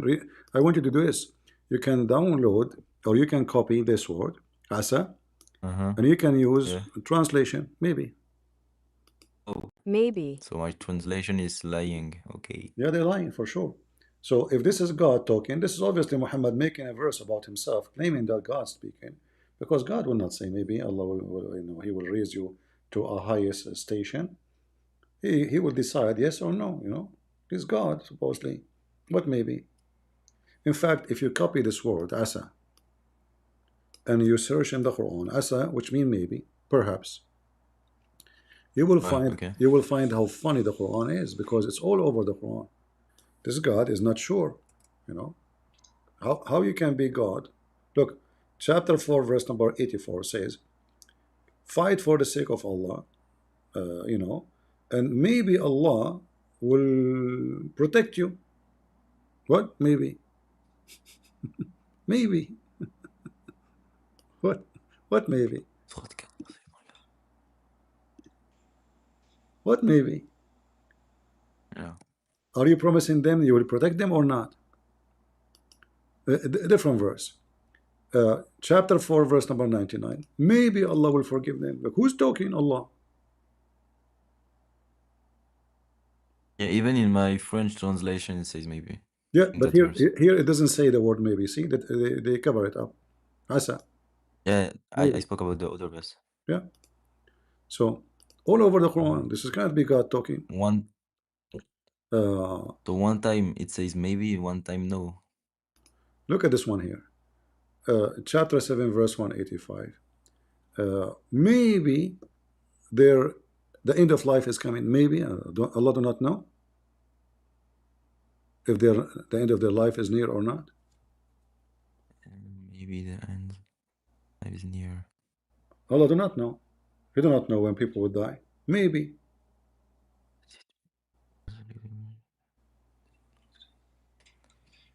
I want you to do this. You can download or you can copy this word, asa, and you can use
Yeah.
translation, maybe.
Oh,
Maybe.
so my translation is lying. Okay.
Yeah, they're lying for sure. So if this is God talking, this is obviously Muhammad making a verse about himself, claiming that God's speaking, because God will not say maybe. Allah will you know, he will raise you to a highest station, he will decide yes or no, he's God supposedly, but maybe. In fact, if you copy this word asa and you search in the Quran asa, which means maybe, perhaps, you will
Right,
find
okay.
you will find how funny the Quran is, because it's all over the Quran. This God is not sure, you know how you can be God. Look, chapter 4 verse number 84 says, fight for the sake of Allah, and maybe Allah will protect you. What? Maybe. Maybe. What maybe? What maybe?
Yeah.
Are you promising them you will protect them or not? A different verse. Chapter 4 verse number 99. Maybe Allah will forgive them. Like, who's talking? Allah.
Yeah, even in my French translation, it says maybe
Yeah,
in
but
that
here
verse.
here it doesn't say the word maybe. See that they cover it up. Asa.
Yeah, I
Maybe.
spoke about the other verse.
Yeah. So all over the Quran, this is kind of be God talking.
One,
Uh,
so one time it says maybe, one time no.
Look at this one here. Chapter 7 verse 185. Maybe the end of life is coming. Maybe Allah do not know if the end of their life is near or not.
Maybe the end life is near.
Allah do not know. He do not know when people will die. Maybe.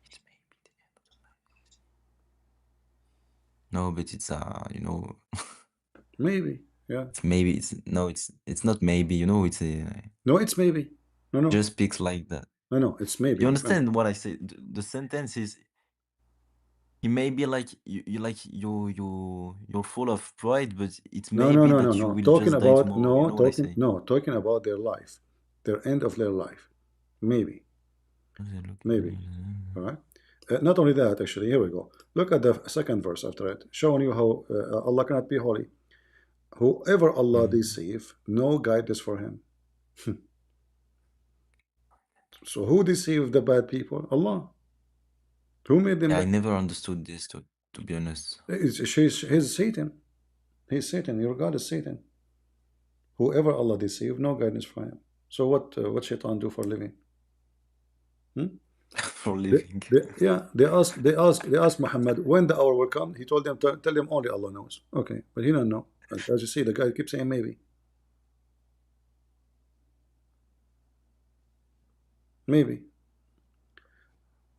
It's maybe the end of the life. No, but it's
Maybe. Yeah.
it's maybe. It's not maybe. It's
No, it's maybe. No.
just speaks like that.
No. It's maybe.
You understand what I say? The sentence is, he may be like you're full of pride, but it's
No.
maybe that you
No.
will
Talking
just die
about
tomorrow. You know what I say?
talking about their life, their end of their life. Maybe. Maybe. All right. Not only that, actually, here we go. Look at the second verse after it, showing you how Allah cannot be holy. Whoever Allah deceive, no guidance for him. So who deceived the bad people? Allah. Who made them
Yeah, I
bad?
never understood this, to be honest.
He's Satan. He's Satan. Your God is Satan. Whoever Allah deceived, no guidance for him. So what Shaitan do for a living?
For living.
They asked Muhammad when the hour will come. He told them, tell them only Allah knows. Okay, but he don't know. As you see, the guy keeps saying maybe. Maybe.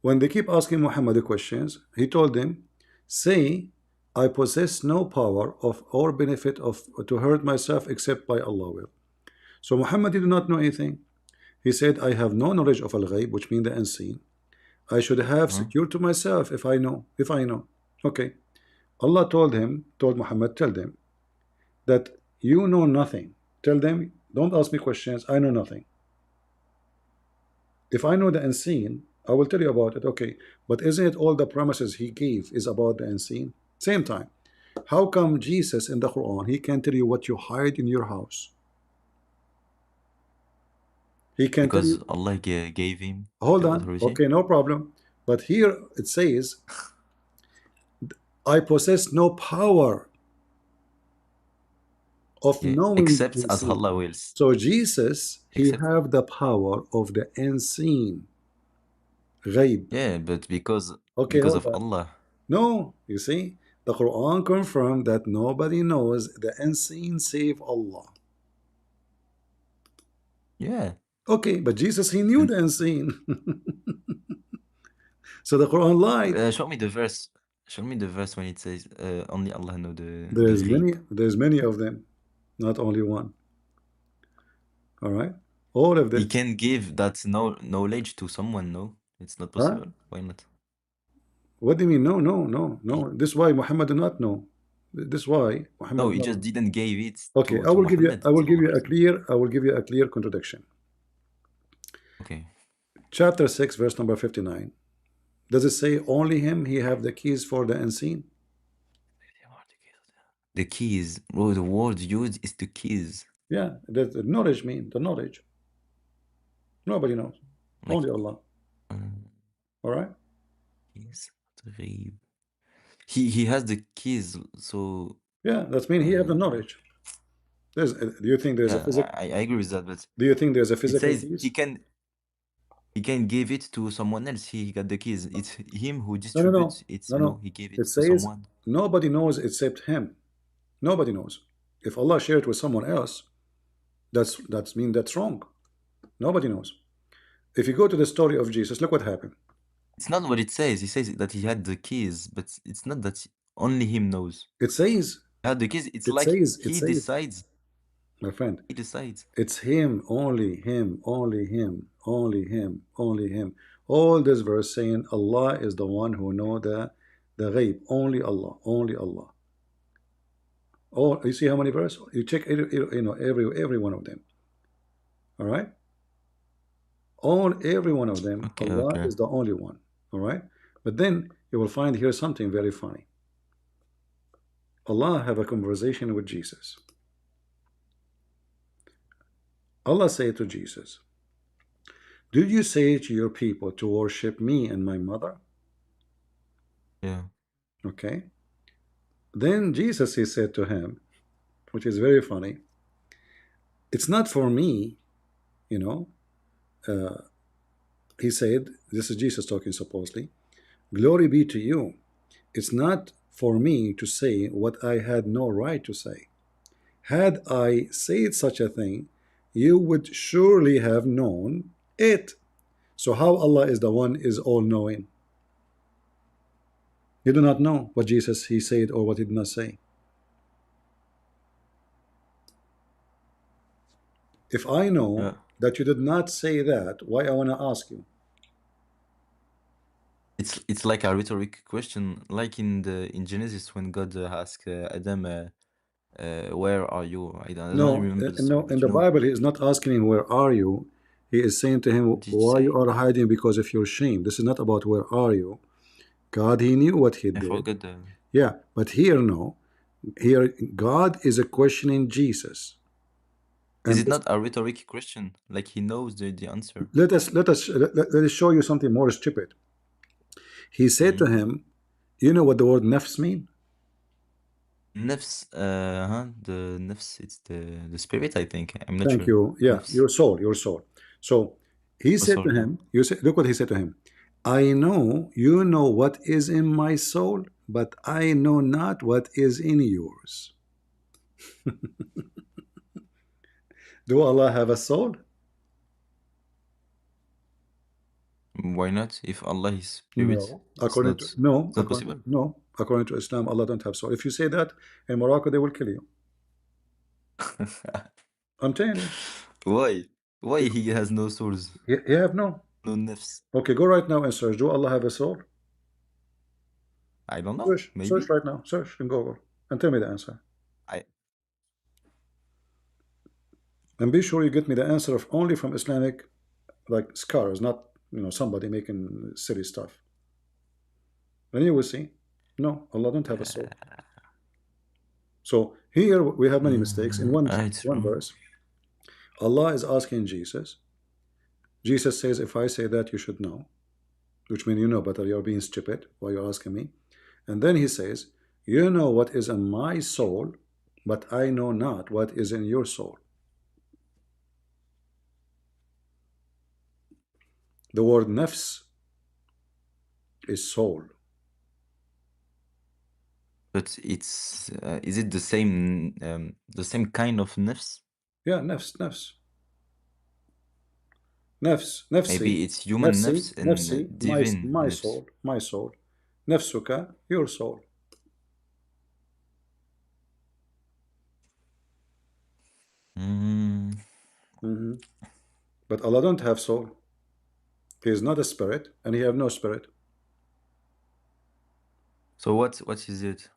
When they keep asking Muhammad the questions, he told them, say, I possess no power of or benefit of to hurt myself except by Allah will. So Muhammad did not know anything. He said, I have no knowledge of al-ghaib, which means the unseen. I should have secured to myself if I know. Okay. Allah told Muhammad, tell them that you know nothing. Tell them, don't ask me questions. I know nothing. If I know the unseen, I will tell you about it. Okay. But isn't it all the promises he gave is about the unseen? Same time. How come Jesus in the Quran, he can tell you what you hide in your house? He can tell
Because
you.
Allah gave him
Hold
the
on.
authority.
Okay, no problem. But here it says, I possess no power of knowing the
Except as
unseen.
Allah wills.
So Jesus, he
Except,
have the power of the unseen. Ghaib.
yeah, but because
Okay, hold
of
on.
Allah.
No, you see, the Quran confirmed that nobody knows the unseen save Allah.
Yeah.
Okay, but Jesus, he knew the unseen. So the Quran lied.
Show me the verse. Show me the verse when it says only Allah know the
There's many of them, not only one. All right, all of
He
them.
can give that knowledge to someone. No, it's not
Huh?
possible. Why not?
What do you mean? No. This is why Muhammad did not know. This is why
No,
Muhammad
he just
know.
didn't give it
Okay,
to Muhammad.
I will give you
Sallallahu Alaihi
I will give you a clear contradiction.
Wasallam. Okay.
Chapter 6, verse number 59. Does it say only him he have the keys for the unseen?
The keys. Bro, the word used is the keys.
Yeah, the knowledge mean the knowledge. Nobody knows.
Like,
Only Allah. All right?
keys. غريب. He has the keys, so
Yeah, that means he have the knowledge. Do you think there's a
yeah,
physical?
I agree with that, but
Do you think there's a
it
physical
says
keys?
he can give it to someone else. He got the keys. It's him who
No, no, no,
distributes it,
no, no.
he gave it
It
to
says
someone.
nobody knows except him. Nobody knows. If Allah shared it with someone else, that's wrong. Nobody knows. If you go to the story of Jesus, look what happened.
It's not what it says. He says that he had the keys, but it's not that only him knows.
It says,
He had the keys. It's
it
like
says, it
he
says,
decides.
my friend,
He decides.
it's him, only him, only him, only him, only him. All this verse saying Allah is the one who know the ghaib. Only Allah, only Allah. Oh, you see how many verses? You check, every one of them. All right. Every one of them,
Okay,
Allah
okay.
is the only one. All right. But then you will find here something very funny. Allah have a conversation with Jesus. Allah said to Jesus, "Did you say to your people to worship me and my mother?"
Yeah.
Okay. Then Jesus, he said to him, which is very funny, "It's not for me, you know." He said, this is Jesus talking supposedly, "Glory be to you. It's not for me to say what I had no right to say. Had I said such a thing, you would surely have known it." So how Allah is the one is all-knowing? You do not know what Jesus he said or what he did not say. If I know
Yeah.
that you did not say that, why I want to ask you?
It's like a rhetoric question, like in Genesis when God asked Adam, "Where are you?" I don't
No,
remember the story,
no. In
but
the Bible, he is not asking him, "Where are you?" He is saying to him,
did you
"Why you
say?
are hiding because of your shame?" This is not about where are you. God, he knew what he
I
did.
forgot the.
Yeah, but here, no. Here, God is a questioning Jesus.
Is
And
it not a rhetoric question? Like he knows the answer.
let us show you something more stupid. He said to him, "You know what the word nafs mean?"
Nafs, the nafs, it's the spirit, I think. I'm not
Thank
sure.
you. Yeah,
Nafs.
your soul, your soul. So he
Oh,
said to
sorry, yeah.
him, look what he said to him. "I know you know what is in my soul, but I know not what is in yours." Do Allah have a soul?
Why not? If Allah is spirit,
No. According to no,
it's not possible.
according to Islam, Allah don't have soul. If you say that in Morocco, they will kill you. I'm telling you.
Why? Why he has no souls,
You have no.
no nafs?
Okay, go right now and search. Do Allah have a soul?
I don't know.
Search
Maybe.
right now. Search in Google and tell me the answer.
I
And be sure you get me the answer of only from Islamic like scholars, not somebody making silly stuff. And you will see, no, Allah don't have a soul. So here we have many mistakes. In
it's
one
true.
verse, Allah is asking Jesus. Jesus says, "If I say that, you should know," which means you know better. You're being stupid. Why you're asking me? And then he says, "You know what is in my soul, but I know not what is in your soul." The word nafs is soul.
But it's is it the same kind of nafs?
Yeah, nafs, nafs. Nafs, nafsi,
Maybe it's human
nafsi,
nafs and
nafsi,
divine
my
nafs.
soul, my soul. Nafsuka, your soul.
Mm.
But Allah don't have soul. He is not a spirit, and he have no spirit.
So what is it?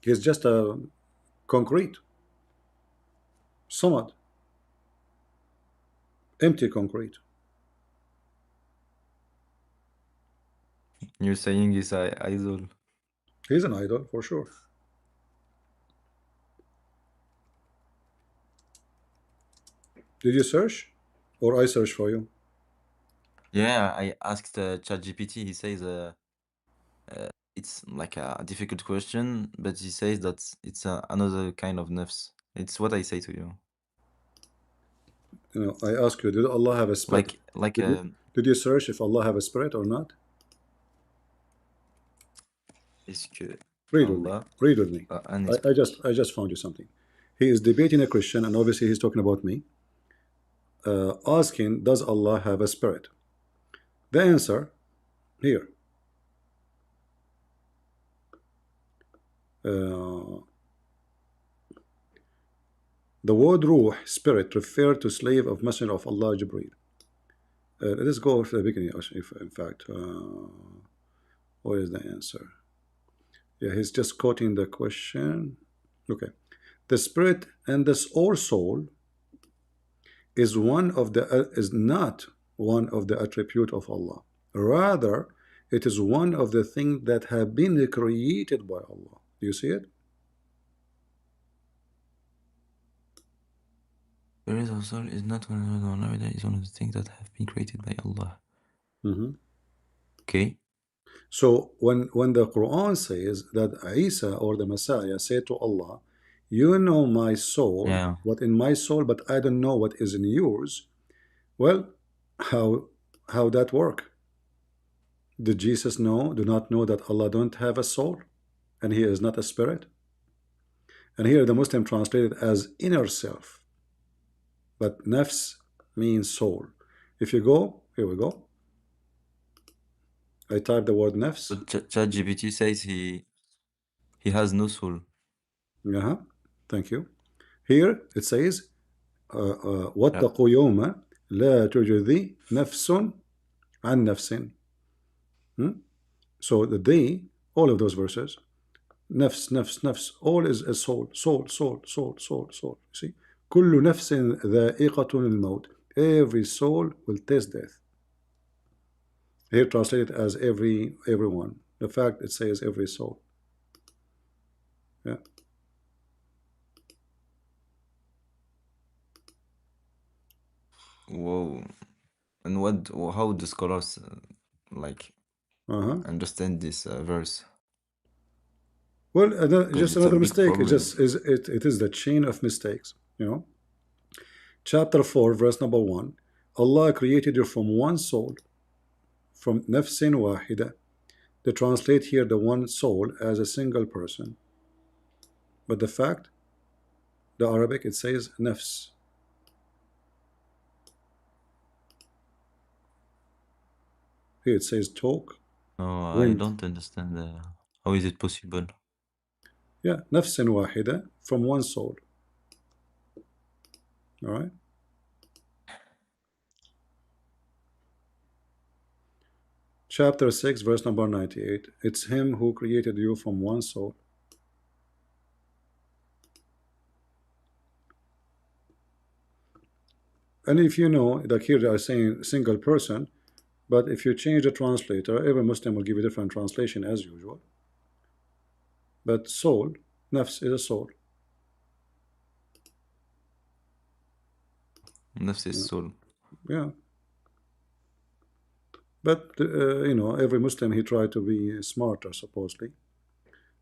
He is just a concrete, solid, empty concrete.
You're saying is I idol.
He's an idol for sure. Did you search, or I search for you?
Yeah, I asked ChatGPT. He says it's like a difficult question, but he says that it's another kind of nafs. It's what I say to you.
You know, I ask you, did Allah have a spirit?
Like
Did you, did you search if Allah have a spirit or not?
est-ce que
Read with me.
Allah
Read with me.
a un
I
esprit?
just found you something. He is debating a Christian, and obviously he's talking about me. Asking, does Allah have a spirit? The answer here. Uh, the word ruh, spirit, referred to slave of Messenger of Allah, Jibreel. Let's go to the beginning. If in fact, what is the answer? Yeah, he's just quoting the question. Okay, the spirit and this or soul is not one of the attribute of Allah. Rather, it is one of the things that have been created by Allah. Do you see it?
Spirit or soul is not one of the things that have been created by Allah. Okay.
So when the Quran says that Isa or the Messiah said to Allah, you know my soul,
Yeah.
what in my soul, but I don't know what is in yours. Well, how that work? Did Jesus do not know that Allah don't have a soul and he is not a spirit? And here the Muslim translated as inner self, but nafs means soul. If you go, here we go. I type the word nafs.
So ChatGPT says he has no soul.
Thank you. Here it says واتقوا يوما لا تجزي نفس عن نفس. So the day, all of those verses, nafs, nafs, nafs, all is a soul, soul, soul, soul, soul, soul. See, كل نفس ذائقة الموت. Every soul will taste death. Here translated as everyone. The fact it says every soul. Yeah.
Whoa. And how the scholars like understand this verse?
Well,
Because
just
it's a
another
big
mistake. It
problem.
just it is the chain of mistakes. You know, chapter 4, verse number 1. Allah created you from one soul, from nafsin wahida. They translate here the one soul as a single person, but the fact, the Arabic, it says nafs. Here it says talk.
No, I
Wind.
don't understand. How is it possible?
Yeah, nafsin wahida, from one soul. All right. Chapter 6, verse number 98. It's him who created you from one soul. And if you know that here they are saying single person, but if you change the translator, every Muslim will give you a different translation as usual. But soul, nafs is a soul.
Nafs is soul.
Yeah. But you know, every Muslim, he tried to be smarter, supposedly.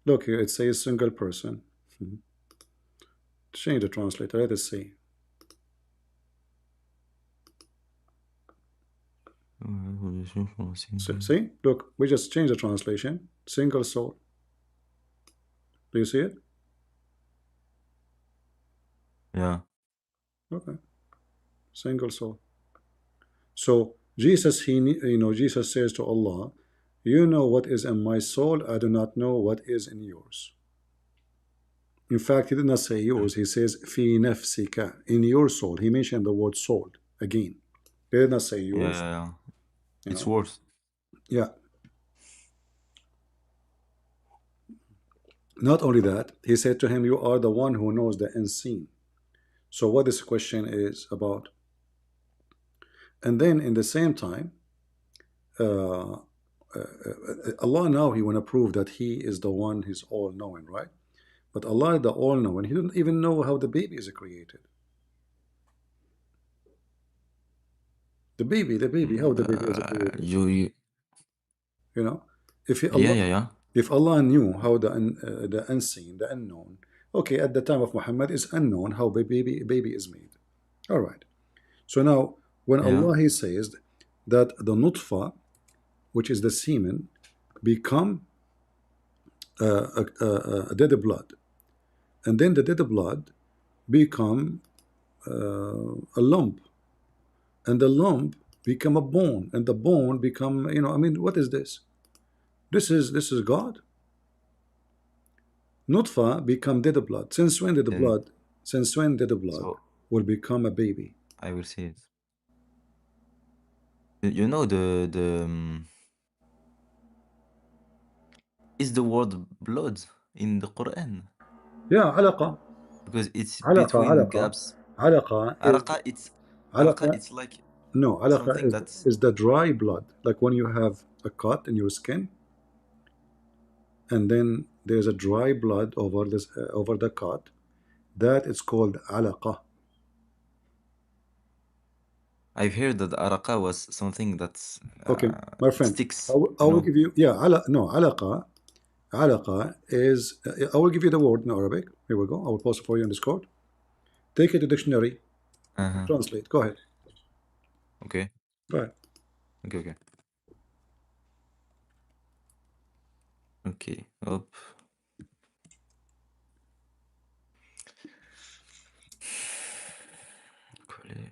Look here, it says single person. Change the translator. Let us see. See, look, we just changed the translation. Single soul. Do you see it?
Yeah.
Okay. Single soul. So Jesus, Jesus says to Allah, you know what is in my soul, I do not know what is in yours. In fact, he did not say yours, he says fi nafsika, in your soul. He mentioned the word soul again. He did not say yours.
Yeah. It's worse.
Yeah. Not only that, he said to him, you are the one who knows the unseen. So what this question is about. And then in the same time, Allah now, he want to prove that he is the one, he's all-knowing, right? But Allah, the all-knowing, he didn't even know how the baby is created. The baby, how the baby is created?
You
You know, if he,
yeah,
Allah,
yeah, yeah.
if Allah knew how the unseen, the unknown, okay, at the time of Muhammad is unknown how baby is made. All right. So now, when
Yeah.
Allah He says that the nutfa, which is the semen, become a dead blood, and then the dead blood become a lump, and the lump become a bone, and the bone become, I mean, what is this? This is God. Nutfa become dead blood. Since when did the
The,
blood? Since when did the blood
so
will become a baby?
I will see it. You know is the word blood in the Quran?
Yeah, alaqa,
Because it's
alaqa,
between
alaqa,
gaps.
alaqa is
Alaqa,
alaqa.
it's like
No, alaqa
something
is
that's
is the dry blood, like when you have a cut in your skin, and then there's a dry blood over this over the cut. That is called alaqa.
I've heard that araqa was something that's
Okay, my friend,
sticks,
I
you
will
know.
give you, yeah, no, alaqa. Alaqa is, I will give you the word in Arabic. Here we go. I will post it for you in Discord. Take it to dictionary,
Uh-huh.
translate. Go ahead.
Okay.
Go ahead.
Okay, okay. Okay. Up. Coller.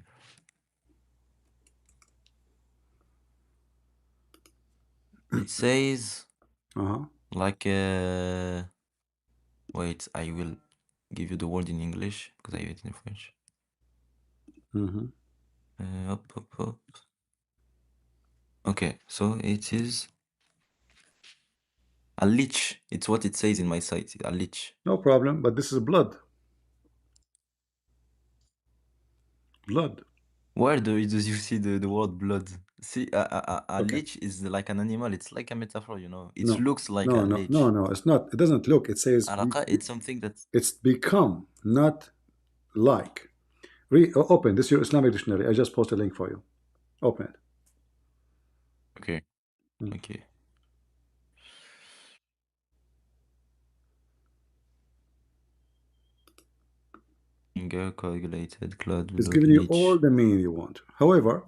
It says
Uh-huh.
like wait, I will give you the word in English because I have it in French.
Mm-hmm.
Up. Okay, so it is a leech. It's what it says in my site. A leech.
No problem, but this is blood. Blood.
Where do you see the word blood? See, a
Okay.
leech is like an animal. It's like a metaphor, you know. It
No,
looks like a
no, no, no,
leech.
no. It's not. It doesn't look. It says
Araqa, it's something that's
it's become, not like. Open. This is your Islamic dictionary. I just posted a link for you. Open it.
okay.
Mm.
Okay. Finger, coagulated, clot,
It's
blood,
giving you all
leech,
the meaning you want. However,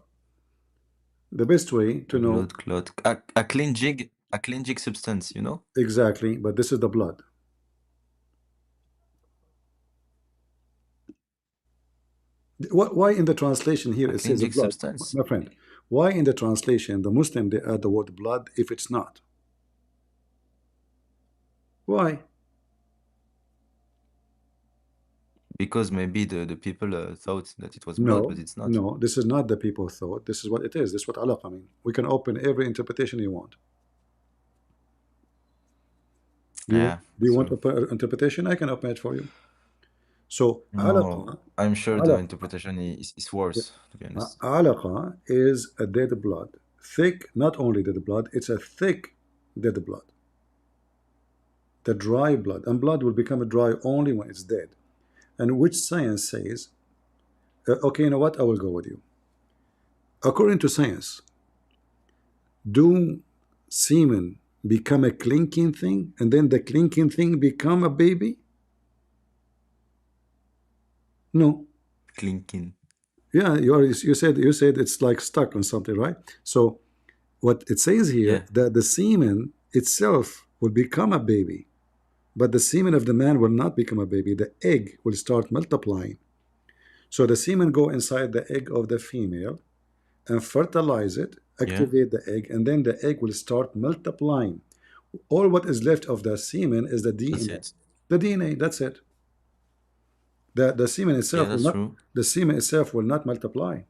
the best way to know
blood clot, a clean jig substance, you know?
exactly, but this is the blood. Why in the translation here
A
it
clean
says
jig
blood?
substance.
My friend, why in the translation, the Muslim, they add the word blood if it's not? Why?
Because maybe the people thought that it was blood, but
No,
it's not.
no, this is not the people thought. This is what it is. This is what alaqa mean. We can open every interpretation you want.
Yeah,
Do you
that's
want
true.
open interpretation? I can open it for you. So
No,
alaqa,
I'm sure the
alaqa,
interpretation is worse, to be honest.
alaqa is a dead blood. Thick, not only dead blood, it's a thick dead blood. The dry blood. And blood will become dry only when it's dead. And which science says, okay, you know what? I will go with you. According to science, do semen become a clinking thing and then the clinking thing become a baby? No.
Clinking.
Yeah, you said it's like stuck on something, right? So what it says
Yeah,
here, that the semen itself will become a baby, but the semen of the man will not become a baby. The egg will start multiplying. So the semen go inside the egg of the female and fertilize it,
yeah,
activate the egg, and then the egg will start multiplying. All what is left of the semen is the
that's
DNA.
it.
The DNA, that's it. The semen
Yeah,
itself will
that's
not
true.
the semen itself will not multiply,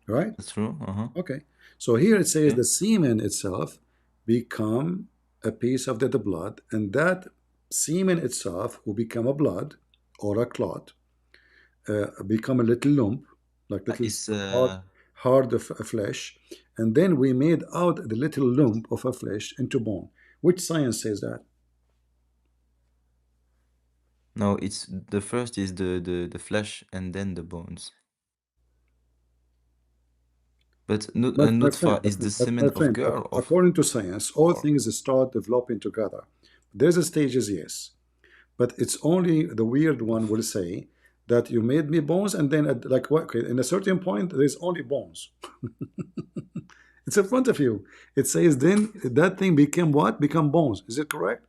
right?
That's true. Uh-huh.
Okay. So here it says
Okay.
the semen itself become a piece of the blood, and that semen itself will become a blood or a clot, become a little lump, like little
It's
hard, hard of a flesh, and then we made out the little lump of a flesh into bone. Which science says that?
no, it's the first is the flesh and then the bones. But
My friend,
nutfa is the
my
semen of
friend,
girl of
according to science, all
or
things start developing together. There's a stages, yes, but it's only the weird one will say that you made me bones, and then like what? Okay, in a certain point, there's only bones. It's in front of you. It says then that thing became what? Become bones. Is it correct?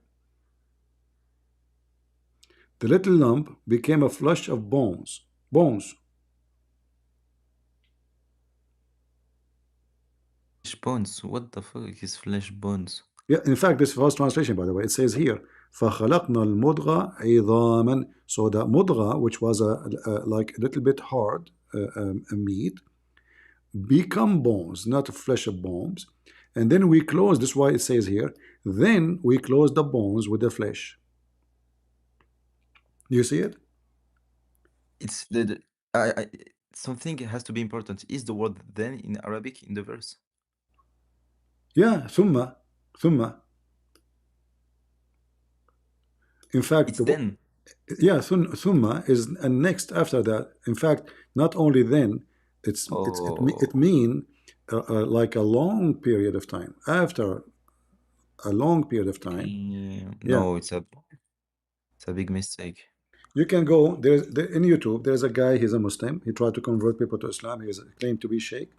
The little lump became a flush of bones. Bones.
flesh bones. What the fuck is flesh bones?
Yeah, in fact, this first translation, by the way, it says here, فَخَلَقْنَا الْمُضْغَ عِظَامًا. So the mudgha, which was like a little bit hard meat, become bones, not flesh of bones. And then we close, this is why it says here, then we close the bones with the flesh. Do you see it?
It's something has to be important. Is the word then in Arabic in the verse?
Yeah, ثم. In fact,
It's then.
yeah, thumma is and next after that. In fact, not only then, it
Oh,
mean like a long period of time. After a long period of time,
yeah.
yeah,
No, it's a big mistake.
you can go in YouTube. There's a guy. He's a Muslim. He tried to convert people to Islam. He is claimed to be Sheikh.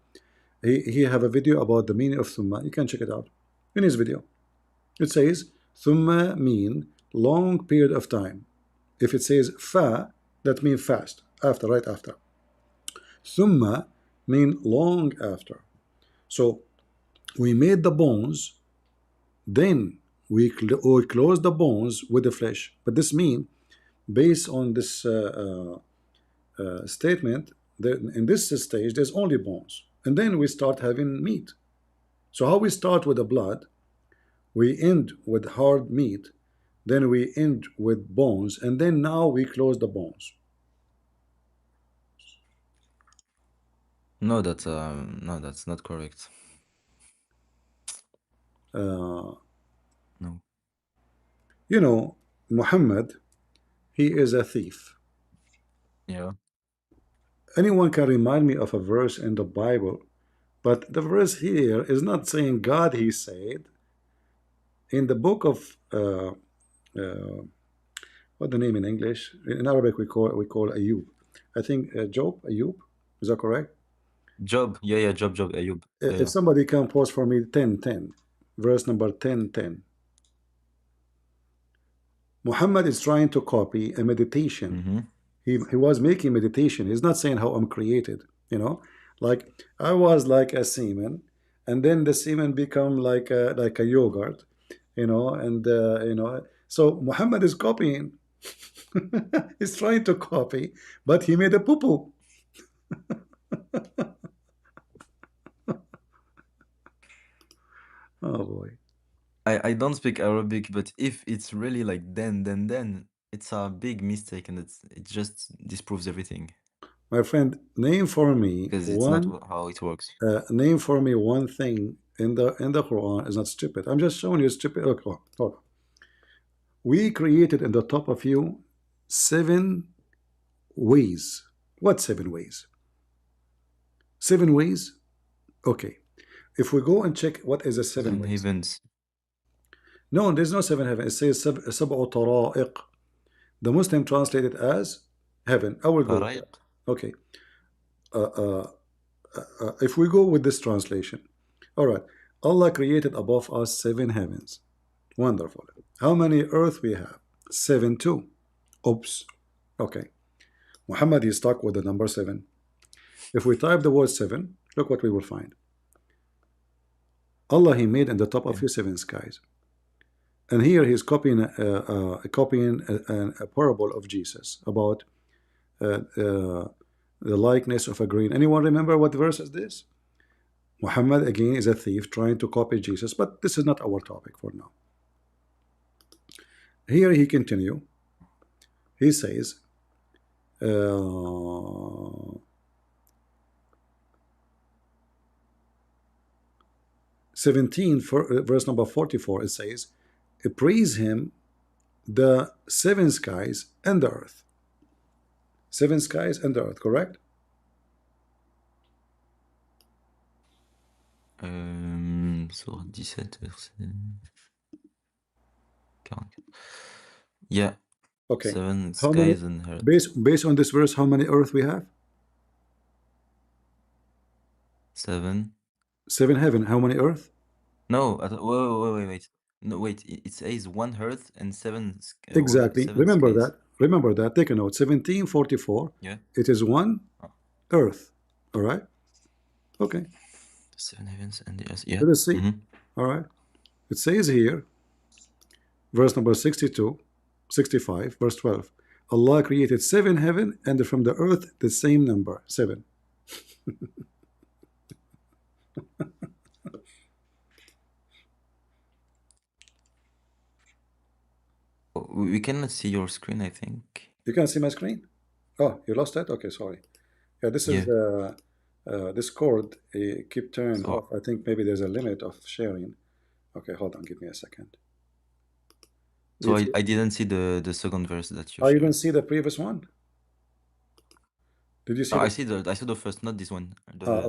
He have a video about the meaning of thumma. You can check it out in his video. It says thumma mean long period of time. If it says fa, that means fast, after, right after. Thumma mean long after. So we made the bones, then we close the bones with the flesh. But this mean, based on this statement, that in this stage there's only bones, and then we start having meat. So how we start with the blood, we end with hard meat, then we end with bones, and then now we close the bones.
No, that's not correct.
Uh,
No.
you know, Muhammad, he is a thief.
Yeah.
Anyone can remind me of a verse in the Bible, but the verse here is not saying God, he said. In the book of what the name in English? In Arabic we call Ayub. I think Job, Ayub. Is that correct?
Job. Yeah, Job, Ayub.
If
Yeah.
somebody can post for me 10:10, verse number 10:10. Muhammad is trying to copy a meditation.
Mm-hmm.
He was making meditation. He's not saying how I'm created, like I was like a semen, and then the semen become like a yogurt, and so Muhammad is copying. He's trying to copy, but he made a poo-poo. Oh boy.
I don't speak Arabic, but if it's really like then, it's a big mistake, and it just disproves everything
My friend, name for me
because it's not
one
how it works.
name for me one thing in the Quran is not stupid. I'm just showing you stupid. Look, hold on. We created in the top of you 7 ways. What 7 ways? 7 ways? Okay. If we go and check what is the 7
Seven
ways.
heavens.
No, there's no 7 heaven. It says sab'u tara'iq. The Muslim translated as heaven. I will go with
Tariq.
that. Okay. If we go with this translation. All right. Allah created above us 7 heavens. Wonderful. How many earth we have? 7 too. Oops. Okay. Muhammad is stuck with the number 7. If we type the word 7, look what we will find. Allah, he made in the top of
Yeah.
you 7 skies. And here he's copying a parable of Jesus about the likeness of a green. Anyone remember what verse is this? Muhammad again is a thief trying to copy Jesus, but this is not our topic for now. Here he continue. He says, 17 verse number 44, it says, praise him, the 7 skies and the earth. 7 skies and the earth, correct?
Sourate 17, verset 44. Yeah,
Okay.
7
How many,
skies and earth.
based on this verse, how many earth we have?
7.
7 heaven. How many earth?
No, wait. No, wait. It says 1 earth and 7
Exactly.
7
Remember
skies.
that. Remember that. Take a note. 1744.
Yeah.
It is 1
Oh.
earth. All right. Okay.
7 heavens and the earth. Yeah.
Let us see.
Mhm.
All right. It says here, verse number 62, 65, verse 12. Allah created 7 heaven and from the earth the same number, 7.
Oh, we cannot see your screen, I think.
You can see my screen? Oh, you lost it? Okay, sorry. Yeah, this is
Yeah.
this cord keep turning
So,
off. I think maybe there's a limit of sharing. Okay, hold on, give me a second.
so I didn't see the second verse that you
Oh, you
shared.
didn't see the previous one? Did you see
No,
the
I saw the first, not this one.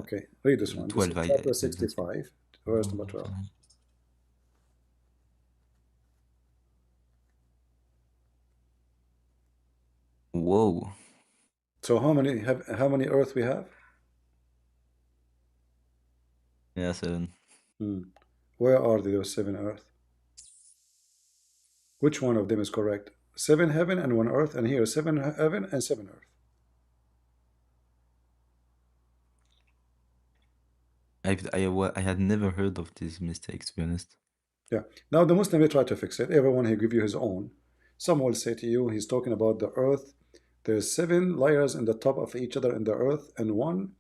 okay, read this
The
one. This is
12. I
chapter
didn't see.
65, verse number 12.
Whoa.
So how many earth we have?
Yeah, 7.
Where are those 7 earth? Which one of them is correct? 7 heaven and 1 earth, and here 7 heaven and 7 earth.
I had never heard of this mistake, to be honest.
Yeah. Now the Muslim will try to fix it. Everyone will give you his own. Some will say to you, he's talking about the earth. There's 7 layers in the top of each other in the earth, and one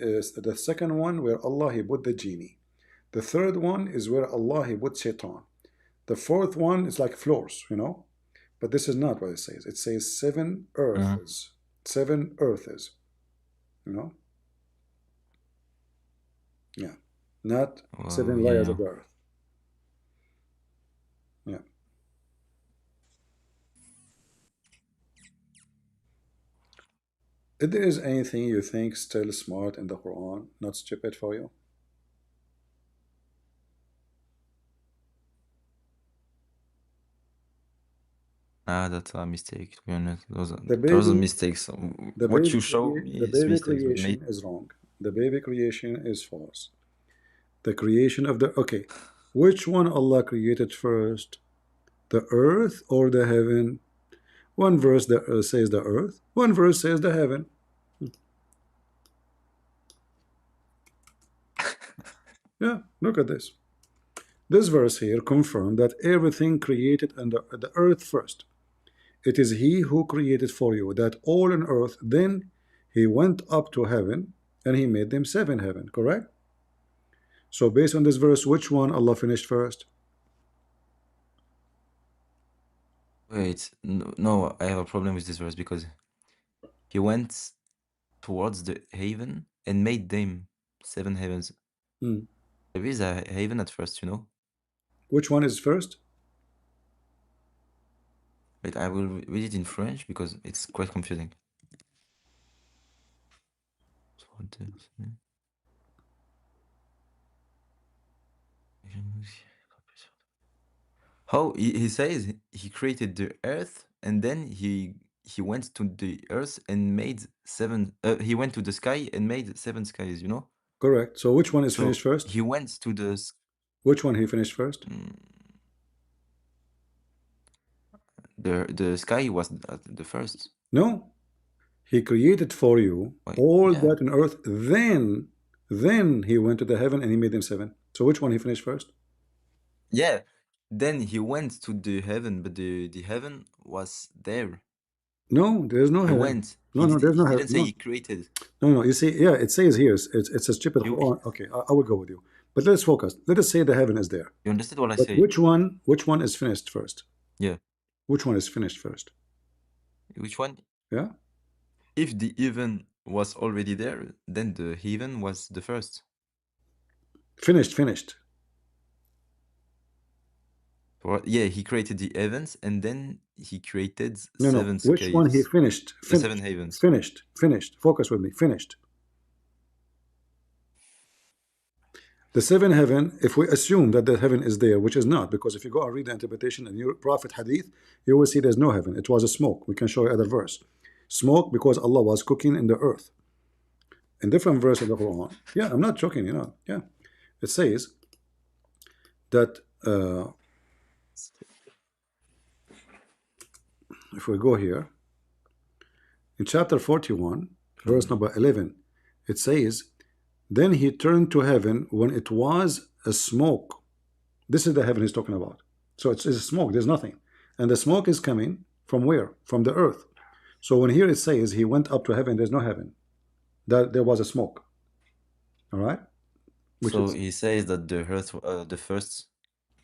is the second one where Allah he put the genie. The third one is where Allah he put shaitan. The fourth one is like floors, you know. But this is not what it says. It says 7 earths. 7 earths. You know? Yeah. Not
Wow,
7 layers
yeah.
of the earth. Yeah. If there is anything you think still smart in the Quran, not stupid for you?
That's a mistake, to be honest. Those
The
are
baby,
mistakes.
the
What
baby,
you show me
the
is
baby
mistakes, but
creation is wrong. The baby creation is false. The creation of the okay, which one Allah created first, the earth or the heaven? One verse that says the earth, one verse says the heaven. Yeah, look at this. This verse here confirms that everything created under the earth first. It is He who created for you that all on earth. Then He went up to heaven and He made them 7 heaven. Correct? So based on this verse, which one Allah finished first?
wait, no, I have a problem with this verse because he went towards the haven and made them 7 heavens. There is a haven at first, you know.
Which one is first?
Wait, I will read it in French because it's quite confusing. How he says he created the earth and then he went to the earth and made 7 he went to the sky and made 7 skies, you know.
Correct. So which one is
So
finished first?
he went to the
Which one he finished first?
the sky was the first.
No. He created for you
Wait,
all
yeah.
that on earth. Then he went to the heaven and he made them 7. So which one he finished first?
Yeah. Then he went to the heaven, but the heaven was there.
No, there's no
He
heaven.
went.
No, no, there's no
He
heaven.
didn't say
No.
he created.
No, you see, yeah, it says here, it's a stupid
You
Quran. Okay, I will go with you. But let's focus. Let us say the heaven is there.
understand what I
But
say?
which one is finished first?
Yeah.
Which one is finished first?
Which one?
Yeah?
If the heaven was already there, then the heaven was the first.
Finished.
Yeah, he created the heavens and then he created
No.
7
Which one he
skies.
finished?
The 7 heavens.
Finished. Focus with me. Finished. The seven heaven, if we assume that the heaven is there, which is not, because if you go and read the interpretation and your prophet hadith, you will see there's no heaven. It was a smoke. We can show you other verse. Smoke because Allah was cooking in the earth. In different verse of the Quran. Yeah, I'm not joking, you know. Yeah. It says that if we go here, in chapter 41, verse number 11, it says, then he turned to heaven when it was a smoke. This is the heaven he's talking about. So it's a smoke, there's nothing. And the smoke is coming from where? From the earth. So when here it says he went up to heaven, there's no heaven. That there was a smoke. All right? Which
So
is,
he says that the earth, the first,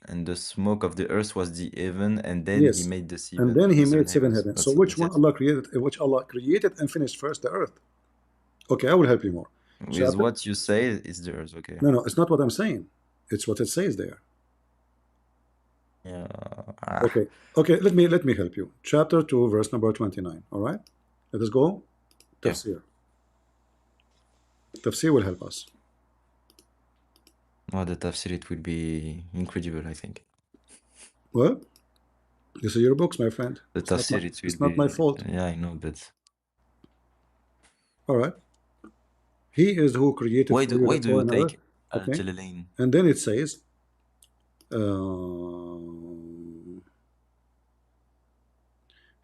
and the smoke of the earth was the heaven, and then he
yes.
made the
And
seven,
then he
the seven
made seven
heavens.
heavens. So which
That's
one
it.
Allah created? Which Allah created and finished first? The earth. Okay, I will help you more.
With
Chapter,
what you say is the earth, okay?
no, it's not what I'm saying. It's what it says there.
Yeah.
Okay. Let me help you. Chapter 2, verse number 29. All right. Let us go.
Yeah.
Tafsir. Tafsir will help us.
Oh, the tafsir, it will be incredible, I think.
Well, these are your books, my friend.
The tafsir, it will
It's not my
be.
fault.
Yeah, I know, but
All right. He is who created
why
for
do
you
why
the
do
four
you
and earth.
take Al
Okay.
Jalalain?
And then it says,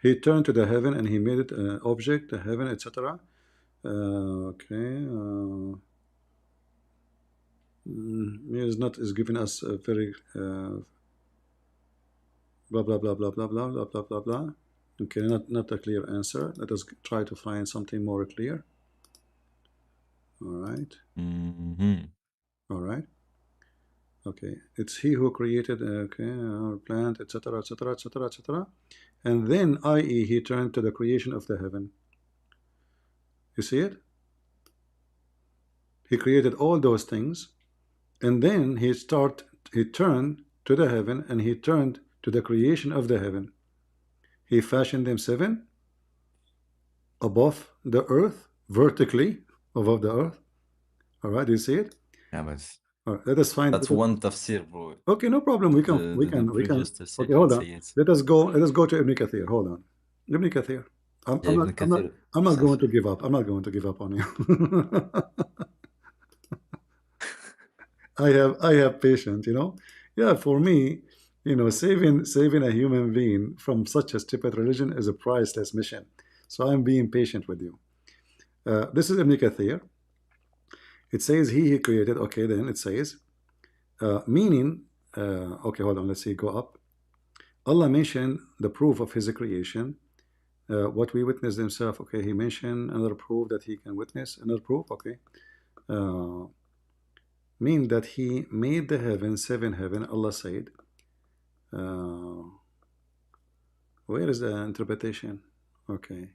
he turned to the heaven and he made it an object, the heaven, etc. Is giving us a very blah blah blah blah blah blah blah blah blah blah. Okay, not a clear answer. Let us try to find something more clear. All right. All right. Okay, it's he who created our plant, etc., etc., etc., etc. And then, i.e., he turned to the creation of the heaven. You see it? He created all those things, and then he turned to the heaven, and he turned to the creation of the heaven. He fashioned them seven above the earth, vertically above the earth. All right, do you see it?
Yeah, but
All right, let us find.
that's one tafsir, bro.
Okay, no problem. We can.
The previous tafsir
Okay, hold
didn't
on.
say it.
Let us go to Ibn Kathir. Hold on. Ibn Kathir. I'm
Yeah,
not.
Ibn Kathir.
I'm not going to give up. I'm not going to give up on you. I have patience. You know. Yeah, for me, you know, saving a human being from such a stupid religion is a priceless mission. So I'm being patient with you. This is Ibn Kathir. It says he created. Okay, then it says meaning. Okay, hold on. Let's see. Go up. Allah mentioned the proof of his creation, what we witnessed himself. Okay, he mentioned another proof that he can witness, another proof. Okay, mean that he made the heaven, seven heaven. Allah said, where is the interpretation? Okay,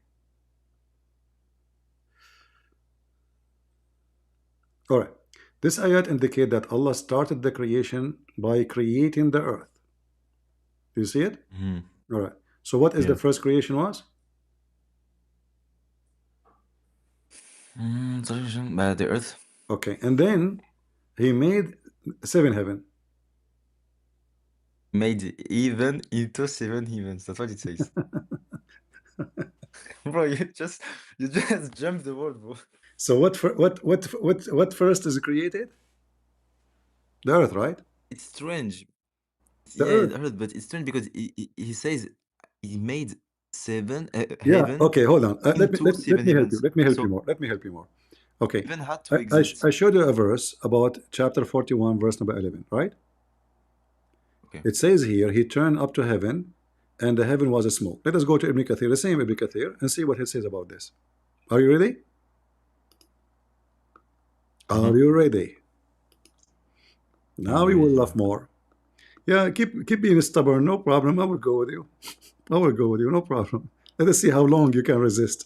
all right. This ayat indicate that Allah started the creation by creating the earth. Do you see it? All right. So what is the first creation was?
The earth.
Okay, and then he made seven heaven.
Made even into seven heavens. That's what it says. Bro, you just jumped the word, bro.
So what first is created? The earth, right?
It's strange.
The
Yeah,
earth.
the earth, but it's strange because he says he made seven
Yeah.
heaven
Okay. Hold on. Let
into seven
me help you.
heavens.
Let me help
So
you more. Let me help you more. Okay.
heaven had to exist.
I showed you a verse about chapter 41, verse number 11, right?
Okay.
It says here, he turned up to heaven, and the heaven was a smoke. Let us go to Ibn Kathir, the same Ibn Kathir, and see what he says about this. Are you ready? Are you ready? Now you will laugh more. Yeah, keep being stubborn. No problem. I will go with you. I will go with you. No problem. Let us see how long you can resist.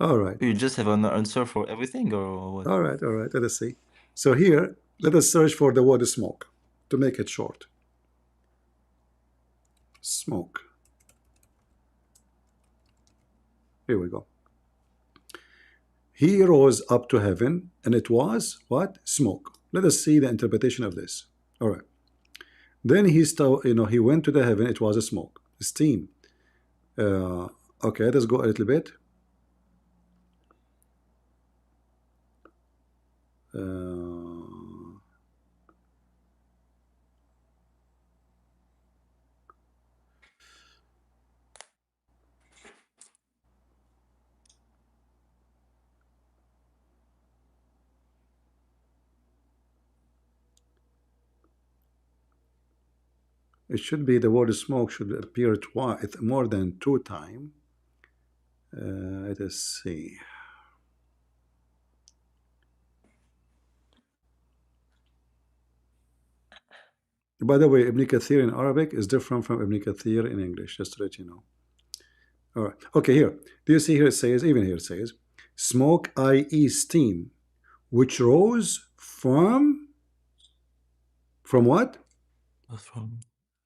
All right.
You just have an answer for everything, or what?
All right. All right. Let us see. So here, let us search for the word smoke to make it short. Smoke. Here we go. He rose up to heaven, and it was what? Smoke. Let us see the interpretation of this. All right. Then he went to the heaven. It was a smoke, steam. Okay, let's go a little bit. It should be the word smoke should appear twice, more than 2 times. Let us see. By the way, Ibn Kathir in Arabic is different from Ibn Kathir in English, just to let you know. All right. Okay, here. Do you see here it says, even here it says, smoke, i.e. steam, which rose from what?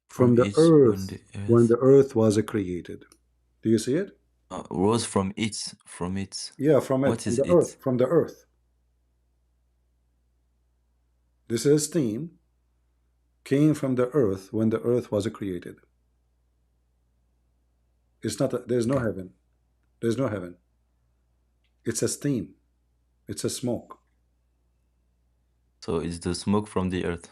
From
The
its
earth, when the earth was created. Do you see it?
rose from its
Yeah, from it,
what
from
is
the
it?
earth, from the earth. This is steam, came from the earth when the earth was created. It's not, there's no heaven. There's no heaven. It's a steam. It's a smoke.
So it's the smoke from the earth.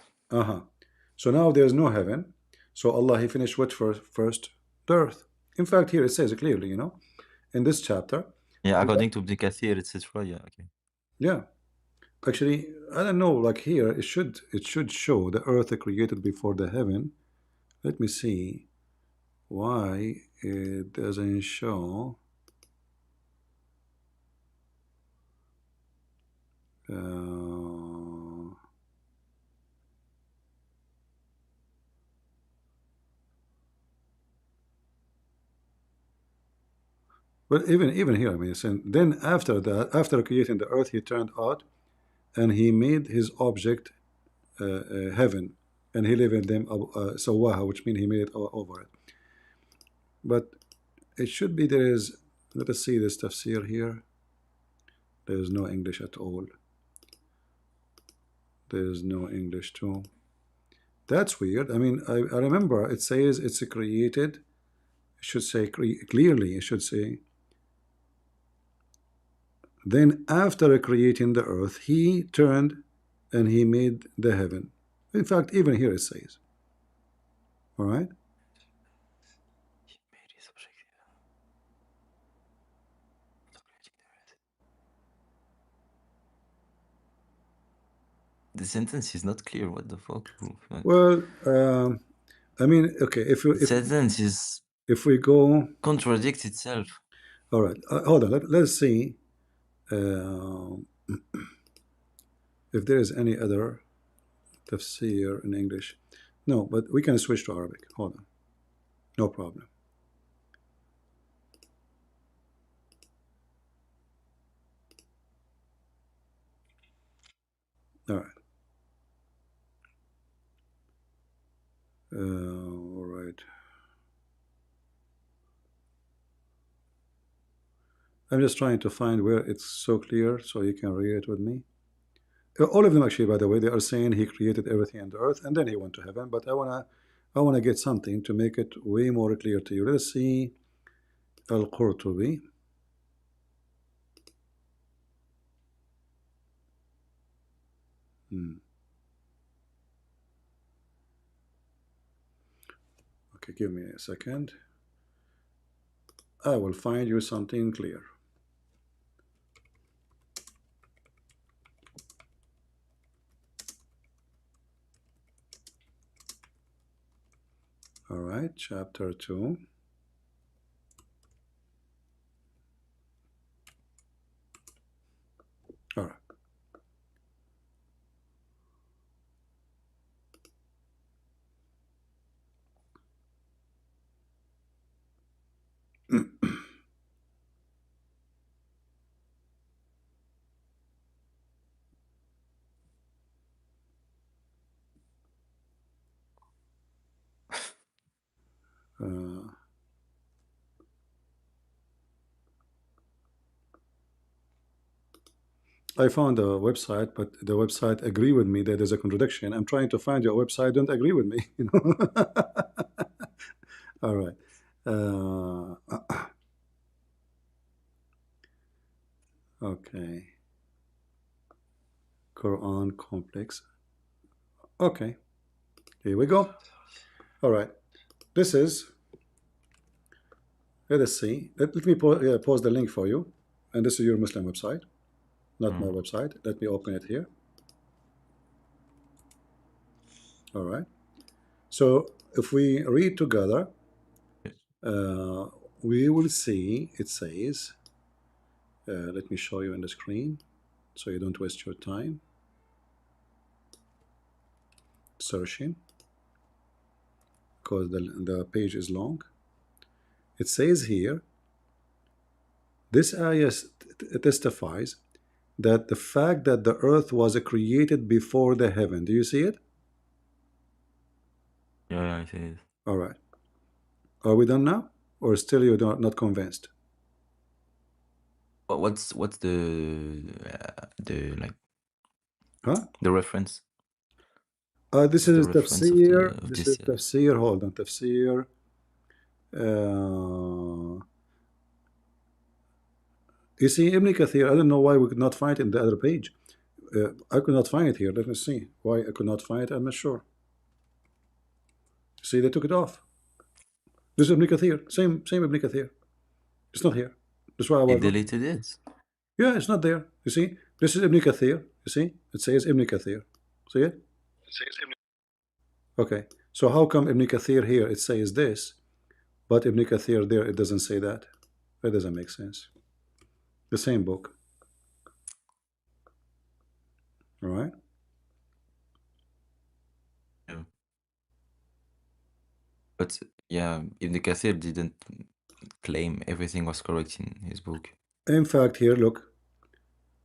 So now there's no heaven. So Allah, He finished what first? The earth. In fact, here it says clearly, in this chapter.
Yeah, according to Ibn Kathir, etc. Yeah, okay.
Yeah. Actually, I don't know, like here, it should show the earth created before the heaven. Let me see why it doesn't show. But even here, I mean, saying, then after that, after creating the earth, He turned out and He made His object heaven, and He lived in them sawaha, which means He made it over it. But it should be there is. Let us see this tafsir here. There is no English at all. There is no English too. That's weird. I mean, I remember it says it's created. It should say clearly. It should say. Then after creating the earth, He turned and He made the heaven. In fact, even here it says. All right.
The sentence is not clear. What the fuck?
Well, I mean, okay. If we go
contradicts itself.
All right. Hold on. Let's see if there is any other tafsir in English. No, but we can switch to Arabic. Hold on. No problem. All right. All right. I'm just trying to find where it's so clear so you can read it with me. All of them actually, by the way, they are saying He created everything on the earth and then He went to heaven. But I wanna get something to make it way more clear to you. Let's see Al-Qurtubi. Okay, give me a second. I will find you something clear. All right, chapter 2. All right. I found a website, but the website agree with me that there's a contradiction. I'm trying to find your website, don't agree with me, you know. All right. Okay. Quran complex. Okay. Here we go. All right. This is, let us see. Let me pause the link for you. And this is your Muslim website, not my website. Let me open it here. All right. So if we read together, we will see it says, let me show you on the screen so you don't waste your time searching because the page is long. It says here, this ayah testifies that the fact that the earth was created before the heaven. Do you see it?
Yeah, I see it.
All right. Are we done now? Or still you're not convinced?
But what's the like
Huh?
the reference?
This
The
is
reference
tafsir.
of
This
this.
is tafsir. Hold on. Tafsir. You see, Ibn Kathir, I don't know why we could not find it in the other page. I could not find it here. Let me see why I could not find it. I'm not sure. See, they took it off. This is Ibn Kathir. Same Ibn Kathir. It's not here. That's why I
He
was looking.
deleted it.
Yeah, it's not there. You see, this is Ibn Kathir. You see, it says Ibn Kathir. See it? Okay. So how come Ibn Kathir here it says this, but Ibn Kathir there it doesn't say that? That doesn't make sense. The same book. All right.
Yeah. But yeah, Ibn Kathir didn't claim everything was correct in his book.
In fact, here, look.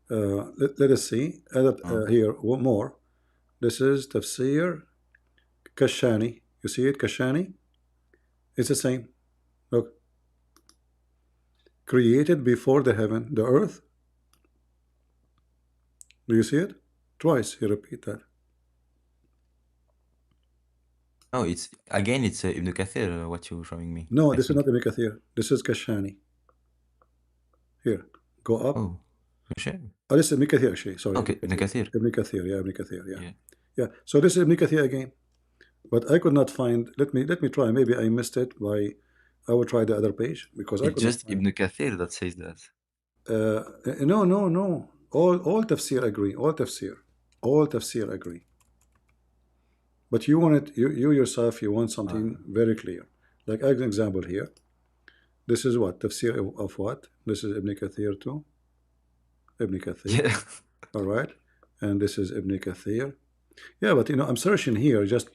Let us see. Here, one more. This is Tafsir Kashani. You see it, Kashani? It's the same. Look. Created before the heaven, the earth. Do you see it? Twice he repeat that.
No, it's again it's Ibn Kathir what you're showing me.
No,
I
this is
think.
not Ibn Kathir. This is Kashani. Here, go up.
Oh, sure.
Oh, this is Ibn Kathir actually. Sorry,
Okay, Ibn Kathir.
Ibn Kathir, yeah, Ibn Kathir, yeah.
Yeah.
Yeah. So this is Ibn Kathir again. But I could not find, let me try. Maybe I missed it by, I will try the other page because I
It's
could not
just
find.
Ibn Kathir that says that.
No. All tafsir agree. All tafsir agree. But you want it, you yourself, you want something very clear. Like as an example here. This is what? Tafsir of what? This is Ibn Kathir too. Ibn Kathir.
Yeah.
All right. And this is Ibn Kathir. Yeah, but you know, I'm searching here just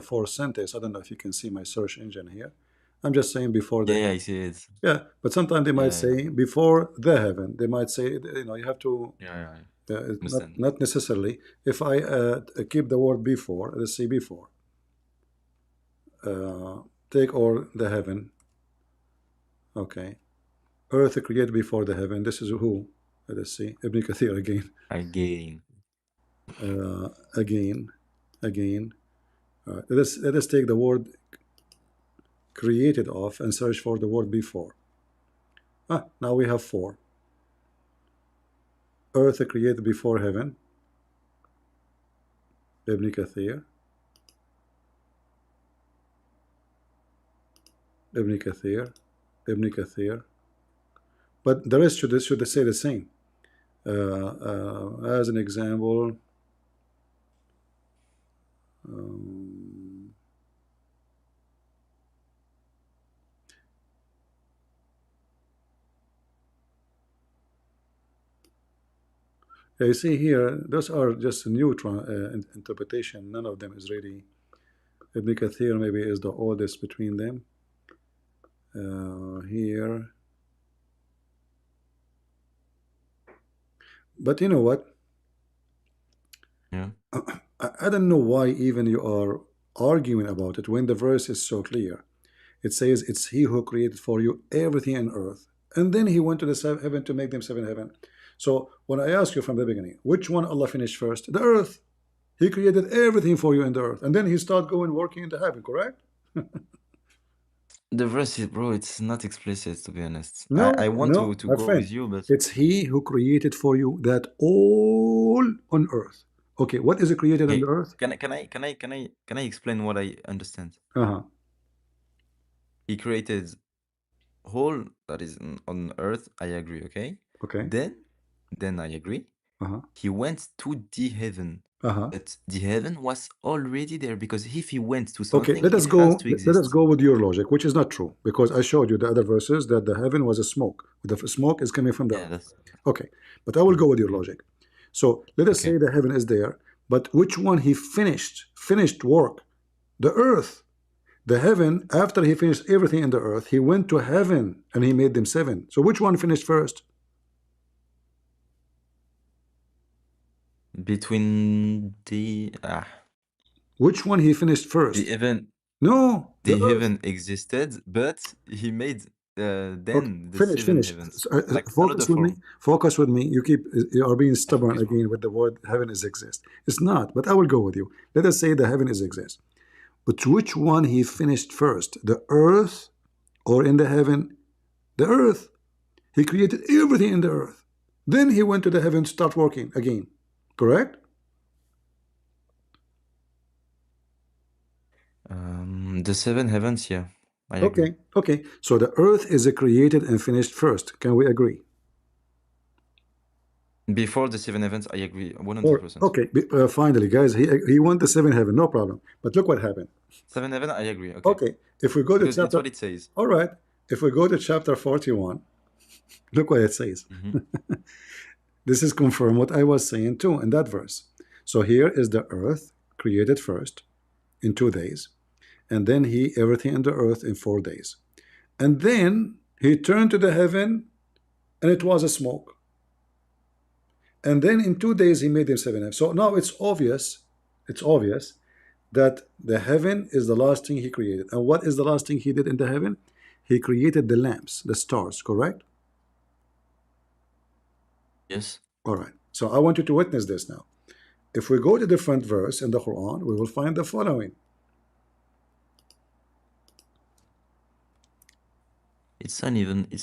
for sentence. I don't know if you can see my search engine here. I'm just saying before the
Yeah,
heaven.
I see it.
Yeah, but sometimes they might
Yeah,
say before the heaven. They might say, you know, you have to,
yeah.
not
Understand.
necessarily. If I keep the word before, let's say before. Take or the heaven. Okay. Earth created before the heaven. This is who? Let us see. Ibn Kathir again.
Again.
Again. Let us take the word created off and search for the word before. Now we have 4. Earth created before heaven. Ibn Kathir. Ibn Kathir. Ibn Kathir. But the rest should say the same. As an example, you see here, those are just new interpretation. None of them is really. Ibn Kathir maybe is the oldest between them. Here. But you know what?
Yeah.
I don't know why even you are arguing about it when the verse is so clear. It says it's he who created for you everything on earth. And then he went to the heaven to make them 7 heaven. So when I ask you from the beginning, which one Allah finished first? The earth. He created everything for you in the earth, and then he started going working in the heaven, correct?
The verse is, bro, it's not explicit, to be honest.
No,
I want
no,
to
my
go
friend.
with you, but
It's he who created for you that all on earth. Okay, what is created on the
okay,
earth?
can I explain what I understand?
Uh-huh.
He created whole that is on earth. I agree. Okay.
Okay.
Then I agree.
Uh-huh.
He went to the heaven,
Uh-huh.
but the heaven was already there, because if he went to
Okay,
something,
let us
it has
go.
to
Let us
exist.
go with your logic, which is not true, because I showed you the other verses that the heaven was a smoke. The smoke is coming from the
Yeah,
earth.
that's
Okay, but I will go with your
okay.
logic. So let us
Okay.
say the heaven is there, but which one he finished work? The earth. The heaven, after he finished everything in the earth, he went to heaven and he made them 7. So which one finished first?
Between the
Which one he finished first?
heaven,
No, the
the
earth.
heaven existed, but he made
Okay,
then the
finish.
7 heavens, like another
Focus with me.
form.
Focus with me. You are being stubborn
Focus, bro.
again with the word heaven is exist. It's not, but I will go with you. Let us say the heaven is exist. But which one he finished first? The earth or in the heaven? The earth. He created everything in the earth. Then he went to the heaven to start working again. Correct?
The 7 heavens, yeah, I agree.
Okay. So the earth is created and finished first. Can we agree?
Before the 7 heavens, I agree 100%.
Okay, finally, guys, he went to 7 heaven, no problem. But look what happened.
7 heaven, I agree. Okay.
Okay, if we go to
Because it's
chapter,
what it says.
all right, if we go to chapter 41, look what it says. This is confirm what I was saying too in that verse. So here is the earth created first in 2 days, and then he everything in the earth in 4 days, and then he turned to the heaven, and it was a smoke, and then in 2 days he made them 7 heavens. So now it's obvious that the heaven is the last thing he created. And what is the last thing he did in the heaven? He created the lamps, the stars, correct?
Yes.
All right. So I want you to witness this now. If we go to different verse in the Quran, we will find the following.
It's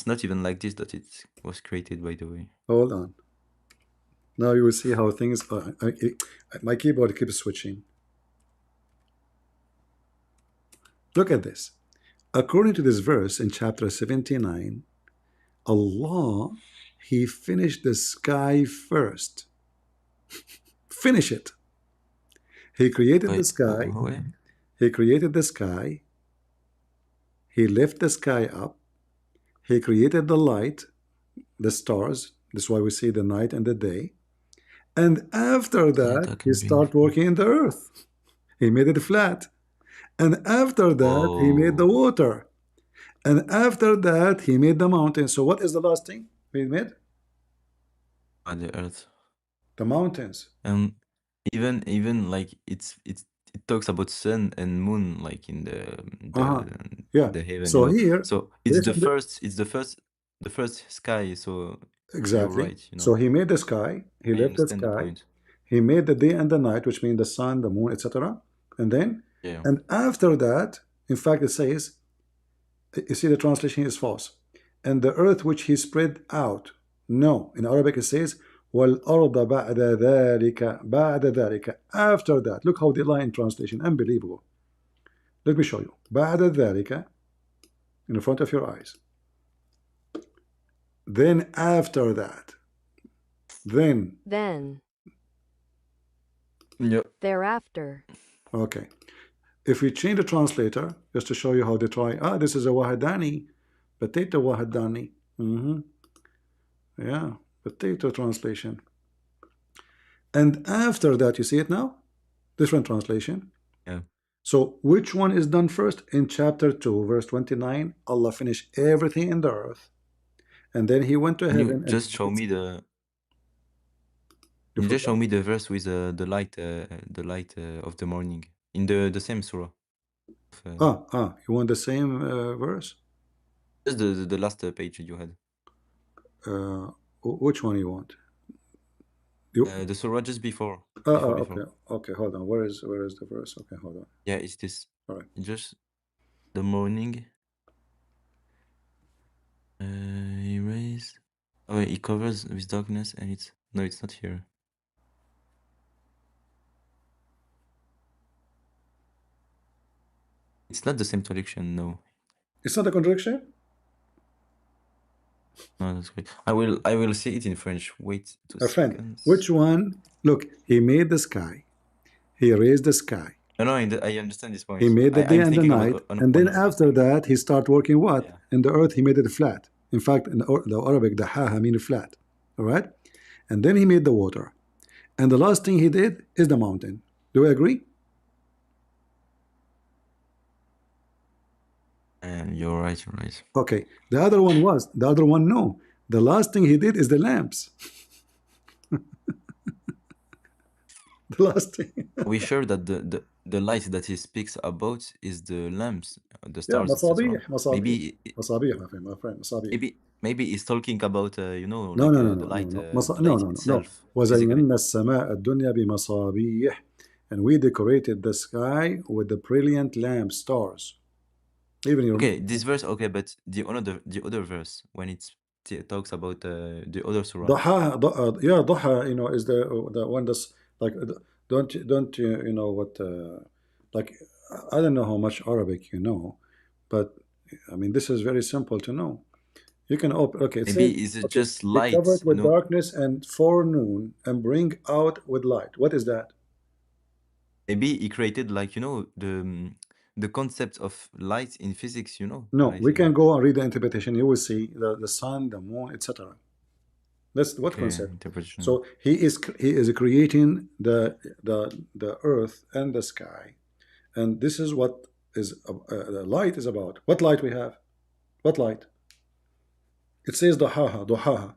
not even like this that it was created, by the way.
Hold on. Now you will see how things are. My keyboard keeps switching. Look at this. According to this verse in chapter 79, Allah, he finished the sky first. Finish it. He created the sky. He created the sky. He lifted the sky up. He created the light, the stars. That's why we see the night and the day. And after that, he started working in the earth. He made it flat. And after that, he made the water. And after that, he made the mountains. So what is the last thing he made?
The earth.
The mountains.
And even like it talks about sun and moon, like in the heaven.
So here,
so it's the first sky. So
exactly.
you're right.
So he made the sky. He left the
understand the
sky.
point.
He made the day and the night, which means the sun, the moon, etc. And then, and after that, in fact, it says, you see, the translation is false. And the earth which he spread out. No, in Arabic it says, وَالْأَرْضَ بَعْدَ ذَلِكَ. After that. Look how they lie in translation. Unbelievable. Let me show you. بَعْدَ ذَلِكَ, in front of your eyes. Then after that. Then.
Yep.
Thereafter.
Okay. If we change the translator, just to show you how they try, this is a Wahadani, potato Wahadani. Yeah, potato translation. And after that, you see it now? Different translation.
Yeah.
So which one is done first? In chapter 2, verse 29, Allah finished everything in the earth. And then he went to heaven.
Just show me the. You just show me the verse with the light of the morning in the same surah.
You want the same verse?
Just the last page you had.
Which one you want? You,
The surah just before.
okay, okay. Hold on. Where is the verse? Okay, hold on.
Yeah, it's this.
All right.
Just the morning. He raised. Oh, he covers with darkness, and it's no, it's not here. It's not the same traduction. No,
It's not a contradiction.
no, that's great. I will see it in French. Wait two
My friend,
seconds.
which one? Look, he made the sky. He raised the sky.
No, I understand this
He
point.
made the day
I'm
and the
thinking about
night. And then after that, he started working what?
yeah.
In the earth, he made it flat. In fact, in the Arabic, the ha means flat. All right? And then he made the water. And the last thing he did is the mountain. Do we agree?
And you're right. You're right.
Okay. The other one was. The other one, no. The last thing he did is the lamps. The last thing.
We sure that the light that he speaks about is the lamps, the
Yeah,
stars, etc.
مصابيح مصابيح
Maybe
مصابيح my friend مصابيح.
maybe he's talking about
No
like
no no
the
no no
light,
no
the
no
light
no no no.
itself physically.
وزينا السماء الدنيا بمصابيح, and we decorated the sky with the brilliant lamp stars. Even your
Okay, this verse. Okay, but the other verse when it talks about the other surah.
ضحى, yeah, ضحى, is the one that's like, don't you know what, like, I don't know how much Arabic you know, but I mean this is very simple to know. You can open, okay, it says,
Maybe is it
okay,
just
they cover
light?
it with darkness and forenoon and bring out with light. What is that?
Maybe he created like the concept of light in physics.
No,
What I
we
say.
can go and read the interpretation. You will see the sun, the moon, etc. That's what
Okay,
concept.
interpretation.
So he is creating the earth and the sky, and this is what is the light is about. What light we have? What light? It says duhaha, duhaha.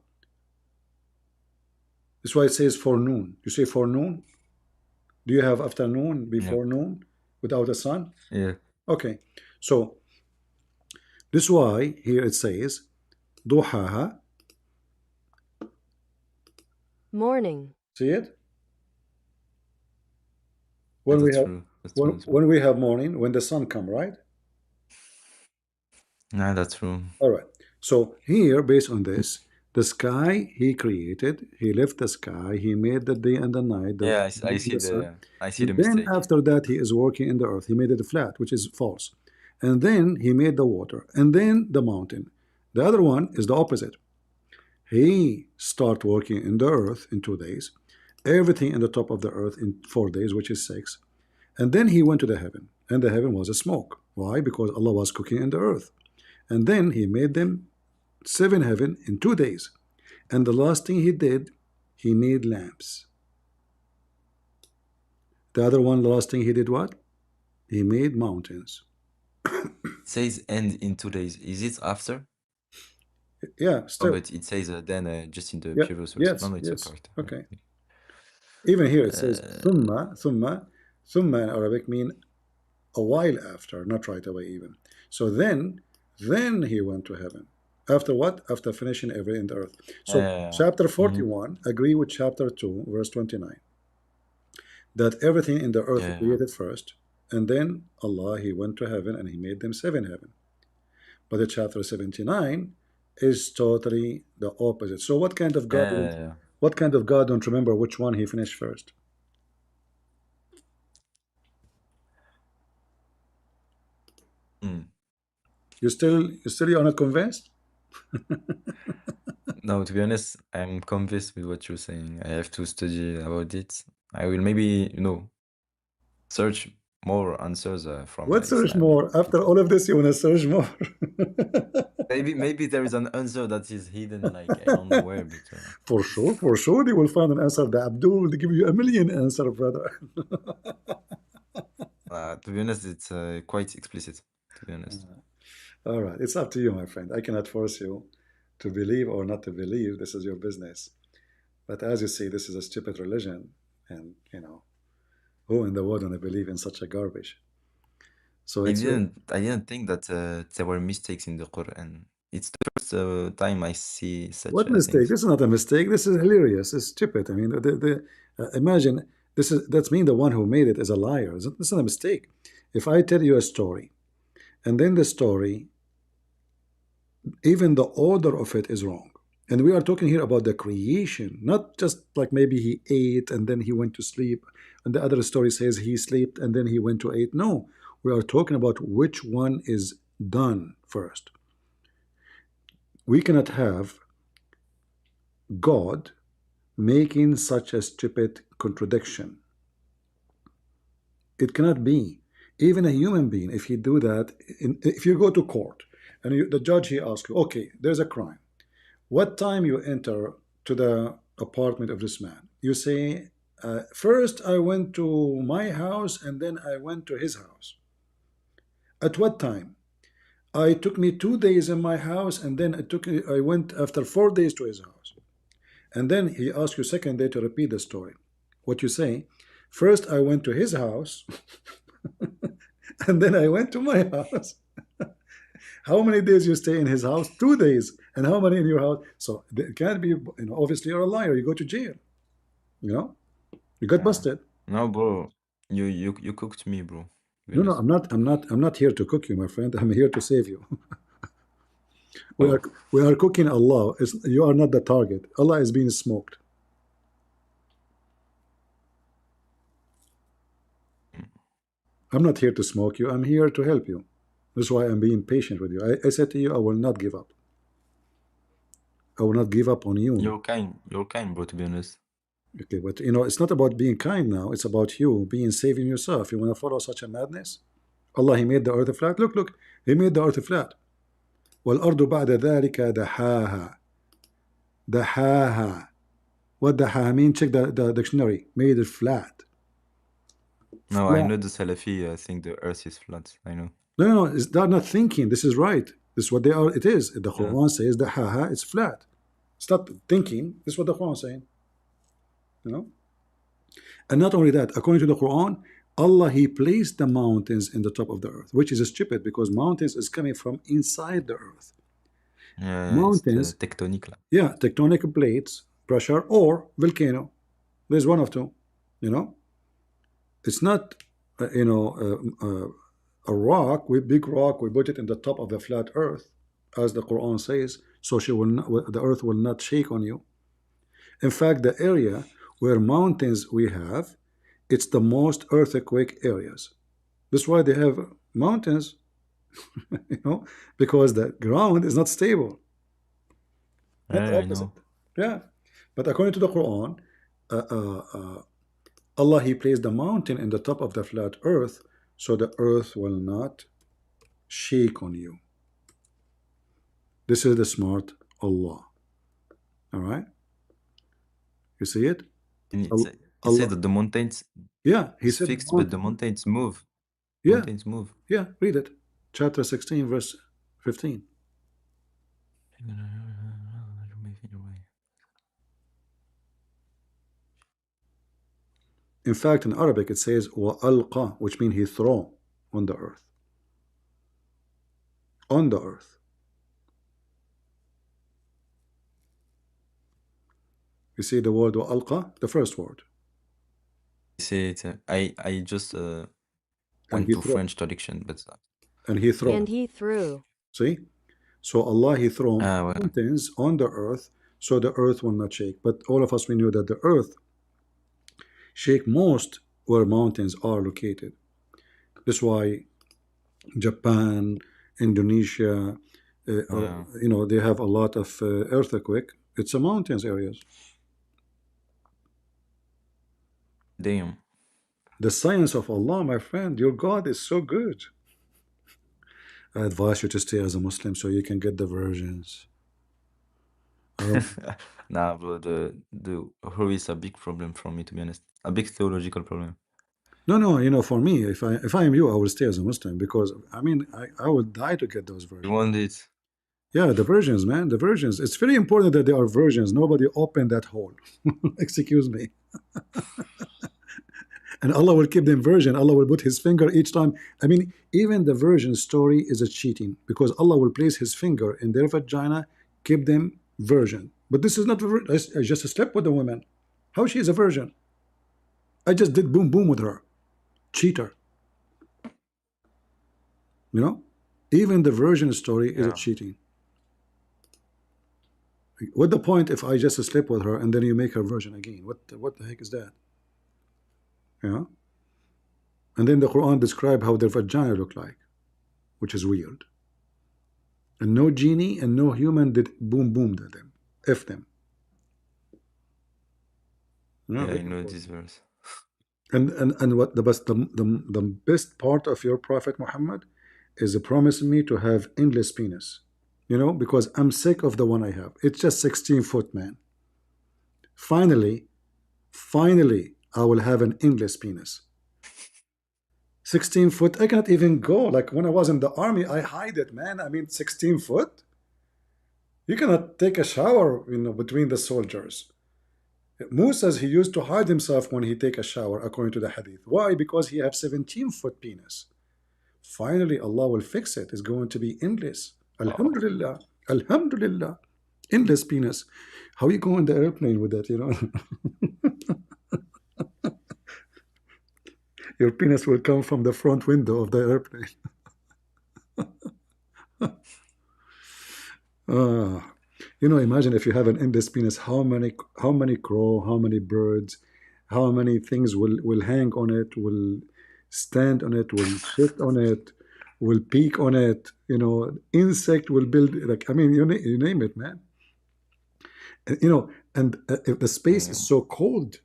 That's why it says forenoon. You say forenoon. Do you have afternoon before noon without a sun?
Yeah.
Okay, so this is why here it says duhaha.
Morning.
See it? When we
That's
have
true. That's true.
when we have morning, when the sun come, right?
Nah, that's true.
All right. So here, based on this, the sky he created, he left the sky, he made the day and the night, the
Yeah, I
moon and
see
the sun.
the
And then
mistake.
after that, he is working in the earth. He made it flat, which is false. And then he made the water, and then the mountain. The other one is the opposite. He start working in the earth in 2 days, everything in the top of the earth in 4 days, which is 6. And then he went to the heaven, and the heaven was a smoke. Why? Because Allah was cooking in the earth. And then he made them 7 heaven in 2 days. And the last thing he did, he made lamps. The other one, the last thing he did what? He made mountains.
It says end in 2 days. Is it after?
Yeah,
Oh,
still.
but it says then just in the
Yeah,
previous verse.
yes,
No, it's
yes.
correct.
Okay. Even here it says thumma in Arabic mean a while after, not right away even. So then he went to heaven. After what? After finishing everything in the earth. So chapter 41 agree with chapter 2 verse 29 that everything in the earth he created first, and then Allah, he went to heaven and he made them 7 heaven. But the chapter 79 is totally the opposite. So what kind of God what kind of God don't remember which one he finished first? You still you're not convinced?
No, to be honest, I'm convinced with what you're saying. I have to study about it. I will maybe, search more answers from
What search
Islamic
more? After
people.
all of this, you want to search more?
Maybe there is an answer that is hidden, like I don't know where, but
For sure, they will find an answer. The Abdul will give you a million answer, brother.
to be honest, it's quite explicit. To be honest.
All right, it's up to you, my friend. I cannot force you to believe or not to believe. This is your business. But as you see, this is a stupid religion, and who in the world want to believe in such a garbage? So
I didn't think that there were mistakes in the Quran. It's the first time I see such
What mistake?
things.
This is not a mistake. This is hilarious. It's stupid. I mean, imagine this is that's mean the one who made it is a liar. This is not a mistake. If I tell you a story, and then the story, even the order of it is wrong, and we are talking here about the creation, not just like maybe he ate and then he went to sleep, and the other story says he slept and then he went to eat. No, we are talking about which one is done first. We cannot have God making such a stupid contradiction. It cannot be. Even a human being, if he do that, if you go to court and the judge he asks you, okay, there's a crime. What time you enter to the apartment of this man? You say, first I went to my house and then I went to his house. At what time? I took me 2 days in my house and then I went after 4 days to his house. And then he asks you second day to repeat the story. What you say, first I went to his house and then I went to my house. How many days you stay in his house? 2 days. And how many in your house? So it can't be, obviously you're a liar. You go to jail. You got busted.
No, bro, you cooked me, bro.
No, I'm not here to cook you, my friend. I'm here to save you.
Oh.
We are cooking Allah. You are not the target. Allah is being smoked. I'm not here to smoke you. I'm here to help you. That's why I'm being patient with you. I said to you, I will not give up. I will not give up on you.
You're kind, bro, to be honest.
Okay, but it's not about being kind now. It's about you being saving yourself. You want to follow such a madness? Allah, He made the earth flat. Look, He made the earth flat. وَالْأَرْضُ بَعْدَ ذَلِكَ دَحَاهَا. دَحَاهَا. What دَحَاهَا mean? Check the dictionary. Made it flat.
No,
flat.
I know the Salafi. I think the earth is flat. I know.
No. They're not thinking. This is right. This is what they are. It is. The Quran says دَحَاهَا. It's flat. Stop thinking. This is what the Quran is saying. And not only that, according to the Quran, Allah, He placed the mountains in the top of the earth, which is stupid because mountains is coming from inside the earth. Mountains,
tectonic.
Yeah, tectonic plates, pressure, or volcano. There's one of two. It's not, a rock, big rock, we put it in the top of the flat earth, as the Quran says, so the earth will not shake on you. In fact, the area where mountains we have, it's the most earthquake areas. That's why they have mountains, because the ground is not stable.
I know.
Yeah, but according to the Quran, Allah, He placed the mountain in the top of the flat earth, so the earth will not shake on you. This is the smart Allah. All right, you see it?
And he said that the mountains,
yeah, He said
fixed, but the mountains move.
Yeah,
mountains move.
Yeah, read it. Chapter 16, verse 15. In fact, in Arabic it says وَأَلْقَى, which means He throw on the earth. On the earth. You see the word وَأَلْقَى, the first word.
You see it. I just went to French traduction, but
and He threw.
And He threw.
See? So Allah, He threw mountains on the earth, so the earth will not shake. But all of us, we knew that the earth shake most where mountains are located. That's why Japan, Indonesia, they have a lot of earthquake. It's a mountains areas.
Damn.
The science of Allah, my friend, your God is so good. I advise you to stay as a Muslim so you can get the versions.
Nah, bro, the Hurry is a big problem for me, to be honest. A big theological problem.
No, for me, if I am you, I will stay as a Muslim because I would die to get those versions.
You want it?
Yeah, the versions, man, the versions. It's very important that there are versions. Nobody opened that hole. Excuse me. And Allah will keep them virgin. Allah will put his finger each time. I mean, even the virgin story is a cheating, because Allah will place his finger in their vagina, keep them virgin. But this is not, I just slept with a woman. How she is a virgin? I just did boom boom with her. Cheater. You know? Even the virgin story is a
Yeah.
cheating. What the point if I just sleep with her and then you make her virgin again? What the heck is that? Yeah. And then the Quran describe how their vagina look like, which is weird. And no genie and no human did boom boom to them, if them.
Yeah,
very
I know
important.
this verse.
And what the best part of your Prophet Muhammad is promising me to have endless penis. You know, because I'm sick of the one I have. It's just 16 foot, man. Finally, I will have an endless penis. 16 foot, I cannot even go. Like when I was in the army, I hide it, man. I mean, 16 foot? You cannot take a shower, you know, between the soldiers. Musa says he used to hide himself when he take a shower, according to the hadith. Why? Because he have 17-foot penis. Finally, Allah will fix it. It's going to be endless.
Wow.
Alhamdulillah. Alhamdulillah. Endless penis. How you go in the airplane with that, you know? Your penis will come from the front window of the airplane. You know, imagine if you have an endless penis, how many crow, how many birds, how many things will hang on it, will stand on it, will sit on it, will peek on it. You know, insect will build, like, I mean, you name it, man. And, you know, and if the space is so cold,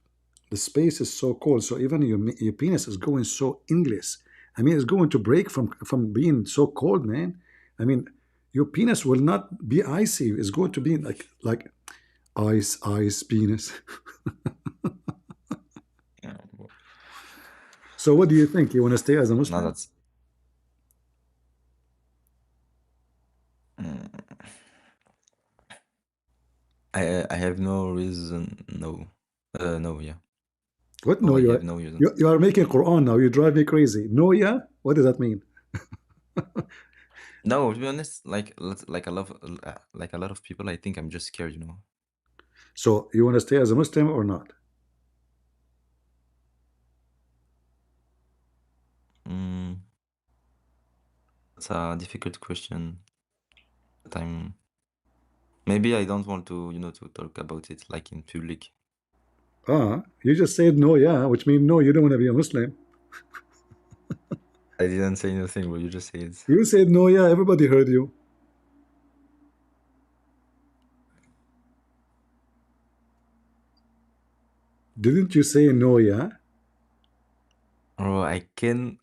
the space is so cold, so even your penis is going so endless. I mean, it's going to break from being so cold, man. I mean, your penis will not be icy. It's going to be like ice penis.
Yeah.
So what do you think? You want to stay as a
No,
Muslim?
that's. Mm, I have no reason. No. No. Yeah.
What?
Oh,
No,
I
you
have
are
no reason.
you are making Quran now. You drive me crazy. No, yeah. What does that mean?
No, to be honest, like a lot of people, I think I'm just scared, you know.
So you want to stay as a Muslim or not?
Mm, that's a difficult question. But maybe I don't want to, you know, to talk about it like in public.
You just said no, yeah, which means no, you don't want to be a Muslim.
I didn't say anything, but you just said.
You said no, yeah. Everybody heard you. Didn't you say no, yeah?
Oh, I cannot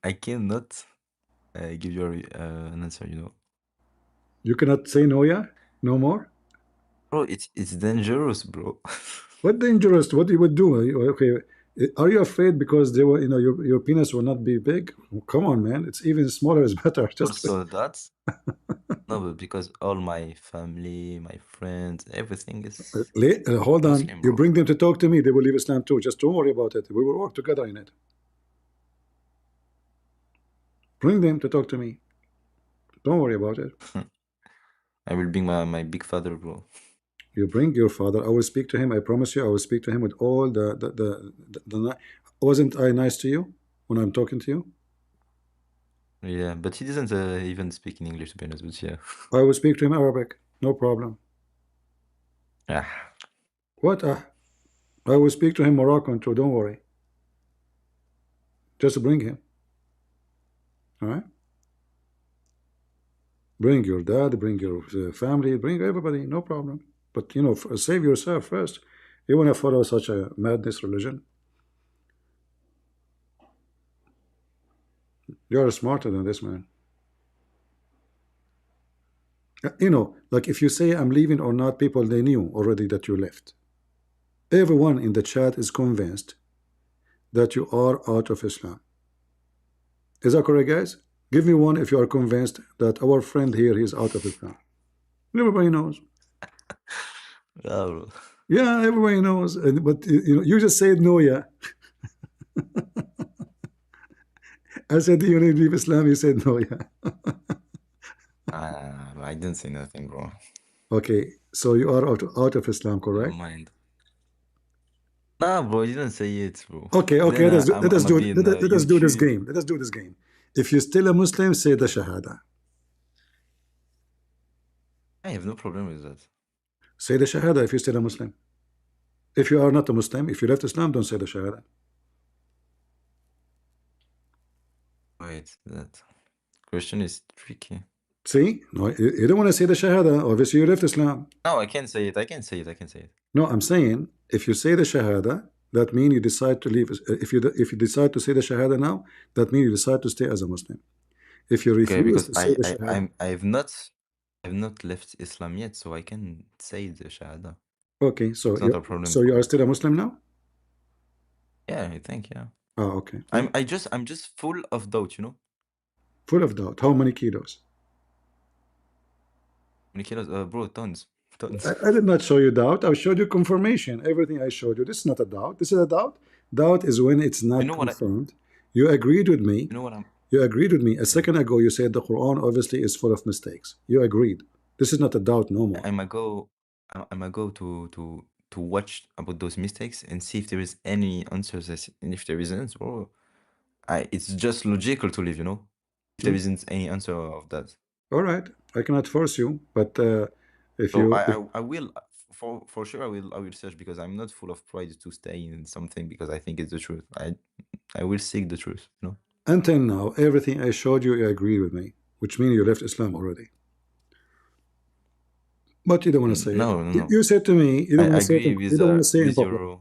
give you an answer, you know.
You cannot say no, yeah? No more?
Bro, it's dangerous, bro.
What dangerous? What you would do? Okay, are you afraid because they were, you know, your penis will not be big? Oh, come on, man. It's even smaller is better. Just
Also that. No, but because all my family, my friends, everything is
hold on.
Muslim,
You
bro.
bring them to talk to me. They will leave Islam too. Just don't worry about it. We will work together in it. Bring them to talk to me. Don't worry about it.
I will bring my big father, bro.
You bring your father. I will speak to him. I promise you. I will speak to him with all wasn't I nice to you when I'm talking to you?
Yeah, but he doesn't even speak in English, to be honest, but yeah.
I will speak to him Arabic. No problem.
Ah,
What? I will speak to him Moroccan too. Don't worry. Just bring him. All right. Bring your dad. Bring your family. Bring everybody. No problem. But you know, save yourself first. You want to follow such a madness religion? You're smarter than this man. You know, like if you say I'm leaving or not, people they knew already that you left. Everyone in the chat is convinced that you are out of Islam. Is that correct, guys? Give me one if you are convinced that our friend here is out of Islam. Everybody knows.
yeah, bro.
Yeah, everybody knows. But you know, you just said no, yeah. I said, do you need to leave Islam? You said no, yeah.
I didn't say nothing, bro.
Okay, so you are out of Islam,
Never
correct?
mind. Nah, bro, you didn't say it, bro.
Okay, okay,
Then
let us
I'ma
do
be in
let us do this
YouTube.
game. Let us do this game. If you're still a Muslim, say the Shahada.
I have no problem with that.
Say the Shahada if you're still a Muslim. If you are not a Muslim, if you left Islam, don't say the Shahada.
Wait, that question is tricky.
See? No, you don't want to say the Shahada. Obviously, you left Islam.
No, I can say it. I can say it. I can say it.
No, I'm saying if you say the Shahada, that means you decide to leave. If you decide to say the Shahada now, that means you decide to stay as a Muslim. If you
Okay,
refuse
because
to say the Shahada,
I've not left Islam yet, so I can say the Shahada.
okay, so
It's not a problem
so
for
you
me.
are still a Muslim now?
Yeah, I think, yeah.
Oh, okay.
I'm just full of doubt, you know?
Full of doubt. How many kilos?
Many kilos, bro, tons. Tons.
I did not show you doubt. I showed you confirmation. Everything I showed you. This is not a doubt. This is a doubt. Doubt is when it's
You
not
know what
confirmed. You agreed with me.
you know what I'm
You agreed with me. A second ago, you said the Quran obviously is full of mistakes. You agreed. This is not a doubt no more.
I'ma go to watch about those mistakes and see if there is any answers, and if there isn't, bro, it's just logical to live, you know? If there isn't any answer of that.
All right. I cannot force you, but if
So
you,
I will for sure I will search, because I'm not full of pride to stay in something because I think it's the truth. I will seek the truth, you know?
until now, everything I showed you, you agreed with me, which means you left Islam already. But you don't want to say it.
No, no, no.
You said to me, you don't
I
want to say it.
agree
You don't want to say it in
with
public.
your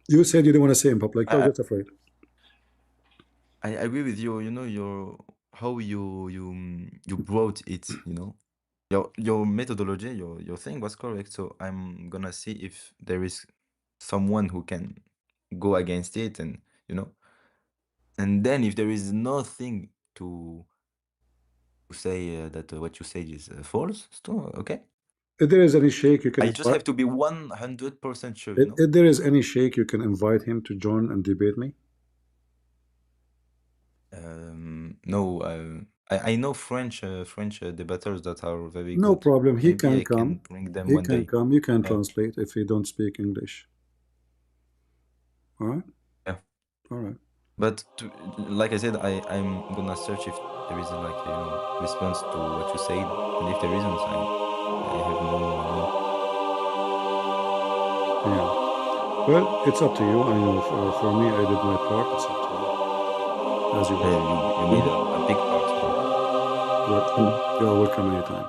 You said you don't want to say it in public. You're
I
just afraid.
I agree with you, you know, how you brought it, you know? Your methodology, your thing was correct, so I'm gonna see if there is someone who can go against it, and you know, and then if there is nothing to say that what you say is false, so okay.
If there is any sheikh, you can
I just
invite.
have to be 100% sure, you know.
If there is any sheikh, you can invite him to join and debate me.
No, I know French debaters that are very
No
good.
problem. He
Maybe
can
I can
come.
bring them
He
one
can
day.
come. You can
Yeah,
translate if you don't speak English. All right.
yeah.
All right.
But like I said, I'm gonna search if there is like a, you know, response to what you said, and if there isn't, I have no, you know.
Yeah. Well, it's up to you. I know for me, I did my part. It's up to you. As you
Yeah,
wish.
you made a big part, bro.
Well, you're welcome anytime.